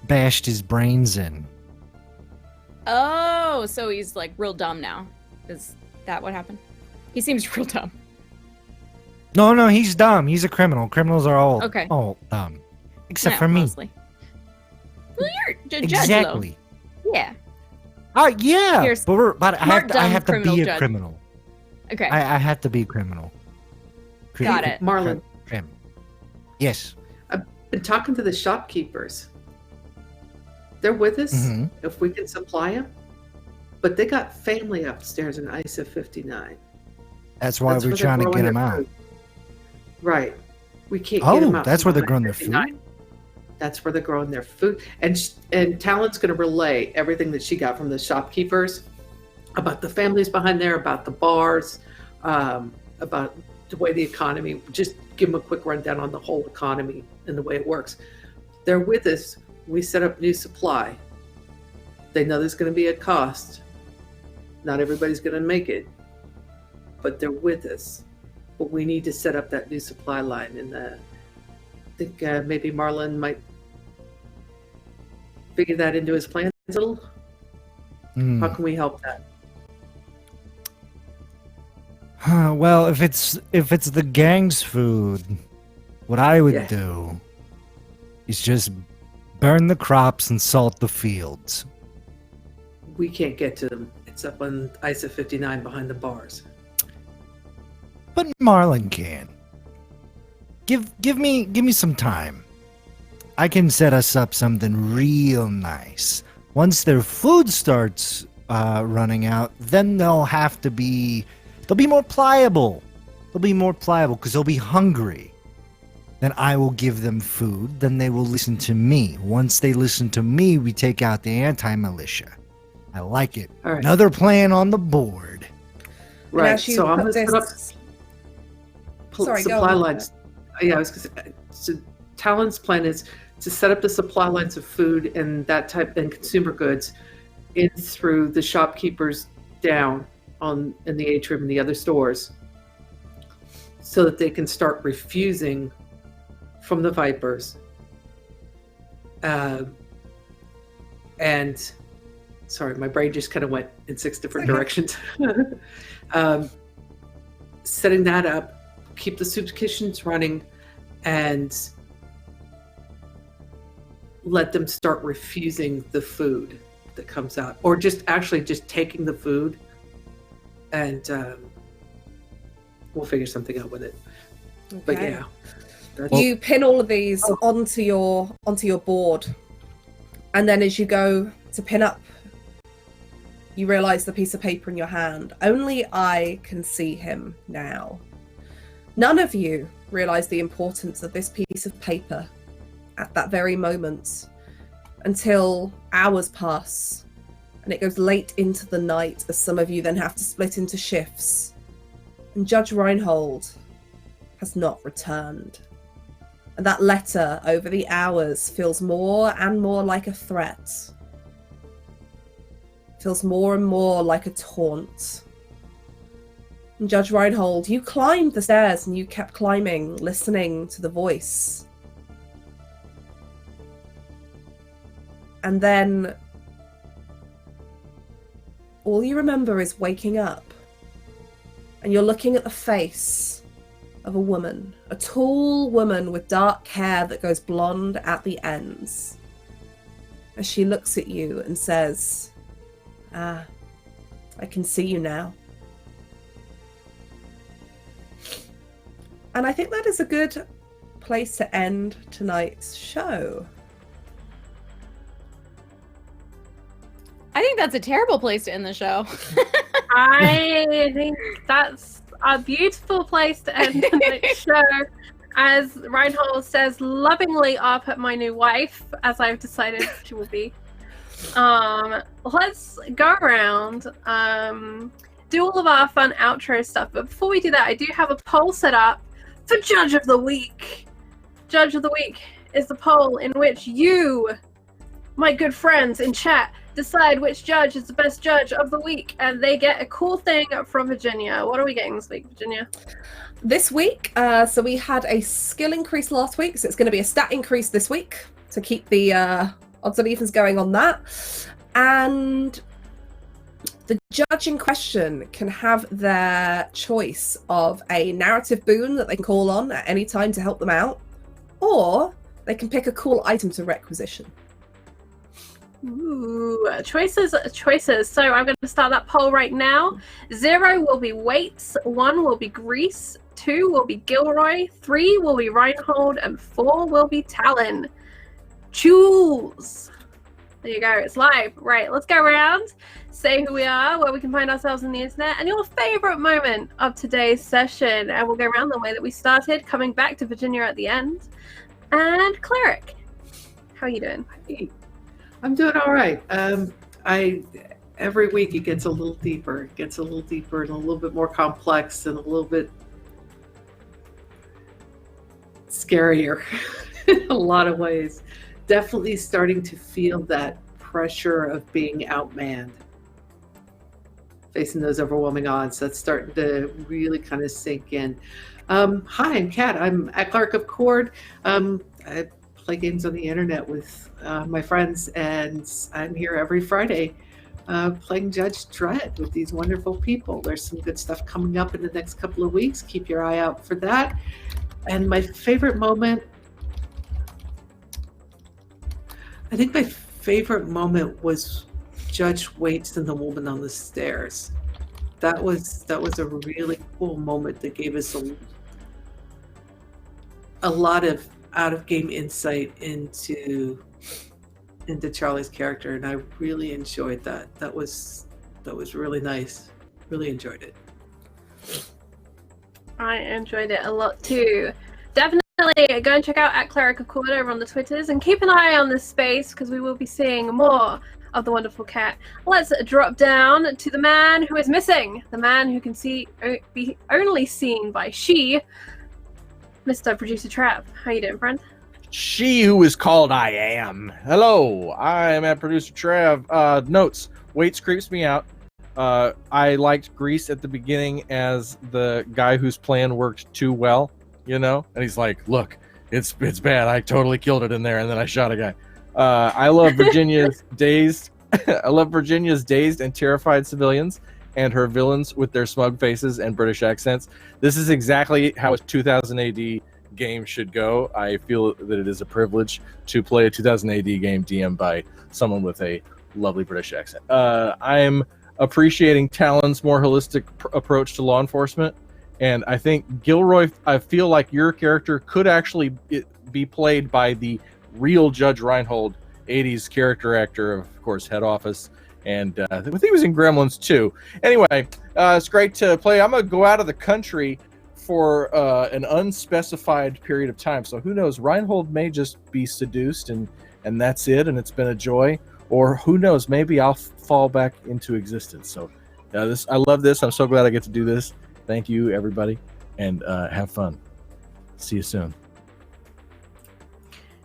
bashed his brains in. Oh, so he's like real dumb now. Is that what happened? He seems real dumb. No, he's dumb. He's a criminal. Criminals are all Okay. dumb, except No, for me. mostly. Well, you're a judge, Exactly. though. Yeah. Yeah, You're but I smart, have to dumb be a criminal judge. criminal. Okay. I have to be a criminal. Got it. Marlon, Crim. Yes. been talking to the shopkeepers. They're with us Mhm. if we can supply them. But they got family upstairs in ISA 59. That's why That's we're where they're trying to growing get their him out. food. Right. We can't get them Oh, out. that's from where they're ISA growing their food? 59. That's where they're growing their food. And Talon's going to relay everything that she got from the shopkeepers about the families behind there, about the bars, about the way the economy, just give them a quick rundown on the whole economy and the way it works. They're with us. We set up new supply. They know there's going to be a cost. Not everybody's going to make it, but they're with us. But we need to set up that new supply line. And I think maybe Marlon might figure that into his plans a little. Hmm. How can we help that? Well, if it's the gang's food, what I would Yeah. do is just burn the crops and salt the fields. We can't get to them. It's up on ISA 59 behind the bars. But Marlon can. Give me some time. I can set us up something real nice. Once their food starts running out, then they'll be more pliable. They'll be more pliable because they'll be hungry. Then I will give them food. Then they will listen to me. Once they listen to me, we take out the anti-militia. I like it. All right. Another plan on the board. Right. as you So I'm put going to set up this- Sorry, go supply on. lines. Yeah, I was going to say. So Talon's plan is to set up the supply lines of food and that type and consumer goods in through the shopkeepers down in the atrium and the other stores, so that they can start refusing from the Vipers. And sorry, my brain just kind of went in 6 different directions. Setting that up, keep the soup kitchens running, and let them start refusing the food that comes out, or just taking the food, and we'll figure something out with it. But Okay. yeah, that's, You pin all of these onto your board, and then as you go to pin up, you realize the piece of paper in your hand. Only I can see him now. None of you realize the importance of this piece of paper at that very moment until hours pass, and it goes late into the night as some of you then have to split into shifts, and Judge Reinhold has not returned. And that letter over the hours feels more and more like a threat. Feels more and more like a taunt. And Judge Reinhold, you climbed the stairs and you kept climbing, listening to the voice. And then all you remember is waking up. And you're looking at the face of a woman, a tall woman with dark hair that goes blonde at the ends. As she looks at you and says, "Ah, I can see you now." And I think that is a good place to end tonight's show. I think that's a terrible place to end the show. I think a beautiful place to end the night's show. As Reinhold says lovingly up at my new wife, as I've decided she will be. Let's go around, do all of our fun outro stuff. But before we do that, I do have a poll set up for Judge of the Week. Judge of the Week is the poll in which you, my good friends in chat, decide which judge is the best judge of the week, and they get a cool thing from Virginia. What are we getting this week, Virginia? This week, so we had a skill increase last week, so it's going to be a stat increase this week to keep the odds and evens going on that. And the judge in question can have their choice of a narrative boon that they can call on at any time to help them out, or they can pick a cool item to requisition. Ooh, choices. So I'm going to start that poll right now. 0 will be Waits, 1 will be Grease, 2 will be Gilroy, 3 will be Reinhold, and 4 will be Talon. Choose. There you go. It's live. Right, let's go around, say who we are, where we can find ourselves on the internet, and your favorite moment of today's session. And we'll go around the way that we started, coming back to Virginia at the end. And Cleric, how are you doing? Hey, I'm doing all right. Every week it gets a little deeper. It gets a little deeper and a little bit more complex and a little bit scarier in a lot of ways. Definitely starting to feel that pressure of being outmanned, facing those overwhelming odds. That's starting to really kind of sink in. Hi, I'm Kat. I'm at Clerk of Cord. I play games on the internet with my friends, and I'm here every Friday playing Judge Dredd with these wonderful people. There's some good stuff coming up in the next couple of weeks. Keep your eye out for that. And my favorite moment, I think my favorite moment was Judge Waits and the woman on the stairs. That was a really cool moment that gave us a lot of out-of-game insight into Charlie's character, and I really enjoyed that. That was really nice. Really enjoyed it. I enjoyed it a lot too. Definitely go and check out at Cleric of Cord over on the Twitters, and keep an eye on this space because we will be seeing more of the wonderful Cat. Let's drop down to the man who is missing, the man who can be only seen by she, Mr. Producer Trav. How you doing, friend? She who is called I am. Hello, I am at Producer Trav. Notes, Waits creeps me out. I liked Grease at the beginning as the guy whose plan worked too well, you know? And he's like, look, it's bad. I totally killed it in there, and then I shot a guy. I love Virginia's dazed. I love Virginia's dazed and terrified civilians and her villains with their smug faces and British accents. This is exactly how a 2000 AD game should go. I feel that it is a privilege to play a 2000 AD game DM by someone with a lovely British accent. I'm appreciating Talon's more holistic approach to law enforcement, and I think Gilroy, I feel like your character could actually be played by the real Judge Reinhold, 80s character actor, of course, Head Office, and I think he was in Gremlins too. Anyway, it's great to play. I'm gonna go out of the country for an unspecified period of time, so who knows, Reinhold may just be seduced and that's it, and it's been a joy, or who knows, maybe I'll fall back into existence. So I love this. I'm so glad I get to do this. Thank you, everybody, and have fun. See you soon.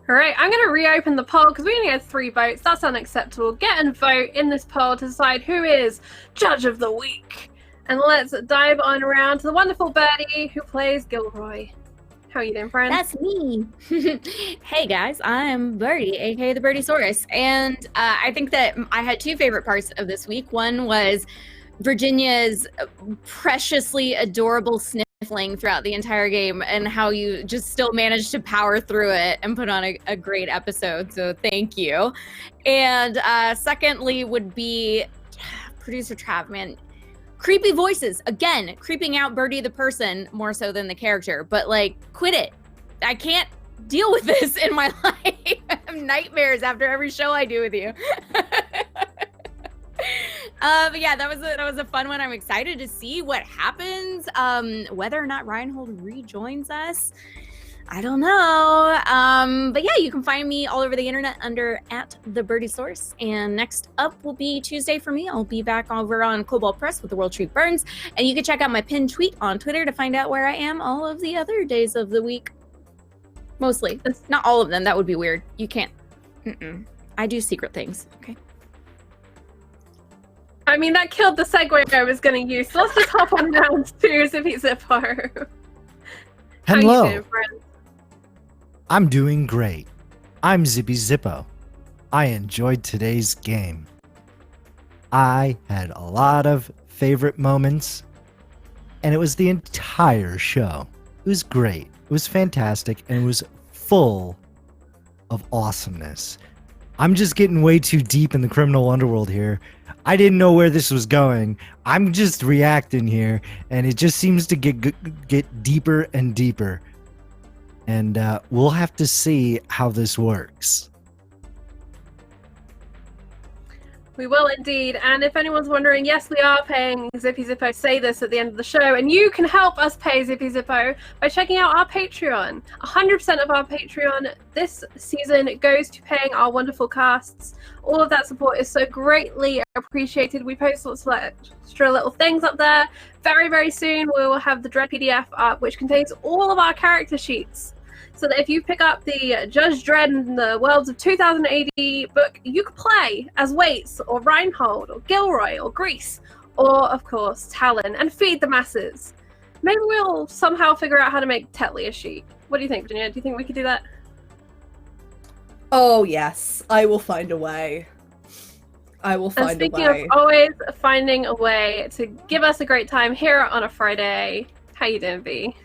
All right, I'm going to reopen the poll because we only had 3 votes. That's unacceptable. Get a vote in this poll to decide who is Judge of the Week. And let's dive on around to the wonderful Birdie who plays Gilroy. How are you doing, friend? That's me. Hey guys, I'm Birdie, aka the Birdiesaurus, and I think that I had 2 favorite parts of this week. One was Virginia's preciously adorable sniffling throughout the entire game, and how you just still managed to power through it and put on a great episode. So thank you. And secondly would be Producer Trav, man. Creepy voices, again, creeping out Birdie the person more so than the character, but like, quit it. I can't deal with this in my life. I have nightmares after every show I do with you. But yeah, that was a fun one. I'm excited to see what happens. Whether or not Reinhold rejoins us, I don't know. But yeah, you can find me all over the internet under @thebirdiesource. And next up will be Tuesday for me. I'll be back over on Cobalt Press with the World Truth Burns. And you can check out my pinned tweet on Twitter to find out where I am all of the other days of the week. Mostly. Not all of them. That would be weird. You can't. I do secret things. Okay. I mean, that killed the segue I was going to use. So let's just hop on round 2, Zippy Zippo. How you Hello. doing, friend? I'm doing great. I'm Zippy Zippo. I enjoyed today's game. I had a lot of favorite moments, and it was the entire show. It was great. It was fantastic, and it was full of awesomeness. I'm just getting way too deep in the criminal underworld here. I didn't know where this was going. I'm just reacting here, and it just seems to get deeper and deeper. And we'll have to see how this works. We will indeed. And if anyone's wondering, yes, we are paying Zippy Zippo. Say this at the end of the show. And you can help us pay Zippy Zippo by checking out our Patreon. 100% of our Patreon this season goes to paying our wonderful casts. All of that support is so greatly appreciated. We post lots of extra little things up there. Very, very soon, we will have the Dredd PDF up, which contains all of our character sheets. So that if you pick up the Judge Dredd in the Worlds of 2000 AD book, you could play as Waits, or Reinhold, or Gilroy, or Grease, or, of course, Talon, and feed the masses. Maybe we'll somehow figure out how to make Tetley a sheet. What do you think, Virginia? Do you think we could do that? Oh, yes. I will find a way. I will find a way. And speaking of always finding a way to give us a great time here on a Friday, how you doing, V?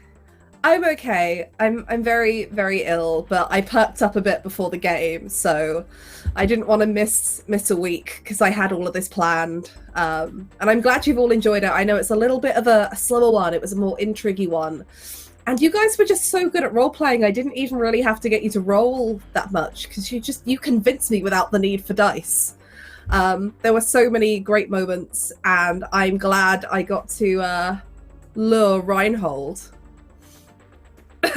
I'm okay. I'm very, very ill, but I perked up a bit before the game, so I didn't want to miss a week because I had all of this planned. And I'm glad you've all enjoyed it. I know it's a little bit of a slower one. It was a more intriguey one. And you guys were just so good at role-playing, I didn't even really have to get you to roll that much because you convinced me without the need for dice. There were so many great moments, and I'm glad I got to lure Reinhold. Is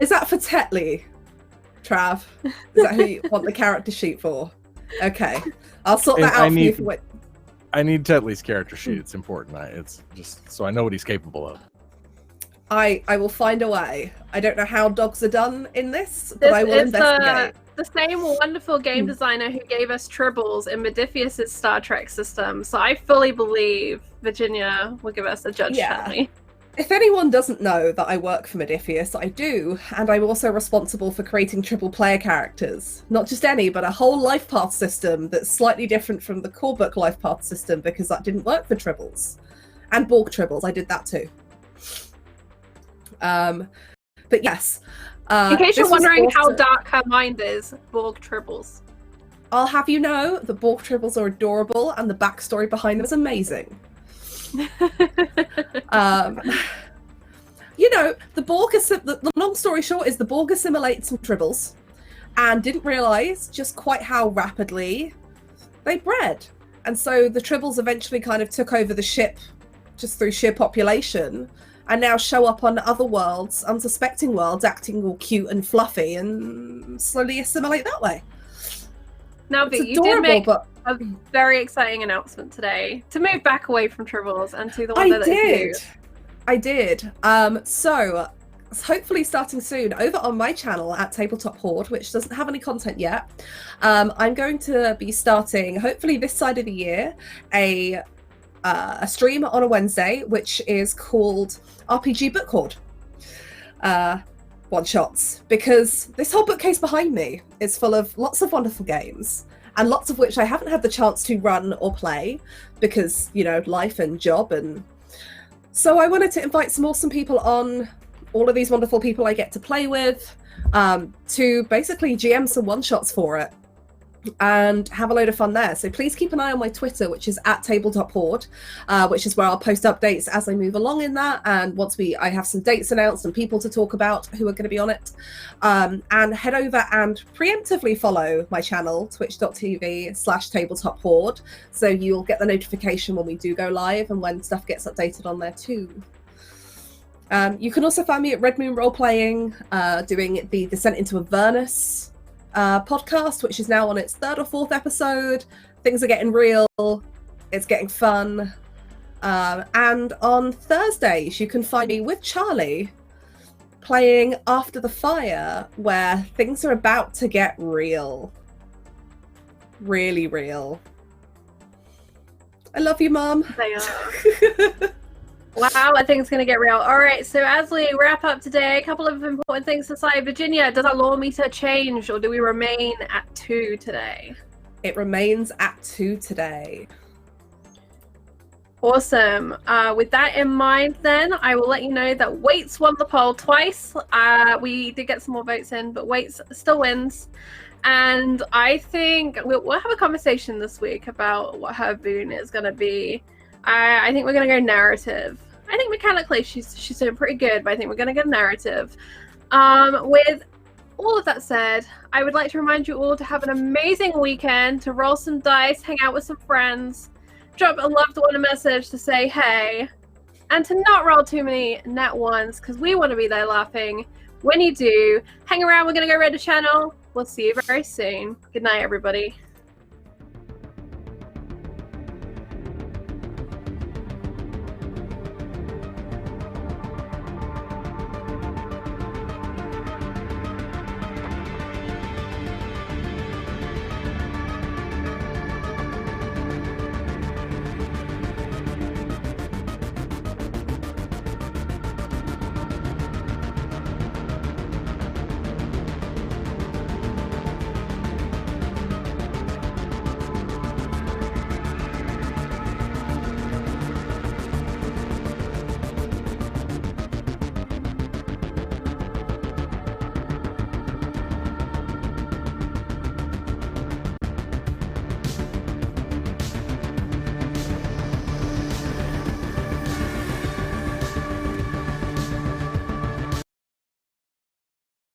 that for Tetley, Trav? Is that who you want the character sheet for? Okay, I'll sort that out for you. I need Tetley's character sheet. It's important. It's just so I know what he's capable of. I will find a way. I don't know how dogs are done in this, but I will investigate. The same wonderful game designer who gave us Tribbles in Modiphius's Star Trek system. So I fully believe Virginia will give us a Judge Tetley. If anyone doesn't know that I work for Modiphius, I do, and I'm also responsible for creating triple player characters. Not just any, but a whole life path system that's slightly different from the core book life path system because that didn't work for Tribbles. And Borg Tribbles, I did that too. But yes. In case you're wondering how dark her mind is, Borg Tribbles. I'll have you know the Borg Tribbles are adorable and the backstory behind them is amazing. You know, the Borg the long story short is the Borg assimilated some Tribbles and didn't realise just quite how rapidly they bred. And so the Tribbles eventually kind of took over the ship just through sheer population and now show up on other worlds, unsuspecting worlds, acting all cute and fluffy and slowly assimilate that way. Now, V, you did make a very exciting announcement today to move back away from Tribbles and to the one that is you. I did. So hopefully starting soon over on my channel at Tabletop Horde, which doesn't have any content yet, I'm going to be starting, hopefully this side of the year, a stream on a Wednesday, which is called RPG Book Horde one-shots, because this whole bookcase behind me is full of lots of wonderful games, and lots of which I haven't had the chance to run or play because, you know, life and job. And so I wanted to invite some awesome people on, all of these wonderful people I get to play with, to basically GM some one-shots for it. and have a load of fun there. So please keep an eye on my Twitter, which is @tabletop-horde, which is where I'll post updates as I move along in that. And once I have some dates announced and people to talk about who are going to be on it. And head over and preemptively follow my channel, twitch.tv/tabletop-horde. So you'll get the notification when we do go live and when stuff gets updated on there too. You can also find me at Red Moon Roleplaying, doing the Descent into Avernus podcast, which is now on its 3rd or 4th episode. Things are getting real. It's getting fun. And on Thursdays, you can find me with Charlie playing After the Fire, where things are about to get real. Really real. I love you, Mum. They are. Wow, I think it's going to get real. All right, so as we wrap up today, a couple of important things to say. Virginia, does our law meter change, or do we remain at 2 today? It remains at 2 today. Awesome. With that in mind, then, I will let you know that Waits won the poll twice. We did get some more votes in, but Waits still wins. And I think we'll have a conversation this week about what her boon is going to be. I think we're going to go narrative. I think mechanically she's doing pretty good, but I think we're going to go narrative. With all of that said, I would like to remind you all to have an amazing weekend, to roll some dice, hang out with some friends, drop a loved one a message to say hey, and to not roll too many net ones, because we want to be there laughing when you do. Hang around, we're going to go raid the channel. We'll see you very soon. Good night, everybody.